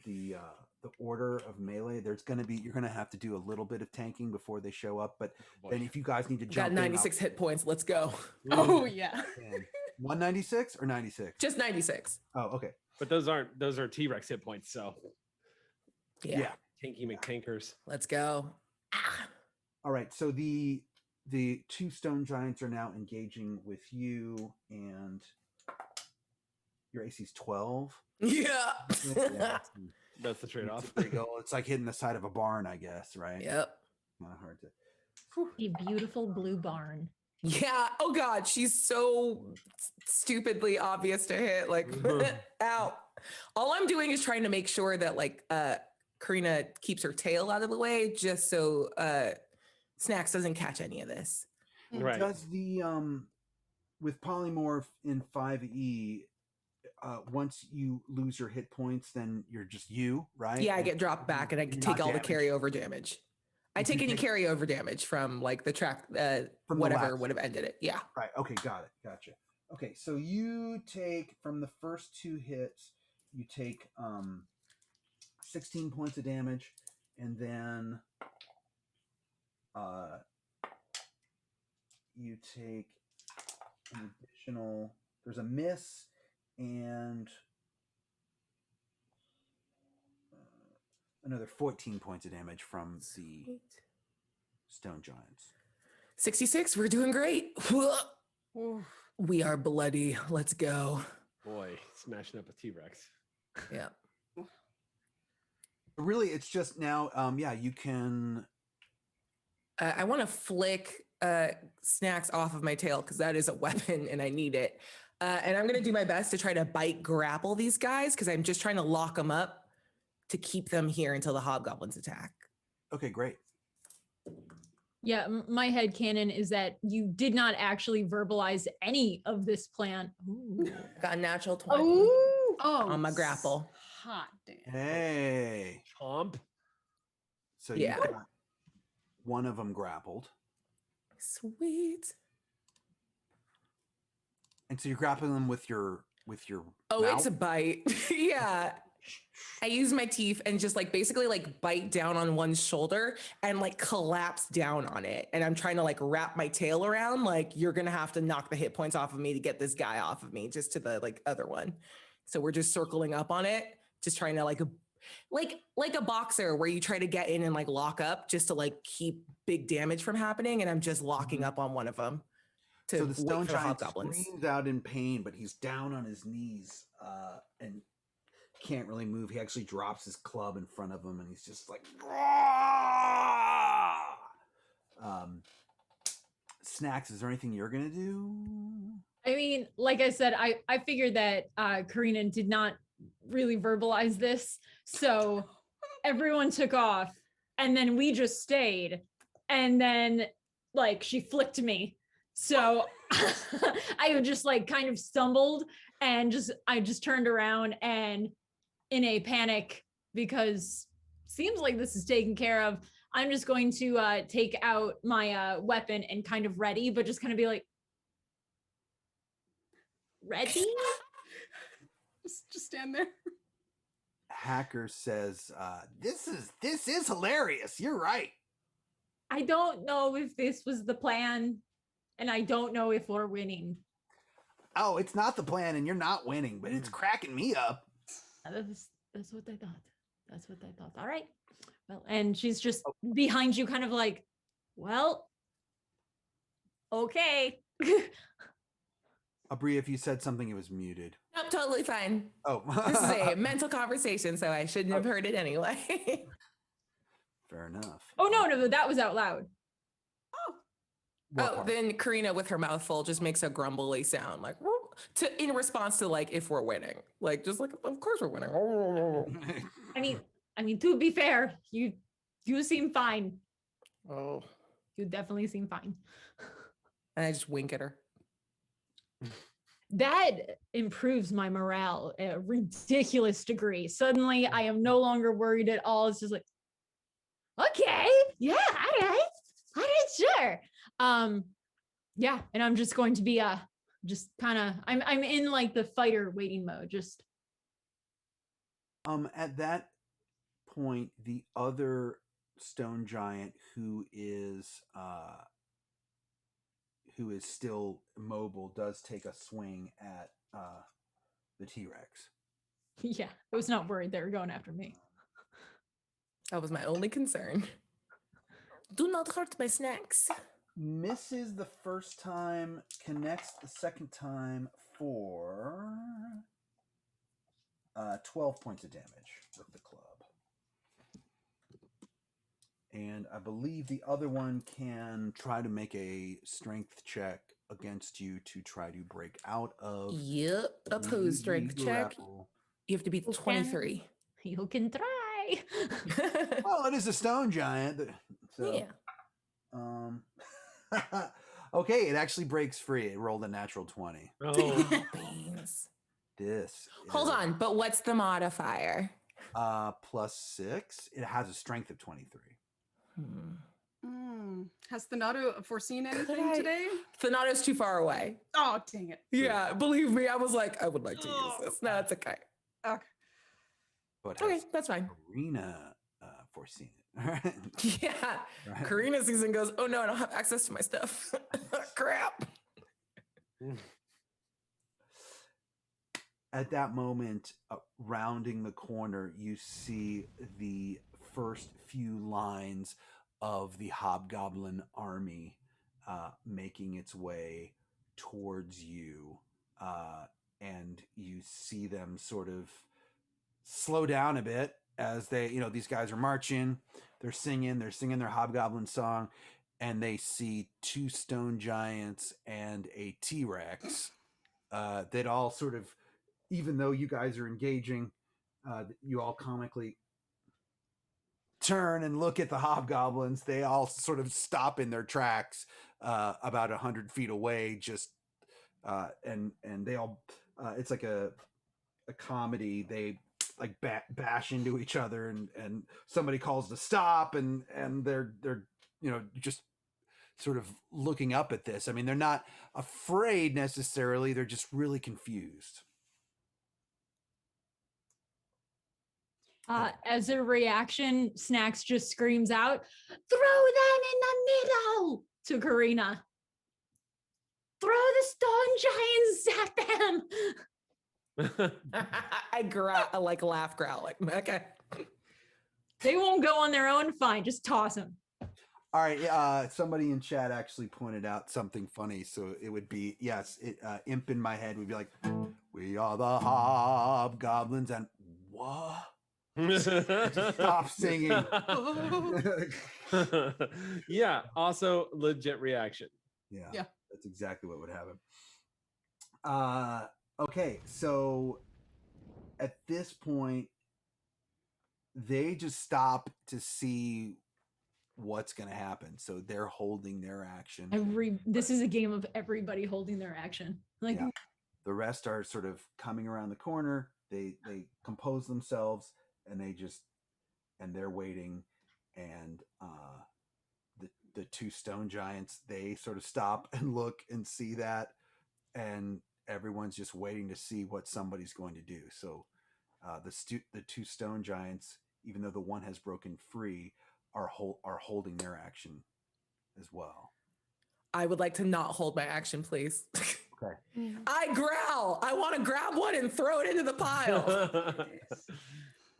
the order of melee. You're gonna have to do a little bit of tanking before they show up, but then if you guys need to jump, got 96 hit points. Let's go. Oh yeah. 196 or 96? Just 96. Oh, okay. But those are T-Rex hit points, so Yeah. Tanky McTankers. Let's go. All right. So the two stone giants are now engaging with you, and your AC is 12. Yeah. That's the trade-off. There you go. It's like hitting the side of a barn, I guess, right? Yep. Not hard to. A beautiful blue barn. Yeah. Oh God, she's so stupidly obvious to hit. Like, ow. All I'm doing is trying to make sure that like Karina keeps her tail out of the way, just so Snacks doesn't catch any of this. Right. Does the with polymorph in 5e, once you lose your hit points, then you're just you, right? Yeah, I get dropped back and I can take all the carryover damage. I take any carryover damage from like the track, From whatever would have ended it. Yeah. Right. Okay. Got it. Gotcha. Okay. So you take from the first two hits, you take 16 points of damage, and then you take an additional. There's a miss and another 14 points of damage from the stone giants. 66. We're doing great. We are bloody. Let's go. Boy, smashing up a T-Rex. Yeah. Really, it's just now. You can. I want to flick Snacks off of my tail because that is a weapon and I need it. And I'm going to do my best to try to bite grapple these guys because I'm just trying to lock them up to keep them here until the hobgoblins attack. Okay, great. Yeah, my headcanon is that you did not actually verbalize any of this plan. Ooh. Got a natural 20 Oh, on my grapple. Hot damn. Hey. Chomp. So Yeah. you got one of them grappled. Sweet. And so you're grappling them with your Oh, mouth? it's a bite. Yeah. I use my teeth and just like basically like bite down on one shoulder and like collapse down on it. And I'm trying to like wrap my tail around, like you're gonna have to knock the hit points off of me to get this guy off of me, just to the like other one. So we're just circling up on it, just trying to like a boxer where you try to get in and like lock up just to like keep big damage from happening. And I'm just locking up on one of them. So the stone giant hobgoblins. screams out in pain, but he's down on his knees and can't really move. He actually drops his club in front of him, and he's just like, Snacks, is there anything you're gonna do? I mean, like I said, I figured that Karina did not really verbalize this. So everyone took off and then we just stayed. And then like she flicked me. So I just like kind of stumbled and I just turned around and in a panic, because seems like this is taken care of, I'm just going to take out my weapon and kind of ready, but just kind of be like, ready? Just stand there. Hacker says, this is hilarious. You're right. I don't know if this was the plan, and I don't know if we're winning. Oh, it's not the plan, and you're not winning, but it's cracking me up. That's what I thought. That's what I thought. All right. Well, and she's just behind you, kind of like, well, okay. Abria, if you said something, it was muted. Nope, totally fine. Oh. This is a mental conversation, so I shouldn't have heard it anyway. Fair enough. Oh, no, that was out loud. What part? Then Karina with her mouth full just makes a grumbly sound like, in response to like if we're winning, like just like of course we're winning. I mean, to be fair, you seem fine. Oh, You definitely seem fine. and I just wink at her. That improves my morale at a ridiculous degree. Suddenly, I am no longer worried at all. It's just like, okay, yeah, all right, sure. Yeah, and I'm just going to be just kind of I'm in like the fighter waiting mode. Just At that point, the other stone giant who is still mobile does take a swing at the T-Rex. yeah, I was not worried they were going after me. That was my only concern. Do not hurt my snacks. Misses the first time, connects the second time for 12 points of damage with the club. And I believe the other one can try to make a strength check against you to try to break out of. Yep, opposed strength check. You have to beat 23. You can try. Well, it is a stone giant. So, Yeah. Okay, it actually breaks free. It rolled a natural 20. Oh, Beans. This. Hold on, but what's the modifier? +6. It has a strength of 23. Has Thanato foreseen anything today? Thanato's too far away. Oh, dang it. Yeah, believe me, I was like, I would like to use this. No, it's okay. Okay. But Okay, that's fine. Karina foreseen it. Yeah. Right. Karina sees and goes, oh no, I don't have access to my stuff. Crap. At that moment, rounding the corner, you see the first few lines of the hobgoblin army making its way towards you, and you see them sort of slow down a bit as they, these guys are marching, they're singing their hobgoblin song, and they see two stone giants and a T-Rex that all sort of, even though you guys are engaging, you all comically turn and look at the hobgoblins. They all sort of stop in their tracks about 100 feet away, just and they all it's like a comedy. They like bash into each other, and somebody calls to stop, and they're just sort of looking up at this. I mean, they're not afraid necessarily, they're just really confused. As a reaction, Snacks just screams out, "Throw them in the middle!" to Karina. Throw the stone giants at them. I like laugh growl. Like, okay. They won't go on their own. Fine, just toss them. All right. Somebody in chat actually pointed out something funny. So it would be, yes, imp in my head would be like, "We are the hobgoblins," and what? Stop singing. Yeah, also legit reaction. Yeah, that's exactly what would happen. Okay, so at this point, they just stop to see what's going to happen. So they're holding their action. This is a game of everybody holding their action. Like, yeah. The rest are sort of coming around the corner. They compose themselves, and they're waiting, and the two stone giants, they sort of stop and look and see that, and everyone's just waiting to see what somebody's going to do. So the two stone giants, even though the one has broken free, are holding their action as well. I would like to not hold my action, please. Okay. I growl. I want to grab one and throw it into the pile.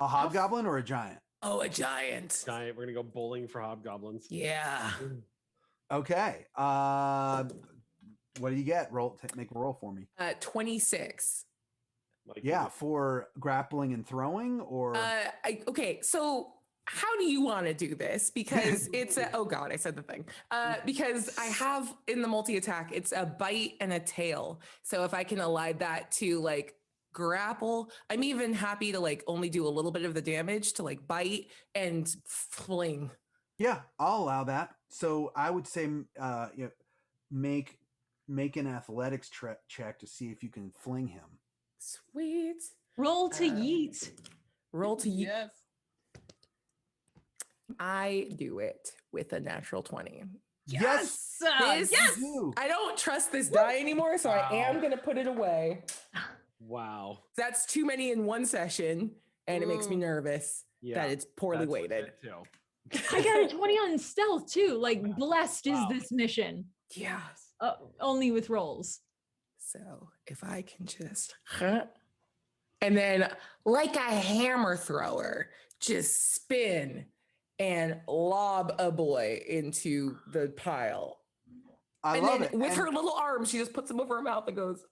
A hobgoblin or a giant? Oh, a giant. Giant. We're gonna go bowling for hobgoblins. Yeah. Okay. What do you get? Make a roll for me. 26. Yeah, for grappling and throwing, or okay, so how do you want to do this? Because it's a, oh God, I said the thing. Because I have in the multi-attack, it's a bite and a tail. So if I can align that to like grapple, I'm even happy to like only do a little bit of the damage to like bite and fling. Yeah, I'll allow that. So I would say, make an athletics check to see if you can fling him. Sweet. Roll to yeet. Roll to yeet. Yes. I do it with a natural 20. Yes. This, yes. I don't trust this die anymore, so I am going to put it away. Wow. That's too many in one session, and it makes me nervous that it's poorly that's weighted. legit, too. I got a 20 on stealth too. Like blessed is this mission. Yes. Only with rolls. So if I can just, and then like a hammer thrower, just spin and lob a boy into the pile. I and love then it. with her little arm, she just puts them over her mouth and goes.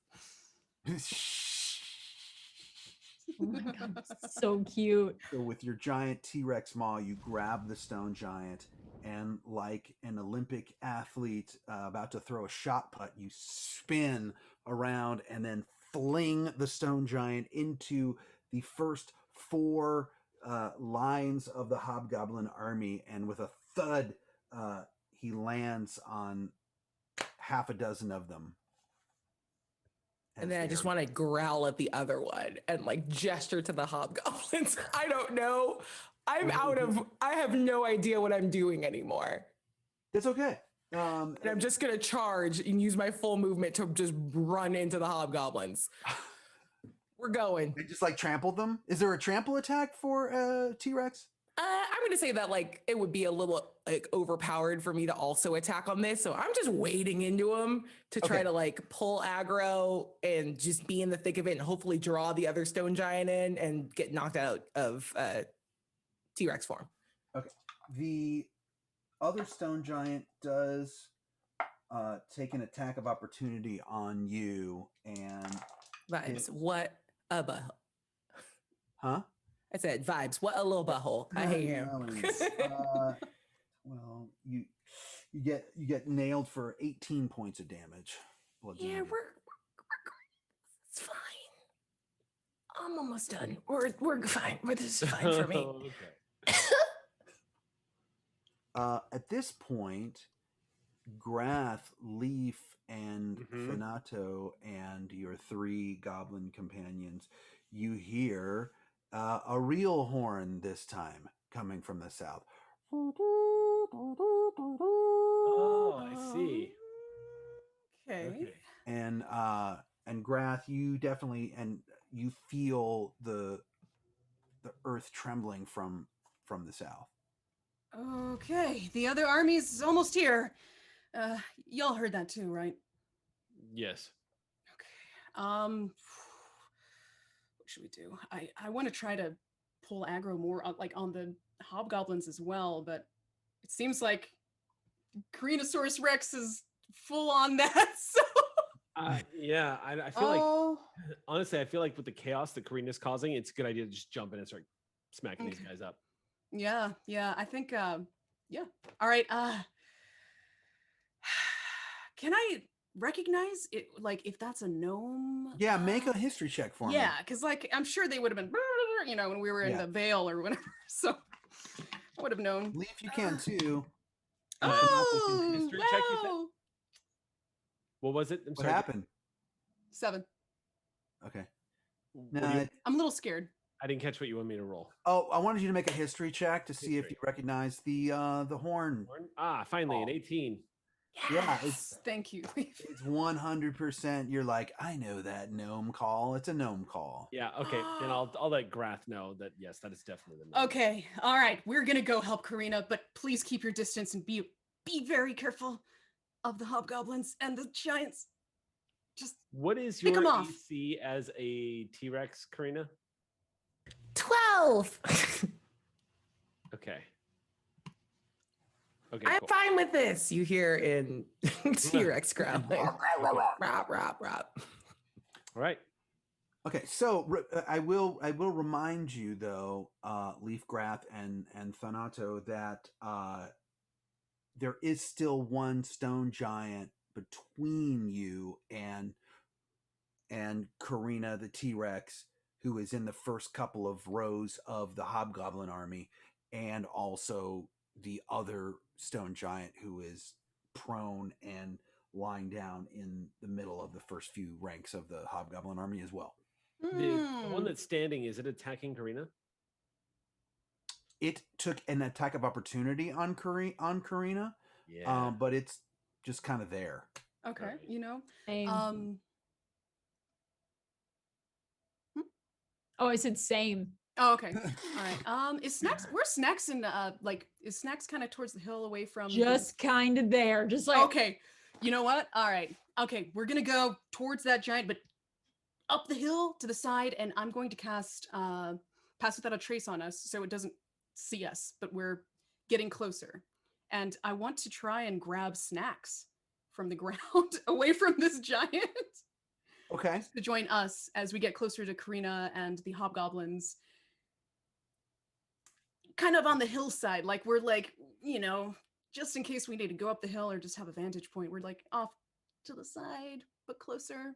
Oh my God, so cute. So with your giant T-Rex maw, you grab the stone giant, and like an Olympic athlete about to throw a shot put, you spin around and then fling the stone giant into the first 4 lines of the hobgoblin army, and with a thud, he lands on half a dozen of them. And then I just want to growl at the other one and like gesture to the hobgoblins. I don't know. I have no idea what I'm doing anymore. It's okay. And I'm just going to charge and use my full movement to just run into the hobgoblins. We're going. They just like trampled them. Is there a trample attack for T-Rex? I'm going to say that like it would be a little like overpowered for me to also attack on this. So I'm just wading into them to try to like pull aggro and just be in the thick of it and hopefully draw the other stone giant in and get knocked out of T-Rex form. Okay. The other stone giant does take an attack of opportunity on you, and vibes. What a butthole. Huh? I said vibes. What a little butthole. I hate him. Well, you get nailed for 18 points of damage. Yeah, we're it's fine. I'm almost done. We're fine. This is fine for me. At this point, Grath, Leaf, and Finato, and your 3 goblin companions, you hear a real horn this time coming from the south. Oh, I see. Okay. And Grath, you definitely, and you feel the earth trembling from the south. Okay, the other army's almost here. Y'all heard that too, right? Yes. Okay. What should we do? I want to try to pull aggro more like on the hobgoblins as well, but it seems like Carinosaurus Rex is full on that. So yeah, I feel like honestly, I feel like with the chaos that Karina's causing, it's a good idea to just jump in and start smacking these guys up. Yeah, I think yeah. All right. Can I recognize it, like if that's a gnome? Yeah, make a history check for me. Yeah, because like I'm sure they would have been, you know, when we were in the Vale or whatever. So I would have known. Leaf, you can too. History check, you said? Wow. What was it? What happened? 7. Okay. I'm a little scared. I didn't catch what you want me to roll. Oh, I wanted you to make a history check to see if you recognize the horn. Finally, an 18. Yeah, it's thank you. It's 100%. You're like, I know that gnome call. It's a gnome call. Yeah. Okay. Then I'll let Grath know that yes, that is definitely the gnome. Okay. All right. We're gonna go help Karina, but please keep your distance and be very careful of the hobgoblins and the giants. Just what is pick your 'em off. AC as a T-Rex, Karina? 12. Okay. Okay. I'm cool. fine with this. You hear in T-Rex growling. Rop, rop, rop. All right. Okay, so I will remind you though, Leafgrath and Thanato, that there is still one stone giant between you and Karina the T-Rex, who is in the first couple of rows of the Hobgoblin army, and also the other stone giant who is prone and lying down in the middle of the first few ranks of the Hobgoblin army as well. The one that's standing, is it attacking Karina? It took an attack of opportunity on Karina, Yeah. but it's just kind of there. Okay, Right. you know. Same. Oh, I said same. Oh, okay. All right. Is Snacks? Where's Snacks in? Like, is Snacks kind of towards the hill, away from? Just kind of there. Just like Okay. You know what? All right. Okay, we're gonna go towards that giant, but up the hill to the side, and I'm going to cast Pass Without a Trace on us, so it doesn't see us, but we're getting closer. And I want to try and grab Snacks from the ground, away from this giant. Okay. To join us as we get closer to Karina and the hobgoblins, kind of on the hillside. Like, we're like, you know, just in case we need to go up the hill or just have a vantage point, we're like off to the side but closer.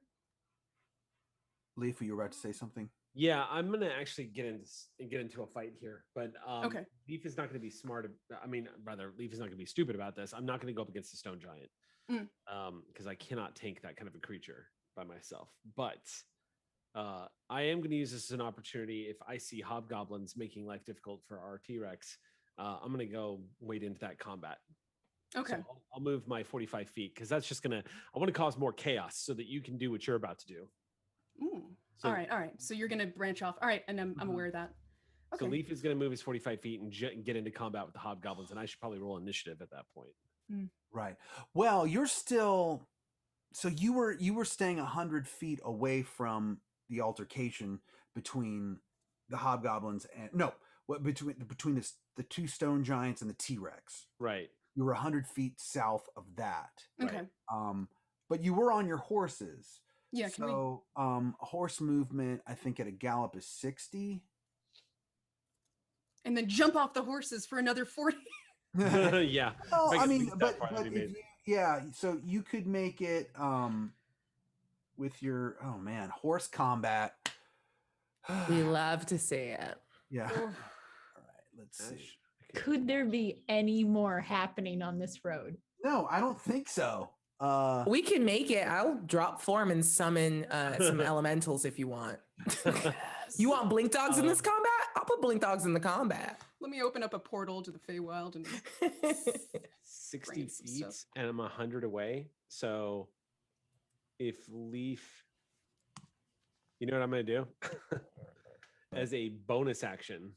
Leaf, you were about to say something? Yeah, I'm gonna actually get into a fight here, but Okay. Leaf is not gonna be smart. I mean, rather, Leaf is not gonna be stupid about this. I'm not gonna go up against the stone giant because I cannot tank that kind of a creature by myself. But I am going to use this as an opportunity. If I see hobgoblins making life difficult for our T-Rex, I'm going to go wade into that combat. Okay. So I'll move my 45 feet because that's just going to, I want to cause more chaos so that you can do what you're about to do. Ooh. So, All right. So you're going to branch off. All right. And I'm aware of that. Okay. So Leaf is going to move his 45 feet and get into combat with the hobgoblins. And I should probably roll initiative at that point. Right. Well, you're still, so you were staying 100 feet away from the altercation between the hobgoblins and between the two stone giants and the T-Rex. Right. You were 100 feet south of that. Okay. But you were on your horses. Yeah. So horse movement, I think at a gallop is 60. And then jump off the horses for another 40. Yeah. Well, I mean, but so you could make it with your horse combat. We love to see it. Yeah. All right, let's see. could there be any more happening on this road? No, I don't think so. We can make it. I'll drop form and summon some elementals if you want. You want blink dogs in this combat? I'll put blink dogs in the combat. Let me open up a portal to the Feywild and 60 feet and I'm 100 away. So if Leaf, you know what I'm going to do? As a bonus action,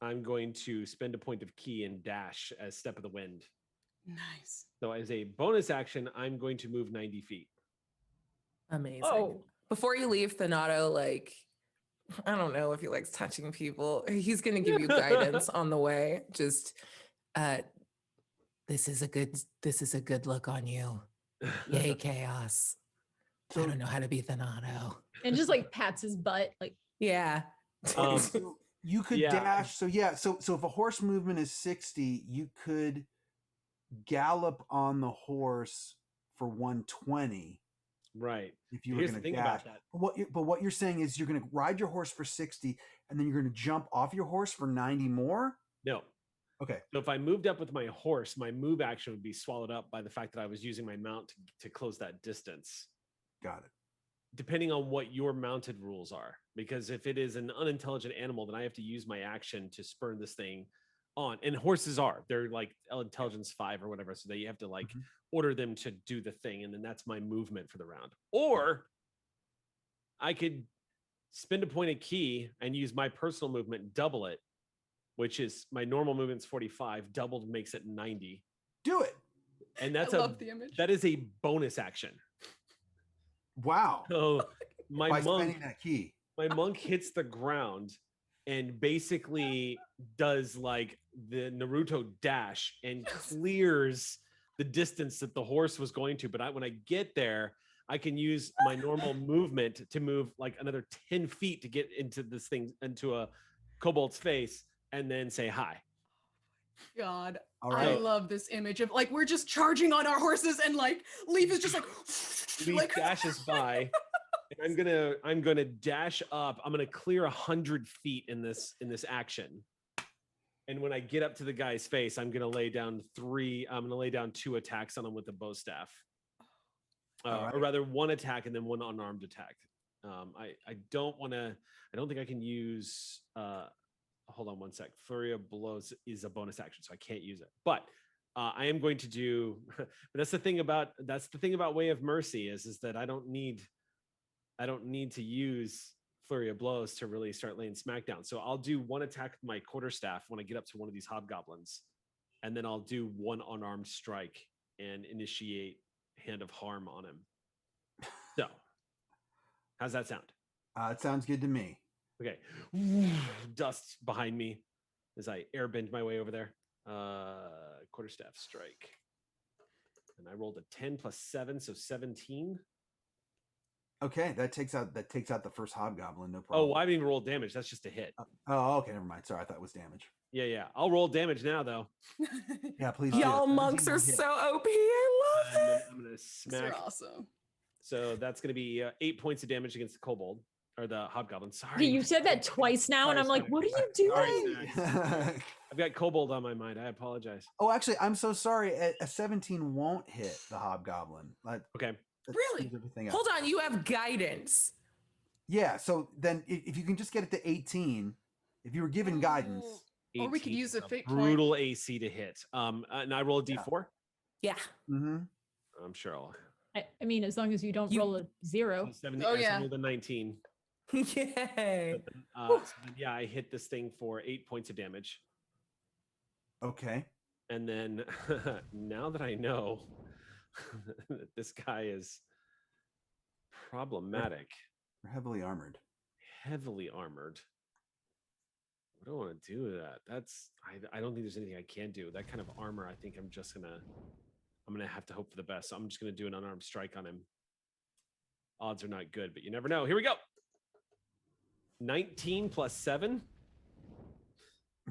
I'm going to spend a point of key and dash as Step of the Wind. Nice. So as a bonus action, I'm going to move 90 feet. Amazing. Oh. Before you leave, Thanato, like, I don't know if he likes touching people. He's going to give you guidance on the way. Just, this is a good look on you. Yay, chaos. I don't know how to be Thanato. And just like pats his butt, like, yeah. So you could dash. So so if a horse movement is 60, you could gallop on the horse for 120. Right. If you were going to dash. But what you're saying is you're going to ride your horse for 60 and then you're going to jump off your horse for 90 more? No. Okay. So if I moved up with my horse, my move action would be swallowed up by the fact that I was using my mount to close that distance. Got it. Depending on what your mounted rules are. Because if it is an unintelligent animal, then I have to use my action to spurn this thing on. And horses they're like intelligence 5 or whatever. So that you have to like order them to do the thing. And then that's my movement for the round. Or I could spend a point of key and use my personal movement, double it, which is my normal movement's 45, doubled makes it 90. Do it. And that's love the image. That is a bonus action. Wow. So my spending that key. My monk hits the ground and basically does like the Naruto dash and clears the distance that the horse was going to. But when I get there, I can use my normal movement to move like another 10 feet to get into this thing, into a kobold's face, and then say hi. God, All I right. love this image of like we're just charging on our horses and like Leaf is just like Leaf dashes by, and I'm gonna dash up. I'm gonna clear 100 feet in this action. And when I get up to the guy's face, I'm gonna lay down 2 attacks on him with the bow staff. Or rather, 1 attack and then 1 unarmed attack. I don't think I can use. Hold on one sec. Flurry of blows is a bonus action, so I can't use it. But I am going to do. But that's the thing about Way of Mercy is that I don't need to use Flurry of Blows to really start laying smackdown. So I'll do 1 attack with my quarterstaff when I get up to one of these hobgoblins, and then I'll do 1 unarmed strike and initiate Hand of Harm on him. So, how's that sound? It sounds good to me. Okay. Dust behind me as I airbend my way over there. Quarterstaff strike. And I rolled a 10 plus 7, so 17. Okay, that takes out the first hobgoblin. No Oh, problem. well, I haven't even rolled damage. That's just a hit. Oh, okay, never mind. Sorry, I thought it was damage. Yeah. I'll roll damage now, though. Yeah, please. do. Y'all 17 monks are will hit. so OP. I love it. I'm gonna These smack. are awesome. So that's gonna be 8 points of damage against the kobold or the hobgoblin. Sorry. Okay, you said that twice now, and I'm like, what are you doing? Sorry, I've got kobold on my mind. I apologize. Oh, actually, I'm so sorry. A 17 won't hit the hobgoblin. Okay. That Really? screws everything up. Hold on, you have guidance. Yeah, so then if you can just get it to 18, if you were given guidance. Or we could 18 use a is fate point. brutal AC to hit. And I roll a D4. Yeah. Mm-hmm. I'm sure I'll. I mean, as long as you don't roll a 0. 70, Oh, I yeah. rolled a 19. Yay. So then, yeah, I hit this thing for 8 points of damage. Okay. And then now that I know that this guy is problematic, We're heavily armored. heavily armored. What do I want to do with that? I don't think there's anything I can do. That kind of armor, I think I'm gonna have to hope for the best. So I'm just gonna do an unarmed strike on him. Odds are not good, but you never know. Here we go. 19 plus 7.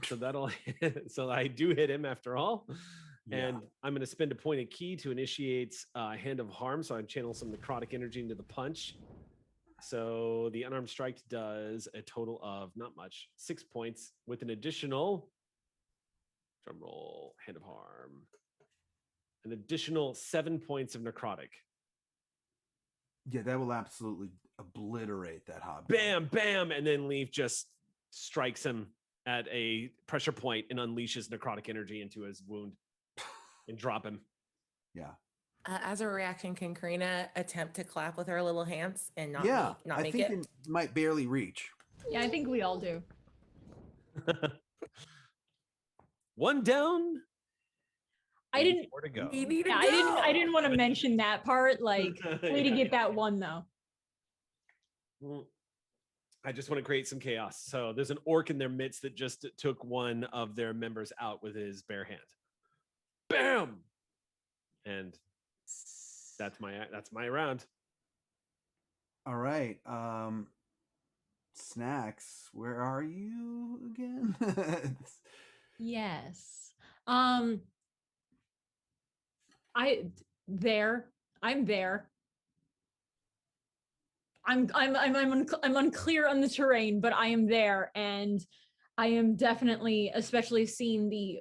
So that'll hit. So I do hit him after all. Yeah. And I'm going to spend a point of key to initiate Hand of Harm. So I channel some necrotic energy into the punch. So the unarmed strike does a total of not much, 6 points with an additional drum roll, Hand of Harm, an additional 7 points of necrotic. Yeah, that will absolutely obliterate that hobgoblin. Bam, bam, and then Leaf just strikes him at a pressure point and unleashes necrotic energy into his wound and drop him. Yeah. As a reaction, can Karina attempt to clap with her little hands and not I make think it? it might barely reach. Yeah, I think we all do. One down. I didn't. More to go. We need to Yeah, go. I didn't want to mention that part. Like, way to get that one though. Well, I just want to create some chaos. So there's an orc in their midst that just took one of their members out with his bare hand. Bam! And that's my round. All right. Snacks, where are you again? Yes. I'm there. I'm unclear on the terrain, but I am there, and I am definitely, especially seeing the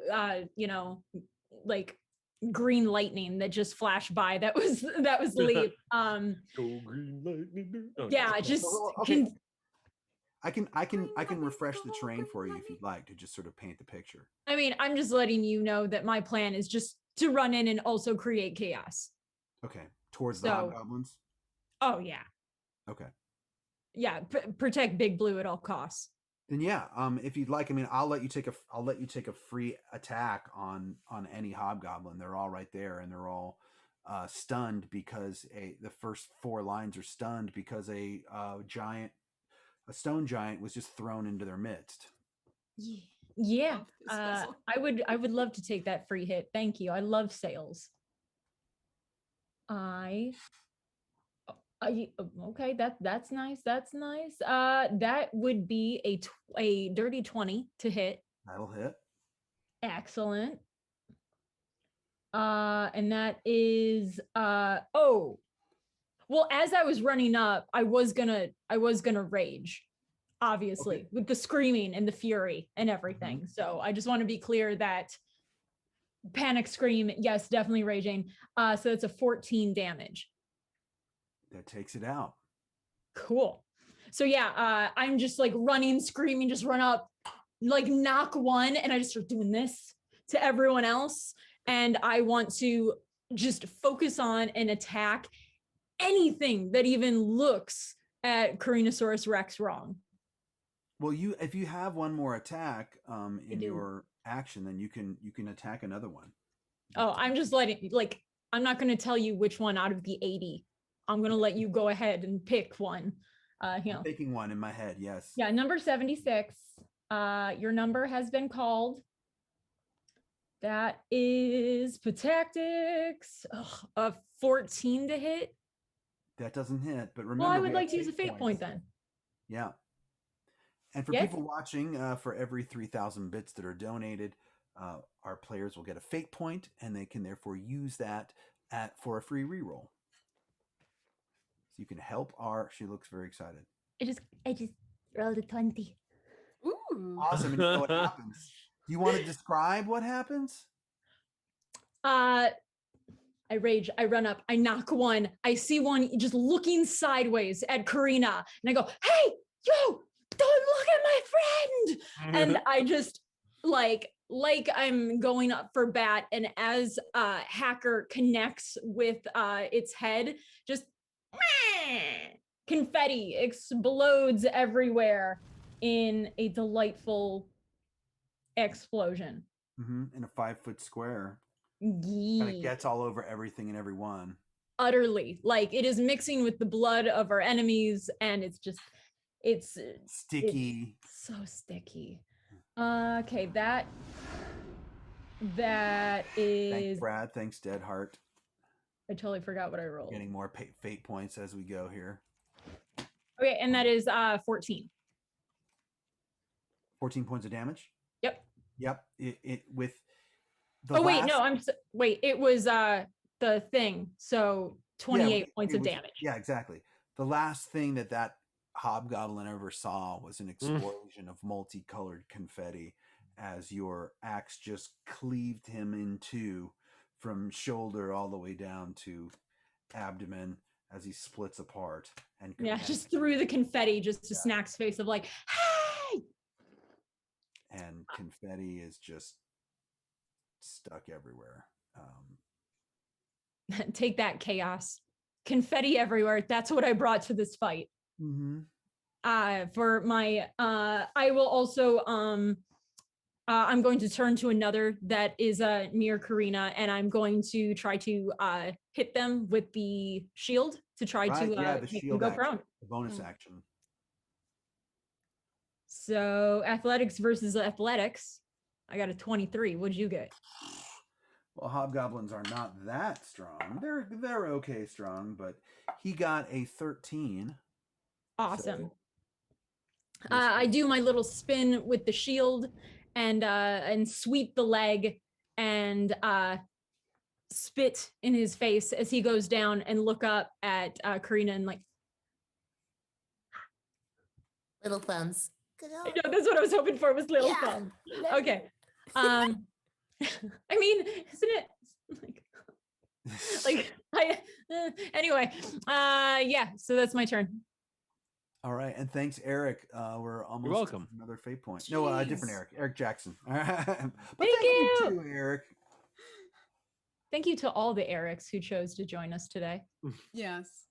like green lightning that just flashed by. That was Leap. Go green lightning. Oh, Yeah, no. just Okay. I can refresh the terrain for you if you'd like to just sort of paint the picture. I mean, I'm just letting you know that my plan is just to run in and also create chaos. Okay. Towards the So- hobgoblins. Oh yeah. Okay. Yeah, protect Big Blue at all costs. Then yeah, if you'd like, I mean, I'll let you take a free attack on any hobgoblin. They're all right there, and they're all stunned because the first 4 lines are stunned because a stone giant was just thrown into their midst. Yeah. Love this puzzle. I would love to take that free hit. Thank you. I love sales. I Okay, that's nice. That's nice. That would be a dirty 20 to hit. That'll hit. Excellent. And that is well, as I was running up, I was gonna rage, obviously, with the screaming and the fury and everything. So I just want to be clear that panic scream, yes, definitely raging. So it's a 14 damage. That takes it out. Cool. So yeah, I'm just like running, screaming, just run up, like knock one, and I just start doing this to everyone else. And I want to just focus on and attack anything that even looks at Carinosaurus Rex wrong. Well, if you have one more attack in your action, then you can attack another one. Oh, I'm just letting, like, I'm not going to tell you which one out of the 80. I'm going to let you go ahead and pick one. I'm picking one in my head, yes. Yeah, number 76. Your number has been called. That is Patactics. A 14 to hit. That doesn't hit, but remember. Well, I would like to use a fate point then. Yeah. And for people watching, for every 3,000 bits that are donated, our players will get a fate point, and they can therefore use that for a free reroll. So you can help she looks very excited. I just rolled a 20. Ooh. Awesome. And you know what happens? Do you want to describe what happens? I rage, I run up, I knock one, I see one just looking sideways at Karina, and I go, hey, yo, don't look at my friend. And I just like I'm going up for bat, and as Hacker connects with its head, just confetti explodes everywhere in a delightful explosion. In a 5-foot square. Yee. And it gets all over everything and everyone. Utterly. Like, it is mixing with the blood of our enemies, and it's sticky. It's so sticky. Okay, that is. Thanks, Brad. Thanks, Deadheart. I totally forgot what I rolled. Getting more fate points as we go here. Okay, and that is 14. 14 points of damage? Yep. It with the wait, no, it was the thing. So 28 points of damage. Yeah, exactly. The last thing that hobgoblin ever saw was an explosion of multicolored confetti as your axe just cleaved him in two from shoulder all the way down to abdomen as he splits apart. And just threw the confetti just to Snack's face of like, hey! And confetti is just stuck everywhere. Take that, chaos. Confetti everywhere. That's what I brought to this fight. For my I will also I'm going to turn to another that is near Karina, and I'm going to try to hit them with the shield to try to the make shield them go action, prone. the bonus action. So athletics versus athletics. I got a 23. What'd you get? Well, hobgoblins are not that strong. They're okay strong, but he got a 13. Awesome. So I do my little spin with the shield and sweep the leg and spit in his face as he goes down and look up at Karina and like little thumbs. I know, that's what I was hoping for, was little thumb. Okay. I mean, isn't it anyway, yeah, so that's my turn. All right, and thanks, Eric. We're almost. You're welcome. Another fate point. No, different Eric. Eric Jackson. All right. But thank you too, Eric. Thank you to all the Erics who chose to join us today. Yes.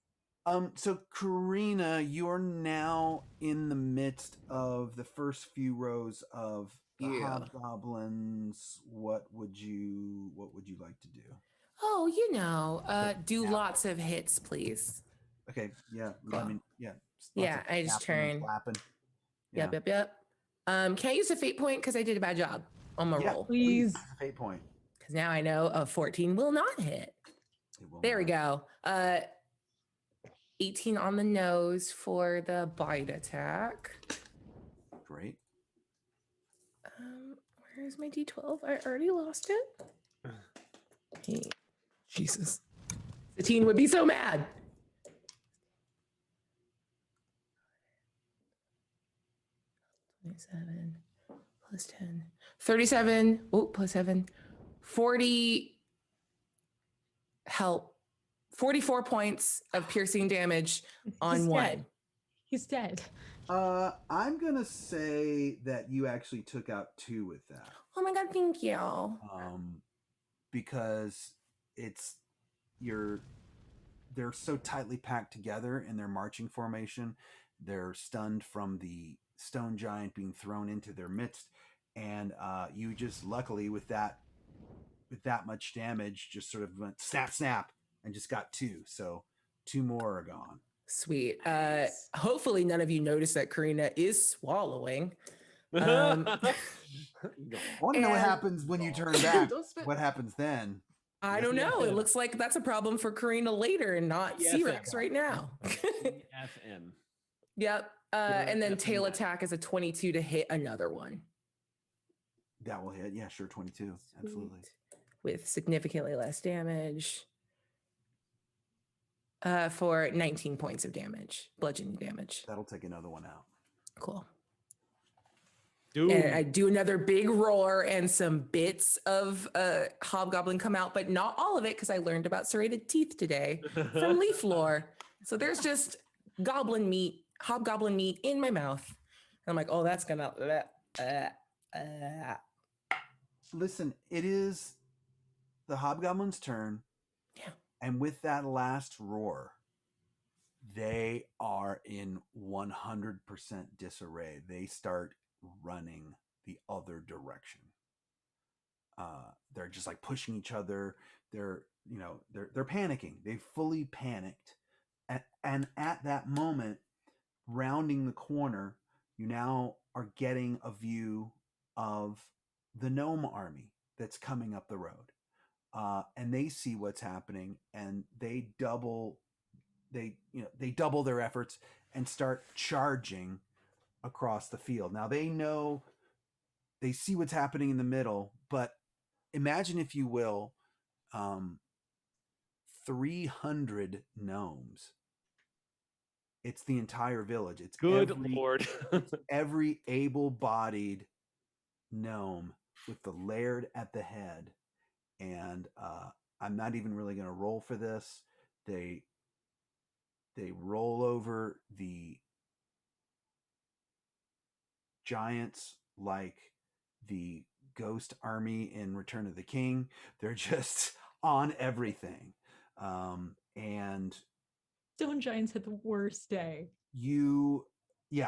So Karina, you're now in the midst of the first few rows of hobgoblins. What would you like to do? Oh, do lots of hits, please. Okay. Yeah. I mean, yeah. Yeah, I just turn. Flapping. Yeah. Yep. Can I use a fate point because I did a bad job on my roll? Please. Fate point. Because now I know a 14 will not hit. We go. 18 on the nose for the bite attack. Great. Where's my D12? I already lost it. Jesus. Satine would be so mad. 27 plus 10. 37. Oh, plus 7. 40. Help. 44 points of piercing damage on He's one. dead. He's dead. I'm gonna say that you actually took out 2 with that. Oh my god, thank you. Because they're so tightly packed together in their marching formation. They're stunned from the stone giant being thrown into their midst, and you just luckily with that much damage just sort of went snap and just got 2. So 2 more are gone. Sweet. Hopefully none of you noticed that Karina is swallowing. I want to know what happens when you turn back. What happens then? I don't know. It looks like that's a problem for Karina later and not C-Rex right now. FM. Yep. And then tail attack is a 22 to hit another one. That will hit. Yeah, sure. 22. Absolutely. With significantly less damage. For 19 points of damage, bludgeoning damage. That'll take another one out. Cool. Dude. And I do another big roar and some bits of hobgoblin come out, but not all of it because I learned about serrated teeth today from leaf lore. So there's just hobgoblin meat in my mouth. And I'm like, oh, that's gonna. Listen, it is the hobgoblin's turn. Yeah. And with that last roar, they are in 100% disarray. They start running the other direction. They're just like pushing each other. They're panicking. They fully panicked. And at that moment, rounding the corner, you now are getting a view of the gnome army that's coming up the road. And they see what's happening, and they double their efforts and start charging across the field. Now they see what's happening in the middle, but imagine, if you will, 300 gnomes. It's the entire village. It's Lord. It's every able-bodied gnome with the laird at the head. And I'm not even really going to roll for this. They roll over the giants like the ghost army in Return of the King. They're just on everything. And Stone giants had the worst day. They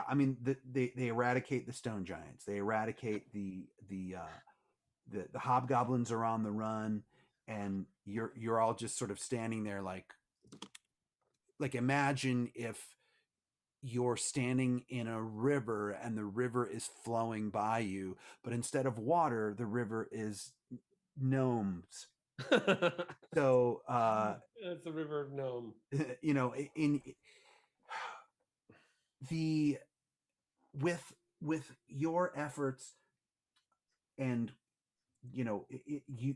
eradicate the stone giants. They eradicate the hobgoblins are on the run, and you're all just sort of standing there like imagine if you're standing in a river and the river is flowing by you, but instead of water, the river is gnomes. So it's the river of gnome. With your efforts, and you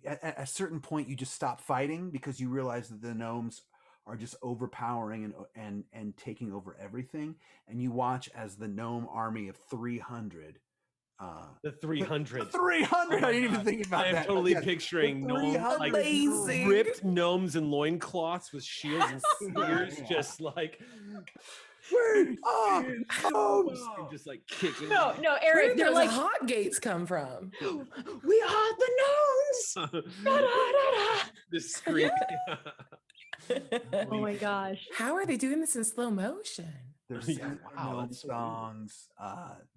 at a certain point you just stop fighting because you realize that the gnomes are just overpowering and taking over everything, and you watch as the gnome army of 300 the 300 300 I didn't even think about that. I'm totally picturing gnomes, like ripped gnomes in loincloths with shields and spears, just like just like kicking. No, Eric, they're like hot gates come from. We are the gnomes. The scream. Oh my gosh. How are they doing this in slow motion? There's gnome songs.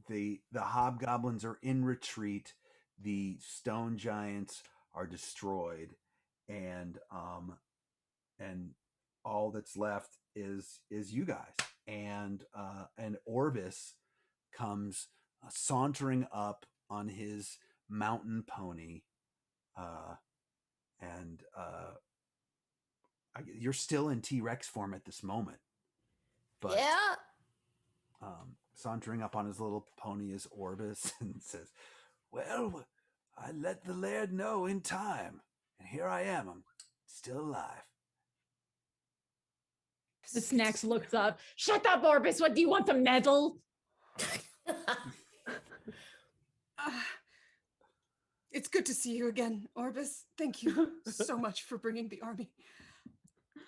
The hobgoblins are in retreat. The stone giants are destroyed, and all that's left is you guys. And Orbis comes sauntering up on his mountain pony, and you're still in T-Rex form at this moment. But Yeah. sauntering up on his little pony is Orbis and says, "Well, I let the laird know in time, and here I am. I'm still alive." The Snacks looks up. Shut up, Orbis. What do you want, the medal? It's good to see you again, Orbis. Thank you so much for bringing the army.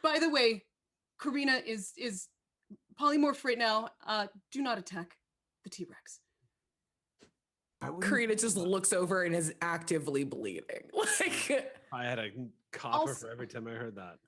By the way, Karina is polymorphed right now. Do not attack the T-Rex. Karina just looks over and is actively bleeding. Like, I had a copper Also- for every time I heard that.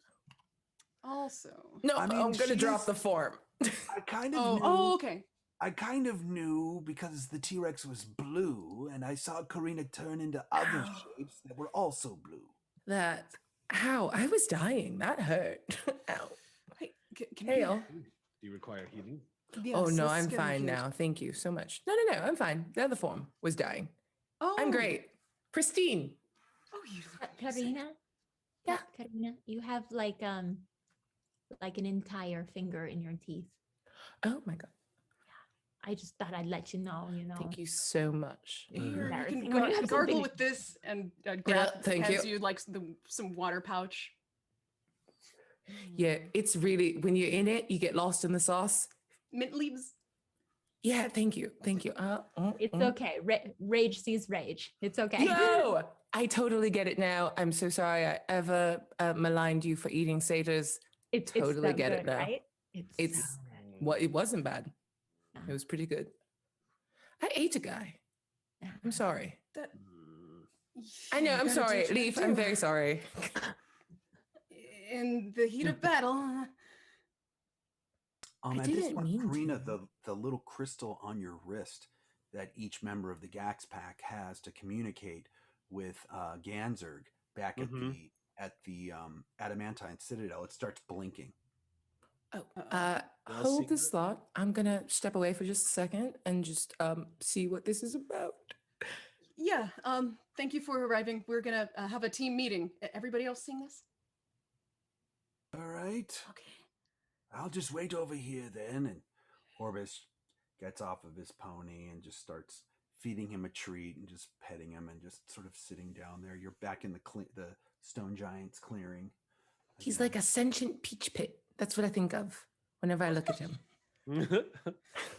Also, no, I mean, I'm gonna drop she's- the form. I kind of knew. oh, okay. I kind of knew because the T-Rex was blue, and I saw Karina turn into other Ow. shapes that were also blue. That, ow, I was dying. That hurt. Ow. Hey, can Hey, we- y'all. Do you require healing? Yes, Oh no, let's I'm get him fine healed. now. Thank you so much. No, I'm fine. The other form was dying. Oh, I'm great. Pristine. Oh, you look amazing. Karina? Yeah. Karina, you have like an entire finger in your teeth. Oh my God. Oh. I just thought I'd let you know, Thank you so much. Here, you can Embarrassing when you have gargle something- with this, and Graf thank hands you. you like some water pouch. Yeah, it's really, when you're in it, you get lost in the sauce. Mint leaves. Yeah, thank you. Thank you. It's okay. Rage sees rage. It's okay. Yo, I totally get it now. I'm so sorry I ever maligned you for eating satyrs. It's Totally so get it good, now. right? It's so good. what it wasn't bad. It was pretty good. I ate a guy. I'm sorry. That I know. you I'm gotta do sorry. what you Leaf, gotta I'm do. very sorry. In the heat of battle. I At this didn't point, mean to. Karina, the little crystal on your wrist that each member of the Gaxx pack has to communicate with Ganzerg back at the Adamantine Citadel, it starts blinking. Oh, Well, hold see- this thought. I'm gonna step away for just a second and just see what this is about. Yeah. Thank you for arriving. We're gonna have a team meeting. Everybody else seeing this? All right. Okay. I'll just wait over here then. And Orbis gets off of his pony and just starts feeding him a treat and just petting him and just sort of sitting down there. You're back in the stone giant's clearing. He's like a sentient peach pit. That's what I think of whenever I look at him.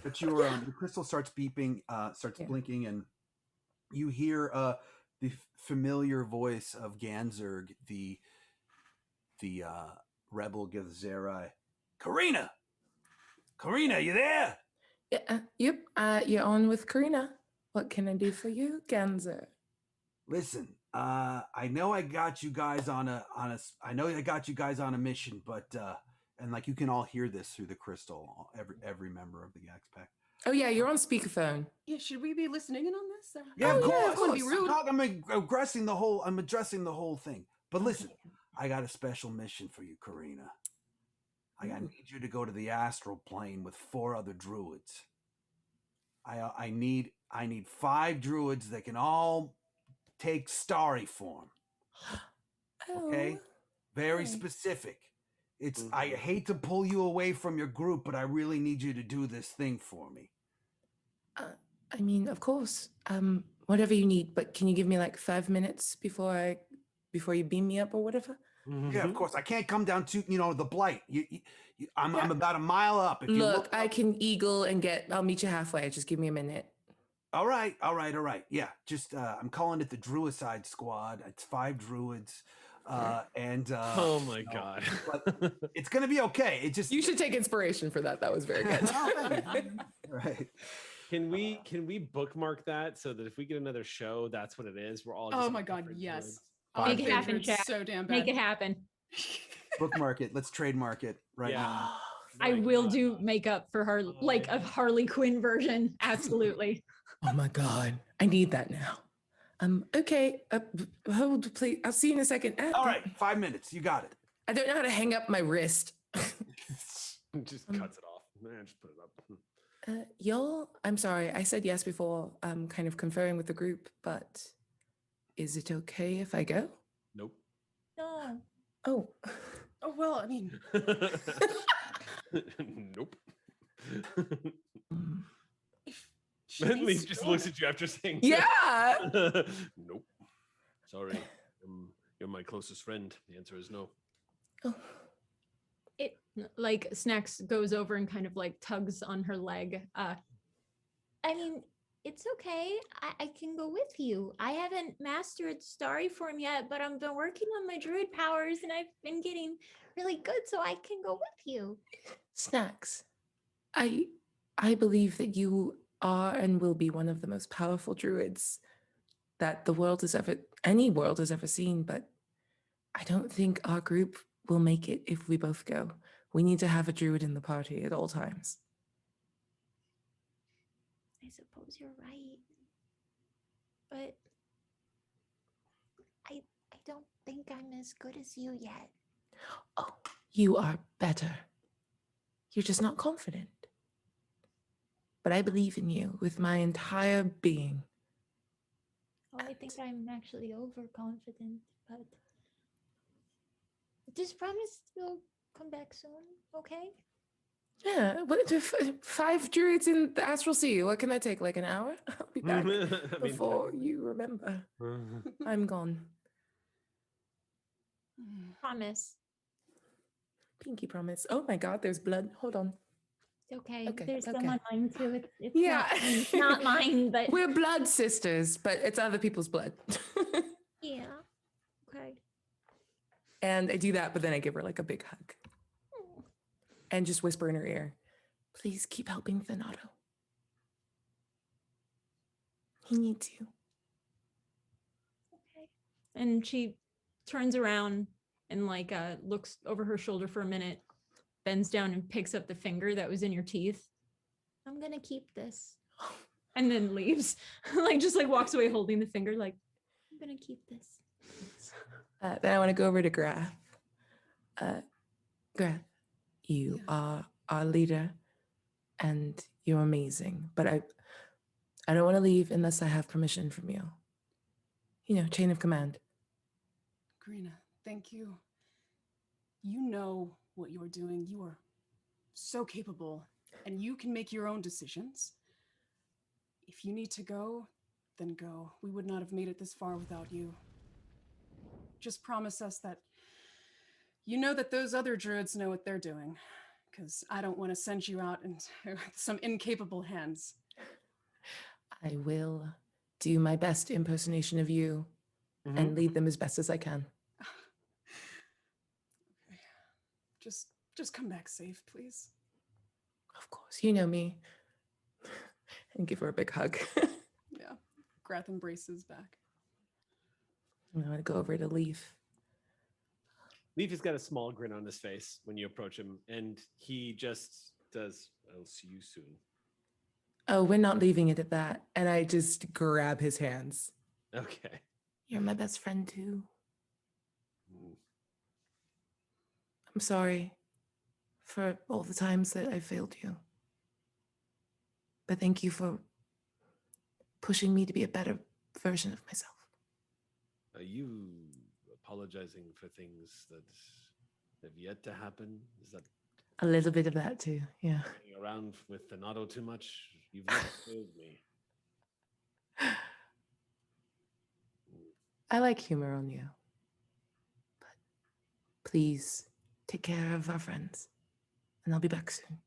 But your crystal starts beeping, starts Yeah. blinking, and you hear the familiar voice of Ganzerg, the rebel Githzerai. Karina, you there? Yeah, yep. You're on with Karina. What can I do for you, Ganzer? Listen, I know I got you guys on a mission, but and like you can all hear this through the crystal, every member of the Gaxx pack. Oh yeah, you're on speakerphone. Yeah. Should we be listening in on this? Or- Yeah, of yeah, course. of course. Be rude. I'm addressing the whole thing. But listen, I got a special mission for you, Karina. I need you to go to the astral plane with 4 other druids. I need 5 druids that can all take starry form. Okay? Oh, Very okay. specific. I hate to pull you away from your group, but I really need you to do this thing for me. I mean, of course. Whatever you need, but can you give me like 5 minutes before you beam me up or whatever? Yeah, of course. I can't come down to the blight. I'm about a mile up. If you Look, I can eagle and I'll meet you halfway. Just give me a minute. All right. Yeah, just I'm calling it the druicide squad. It's 5 druids, and Oh my god. but it's gonna be okay. It just You should take inspiration for that. That was very good. right. Can we bookmark that so that if we get another show, that's what it is? We're all. Oh just my on God, different yes. druids? Make Our it happen, favorite's chat. So damn bad. Make it happen. Bookmark it. Let's trademark it right Yeah. now. I My will God. do makeup for her, like a Harley Quinn version. Absolutely. Oh my God. I need that now. Okay. Hold, please. I'll see you in a second. All right, 5 minutes. You got it. I don't know how to hang up my wrist. Just cuts it off. Man, just put it up. Y'all, I'm sorry. I said yes before kind of conferring with the group, but is it okay if I go? Nope. No. Oh, Oh well, I mean, Nope. She Then needs Leaf to just go. looks at you after saying, Yeah. Nope. Sorry. You're my closest friend. The answer is no. Oh. It like Snacks goes over and kind of like tugs on her leg. I mean, it's okay. I can go with you. I haven't mastered Starry Form yet, but I've been working on my druid powers and I've been getting really good, so I can go with you. Snacks. I believe that you are and will be one of the most powerful druids that any world has ever seen, but I don't think our group will make it if we both go. We need to have a druid in the party at all times. I suppose you're right. But I don't think I'm as good as you yet. Oh, you are better. You're just not confident. But I believe in you with my entire being. Oh, I think I'm actually overconfident, but just promise you'll come back soon, okay? Yeah, what if 5 druids in the Astral Sea? What can that take? Like an hour? I'll be back before you remember. I'm gone. Promise. Pinky promise. Oh my God, there's blood. Hold on. It's okay. Okay, There's okay. some on mine too. It's Yeah. not mine, but We're blood sisters, but it's other people's blood. yeah. Okay. And I do that, but then I give her like a big hug and just whisper in her ear, please keep helping Thanato. He needs you. Okay. And she turns around and like looks over her shoulder for a minute, bends down and picks up the finger that was in your teeth, I'm gonna keep this. and then leaves. Like just like walks away holding the finger like, I'm gonna keep this. Then I want to go over to Graf. Graf, you are our leader and you're amazing, but I don't want to leave unless I have permission from you. You know, chain of command. Karina, thank you. You know what you're doing. You are so capable, and you can make your own decisions. If you need to go, then go. We would not have made it this far without you. Just promise us that you know that those other druids know what they're doing, because I don't want to send you out into some incapable hands. I will do my best impersonation of you and lead them as best as I can. Okay. Just come back safe, please. Of course, you know me. And give her a big hug. Yeah. Grath embraces back. I'm going to go over to Leaf. Leaf has got a small grin on his face when you approach him, and he just does, I'll see you soon. Oh, we're not leaving it at that. And I just grab his hands. Okay. You're my best friend too. I'm sorry for all the times that I failed you. But thank you for pushing me to be a better version of myself. Are you apologizing for things that have yet to happen? Is that A little bit of that too, yeah. hanging around with Thanato too much? You've never failed me. I like humor on you. But please take care of our friends. And I'll be back soon.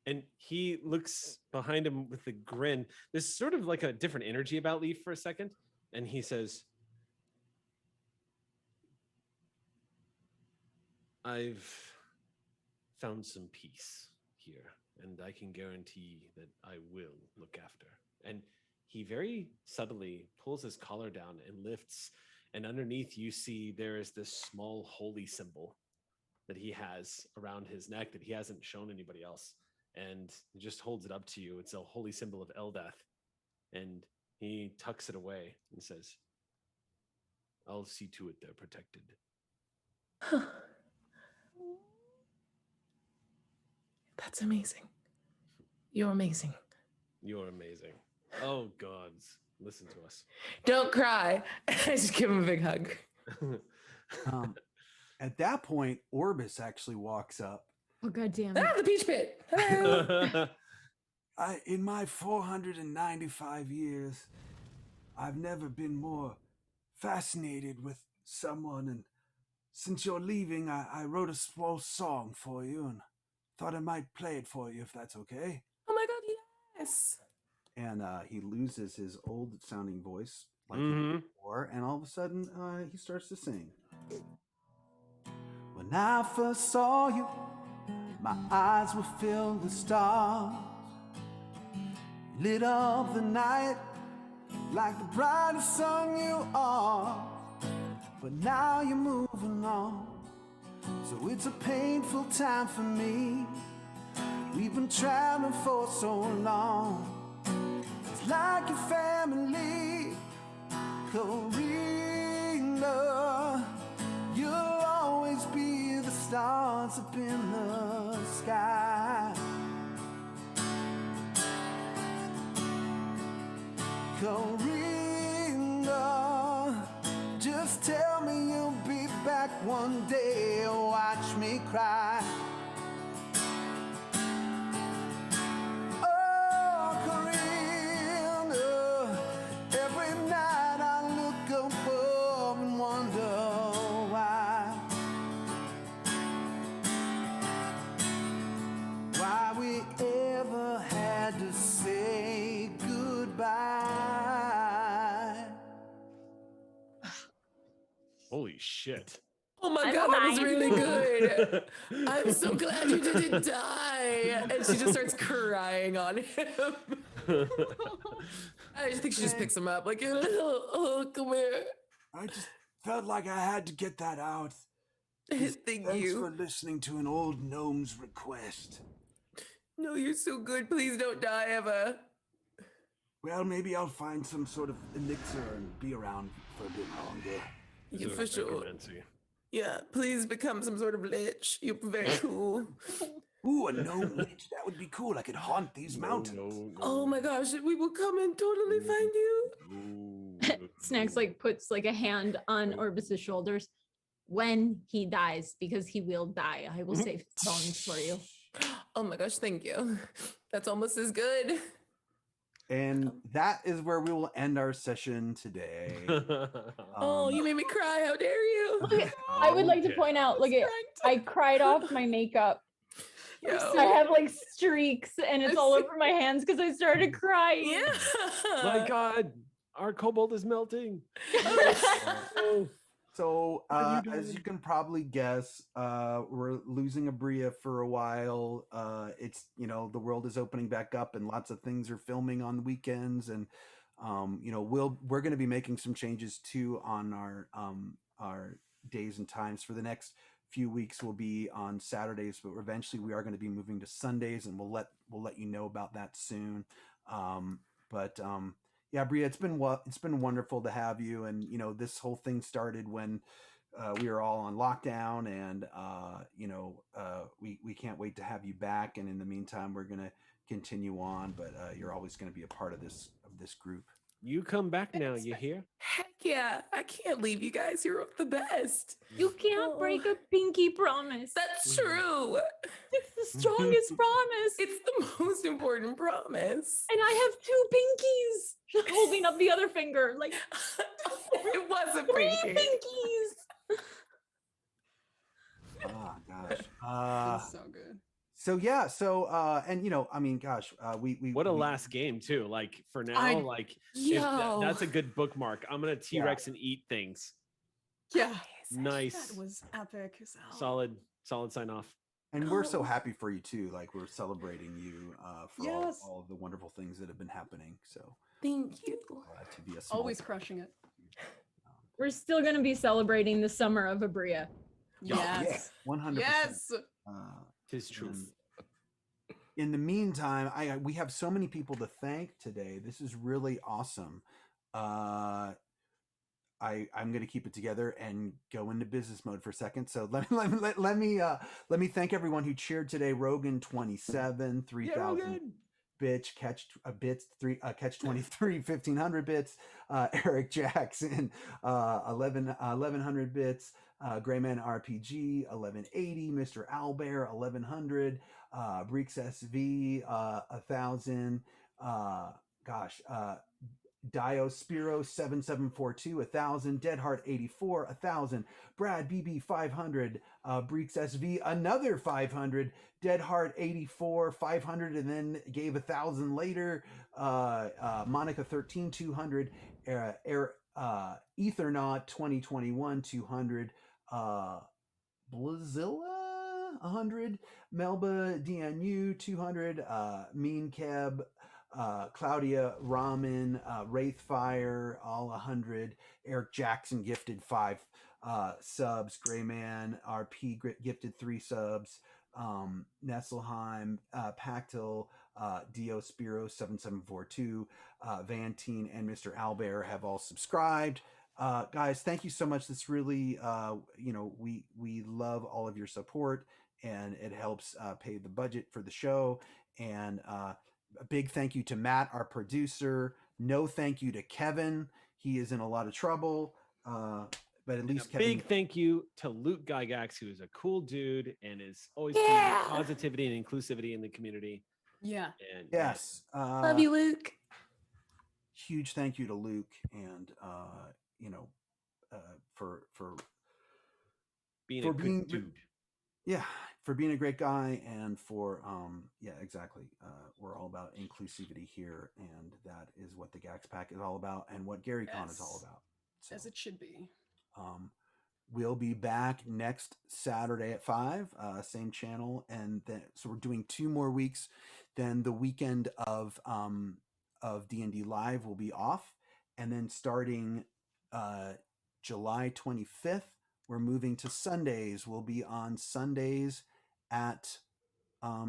And he looks behind him with a grin. There's sort of like a different energy about Leaf for a second. And he says, I've found some peace here, and I can guarantee that I will look after. And he very subtly pulls his collar down and lifts, and underneath you see there is this small holy symbol that he has around his neck that he hasn't shown anybody else. And he just holds it up to you. It's a holy symbol of Eldath. And he tucks it away and says, I'll see to it they're protected. That's amazing. You're amazing. You're amazing. Oh, gods, listen to us. Don't cry. I just give him a big hug. At that point, Orbis actually walks up Oh god damn Ah, it. the peach pit. Hello. In my 495 years, I've never been more fascinated with someone, and since you're leaving, I wrote a small song for you and thought I might play it for you if that's okay. Oh my god, yes. And he loses his old sounding voice like he Mhm. did before, and all of a sudden he starts to sing. When I first saw you, my eyes were filled with stars, lit up the night like the brightest sun you are. But now you're moving on, so it's a painful time for me. We've been traveling for so long. It's like your family, Karina. You'll always be the stars up in the sky. Karina, just tell me you'll be back one day. Watch me cry. Oh, Karina, every night I look above and wonder why we ever had to say goodbye. Holy shit. Oh my I'm god, that was fine. really good. I'm so glad you didn't die. And she just starts crying on him. I just think she just picks him up, like, oh, come here. I just felt like I had to get that out. Thank Thanks you. for listening to an old gnome's request. No, you're so good. Please don't die, Eva. Well, maybe I'll find some sort of elixir and be around for a bit longer. Yeah, for sure. Yeah, please become some sort of lich. You're very cool. Ooh, a gnome lich. That would be cool. I could haunt these mountains. Oh my gosh, we will come and totally find you. Snacks like puts like a hand on Orbis's shoulders. When he dies, because he will die, I will save his bones for you. Oh my gosh, thank you. That's almost as good. And that is where we will end our session today. Oh, you made me cry. How dare you? I would like to point out, look at I cried off my makeup. I have like streaks and it's all over my hands because I started crying. Yeah. My god, our kobold is melting. So, as you can probably guess, we're losing Abria for a while. It's, the world is opening back up and lots of things are filming on the weekends. And, we're going to be making some changes too on our days and times. For the next few weeks will be on Saturdays, but eventually we are going to be moving to Sundays, and we'll let you know about that soon. Yeah, Bria, it's been wonderful to have you. And, this whole thing started when we were all on lockdown, and, we can't wait to have you back. And in the meantime, we're going to continue on, but you're always going to be a part of this group. You come back now, you hear? Heck yeah. I can't leave you guys. You're the best. You can't break a pinky promise. That's true. It's the strongest promise. It's the most important promise. And I have 2 pinkies. She's holding up the other finger. Like it was a 3 pinky. pinkies. Oh gosh. That's so good. So yeah, and gosh, we what a last game too. Like for now, that's a good bookmark. I'm gonna T-Rex and eat things. Yeah. Nice. That was epic as hell. Solid sign off. And we're so happy for you too. Like we're celebrating you for Yes. all of the wonderful things that have been happening. So thank you. Glad to be a small Always part. crushing it. We're still going to be celebrating the summer of Abria. Yes. 100%. Yes. Tis truth. In the meantime, we have so many people to thank today. This is really awesome. I'm going to keep it together and go into business mode for a second. So let me thank everyone who cheered today. Rogan 27, 3,000 bits, catch 23, 1,500 bits. Eric Jackson 1,100 bits. Greyman RPG 1180, Mr. Owlbear 1100, Breeks SV 1000, Diospiro 7742 1000, Deadheart 84 1000, Brad BB 500, Breeks SV another 500, Deadheart 84 500, and then gave 1000 later. Monica 13 200, Ethernaut 2021 200, Blazilla 100, Melba DNU 200, Mean Keb, Claudia Ramen, Wraithfire all 100, Eric Jackson gifted 5 subs, Greyman RP gifted 3 subs, Nesselheim, Pactil, Dio Spiro 7742, Vantine, and Mr. Owlbear have all subscribed. Guys, thank you so much. This really, we love all of your support, and it helps pay the budget for the show. And a big thank you to Matt, our producer. No thank you to Kevin. He is in a lot of trouble. But at least Kevin. Big thank you to Luke Gygax, who is a cool dude and is always bringing positivity and inclusivity in the community. Yeah. And yes. Love you, Luke. Huge thank you to Luke, and for being a good dude. Yeah, for being a great guy, and for exactly. We're all about inclusivity here, and that is what the Gaxx Pack is all about, and what GaryCon is all about. So, as it should be. We'll be back next Saturday at 5, same channel, and then so we're doing 2 more weeks. Then the weekend of D&D Live will be off, and then starting July 25th, we're moving to Sundays. We'll be on Sundays at I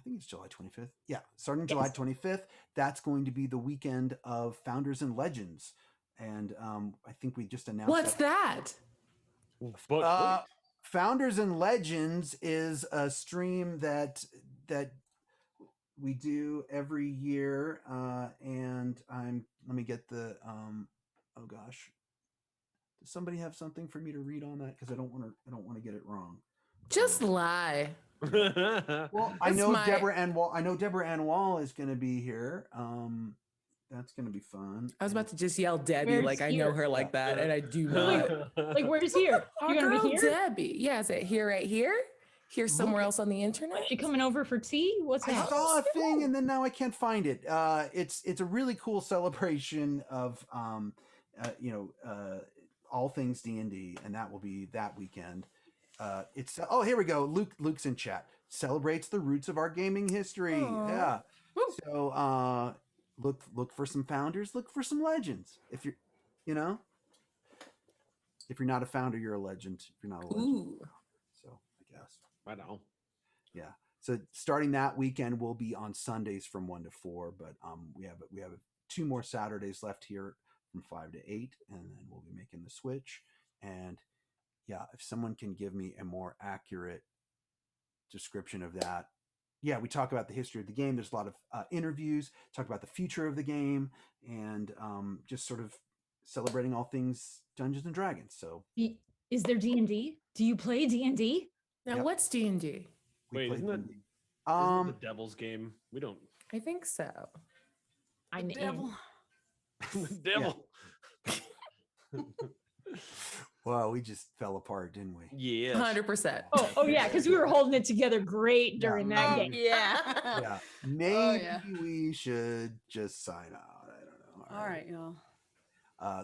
think it's July 25th. Yeah, starting July 25th. That's going to be the weekend of Founders and Legends, and I think we just announced. What's that? Founders and Legends is a stream that we do every year, and let me get the oh gosh, does somebody have something for me to read on that? Because I don't want to get it wrong. Just lie. Well, I know Deborah Ann Wall is going to be here. That's going to be fun. I was about to just yell Debbie, like I know her like that, and I do not. Like, where's here? Our girl Debbie. Yeah, is it here, right here? Here somewhere else on the internet? She coming over for tea? What's I that? saw a thing and then now I can't find it. It's a really cool celebration of all things D&D, and that will be that weekend. Here we go. Luke's in chat. Celebrates the roots of our gaming history. Aww. Yeah. Woo. So look for some founders, look for some legends. If you're not a founder, you're a legend. If you're not a legend. Ooh. So I guess. I know. Yeah. So starting that weekend, we'll be on Sundays from 1 to 4, but we have 2 more Saturdays left here from 5 to 8, and then we'll be making the switch. And yeah, if someone can give me a more accurate description of that. Yeah, we talk about the history of the game. There's a lot of interviews, talk about the future of the game, and just sort of celebrating all things Dungeons and Dragons. So, is there D&D? Do you play D&D? Now, what's D&D? Wait, isn't that the Devil's game? We don't. I think so. I'm Devil. The devil. Well, we just fell apart, didn't we? Yeah. 100%. Oh yeah, because we were holding it together great during that game. Yeah. Yeah. Maybe we should just sign out. I don't know. All right, y'all.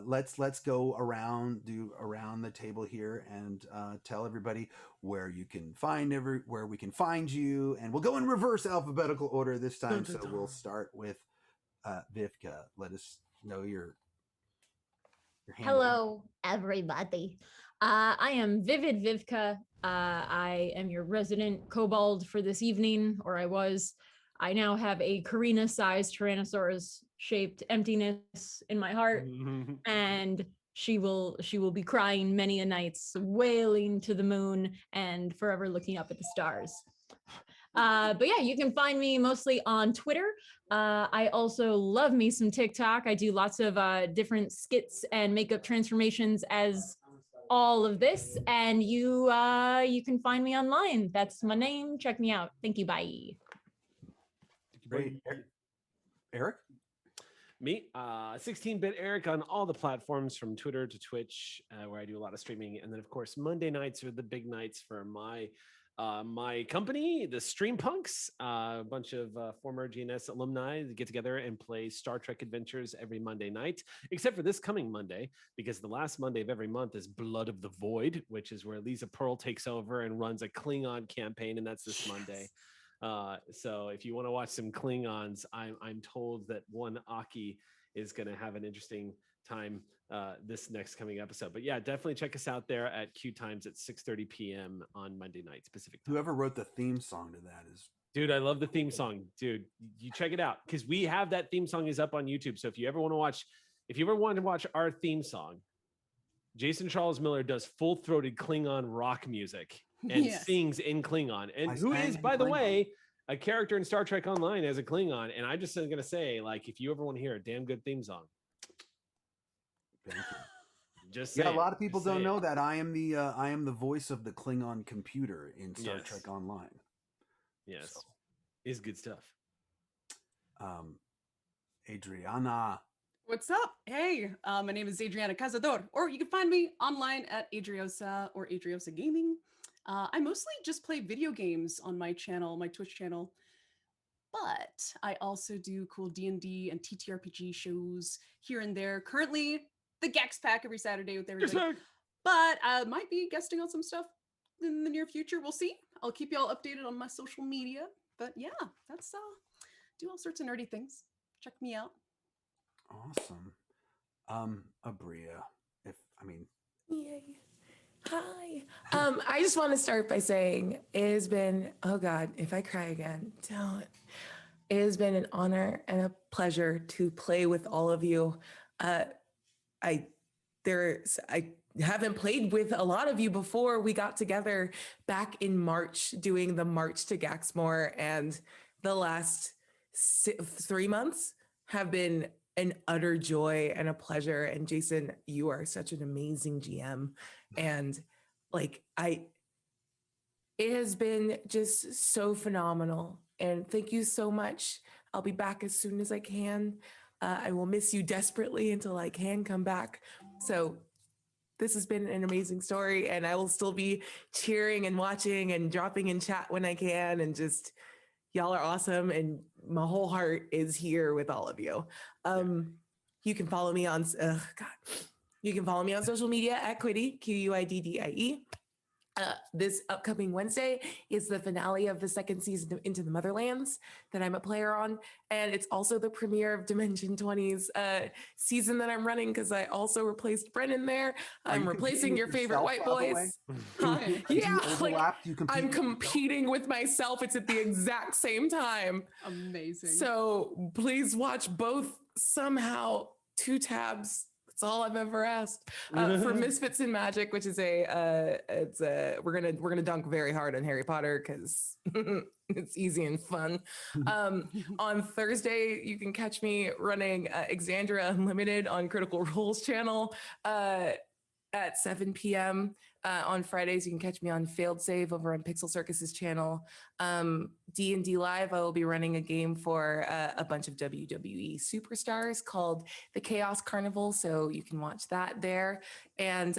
Let's go around the table here and tell everybody where you can find where we can find you, and we'll go in reverse alphabetical order this time. So we'll start with Vivka. Let us know your handle. Hello, everybody. I am Vivid Vivka. I am your resident kobold for this evening, or I was. I now have a Karina-sized Tyrannosaurus-shaped emptiness in my heart, and she will be crying many a nights, wailing to the moon and forever looking up at the stars. But yeah, you can find me mostly on Twitter. I also love me some TikTok. I do lots of different skits and makeup transformations as all of this, and you can find me online. That's my name. Check me out. Thank you. Bye. Great. Eric? Me, 16-bit Eric on all the platforms from Twitter to Twitch, where I do a lot of streaming. And then, of course, Monday nights are the big nights for my company, the Stream Punks, a bunch of former GNS alumni that get together and play Star Trek Adventures every Monday night, except for this coming Monday, because the last Monday of every month is Blood of the Void, which is where Lisa Pearl takes over and runs a Klingon campaign, and that's this Monday. So if you want to watch some Klingons, I'm told that one Aki is going to have an interesting time this next coming episode. But yeah, definitely check us out there at Q Times at 6:30 p.m. on Monday night Pacific time. Whoever wrote the theme song to that is... Dude, I love the theme song. Dude, you check it out, because we have that theme song is up on YouTube. So if you ever want to watch our theme song, Jason Charles Miller does full-throated Klingon rock music and sings in Klingon, and who is, by the way, a character in Star Trek Online as a Klingon. And I just am gonna say, like, if you ever want to hear a damn good theme song, Thank you. just Yeah, a saying, lot of people just don't saying. know that I am the voice of the Klingon computer in Star Yes. Trek Online. Yes, So. is good stuff. Adriana. What's up? Hey, my name is Adriana Cazador, or you can find me online at Adriosa or Adriosa Gaming. I mostly just play video games on my channel, my Twitch channel, but I also do cool D&D and TTRPG shows here and there. Currently, the Gaxx Pack every Saturday with everybody, but I might be guesting on some stuff in the near future. We'll see. I'll keep y'all updated on my social media. But yeah, that's do all sorts of nerdy things. Check me out. Awesome. Abria. Yay. Hi. I just want to start by saying it has been, oh God, if I cry again, don't. It has been an honor and a pleasure to play with all of you. I haven't played with a lot of you before. We got together back in March doing the March to Gaxmore, and the last 3 months have been an utter joy and a pleasure. And Jason, you are such an amazing GM. And it has been just so phenomenal. And thank you so much. I'll be back as soon as I can. I will miss you desperately until I can come back. So this has been an amazing story, and I will still be cheering and watching and dropping in chat when I can. And just, y'all are awesome. And my whole heart is here with all of you. You can follow me on, you can follow me on social media at Quiddy, Q-U-I-D-D-I-E. This upcoming Wednesday is the finale of the second season of Into the Motherlands that I'm a player on. And it's also the premiere of Dimension 20's season that I'm running, because I also replaced Brennan there. I'm replacing your favorite white boys. Yeah, I'm competing with myself. It's at the exact same time. Amazing. So please watch both somehow. 2 tabs. That's all I've ever asked. For Misfits in Magic, which is we're gonna dunk very hard on Harry Potter because it's easy and fun. On Thursday, you can catch me running Exandria Unlimited on Critical Role's channel at 7 p.m. On Fridays, you can catch me on Failed Save over on Pixel Circus's channel. D&D Live, I will be running a game for a bunch of WWE superstars called the Chaos Carnival, so you can watch that there. And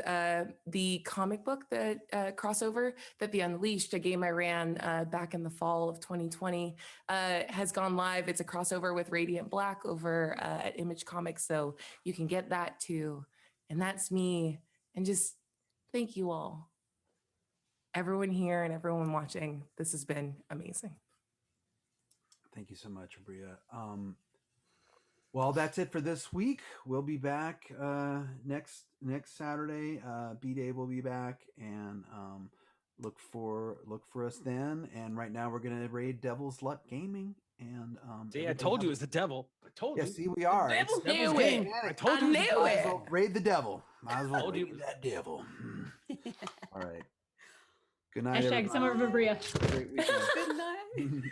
the comic book that crossover, that The Unleashed, a game I ran back in the fall of 2020, has gone live. It's a crossover with Radiant Black over at Image Comics, so you can get that too. And that's me. And just thank you all, everyone here and everyone watching. This has been amazing. Thank you so much, Abria. Well, that's it for this week. We'll be back next Saturday. B-Day will be back, and look for us then. And right now we're gonna raid Devil's Luck Gaming. And see, I told you it was the devil. I told you. Yeah, see, we are. Devil's game. I told you. Might as well raid the devil. Might as well Told raid you. that devil. All right. Good night. Hashtag everybody. Summer of Abria. Great weekend. Good night.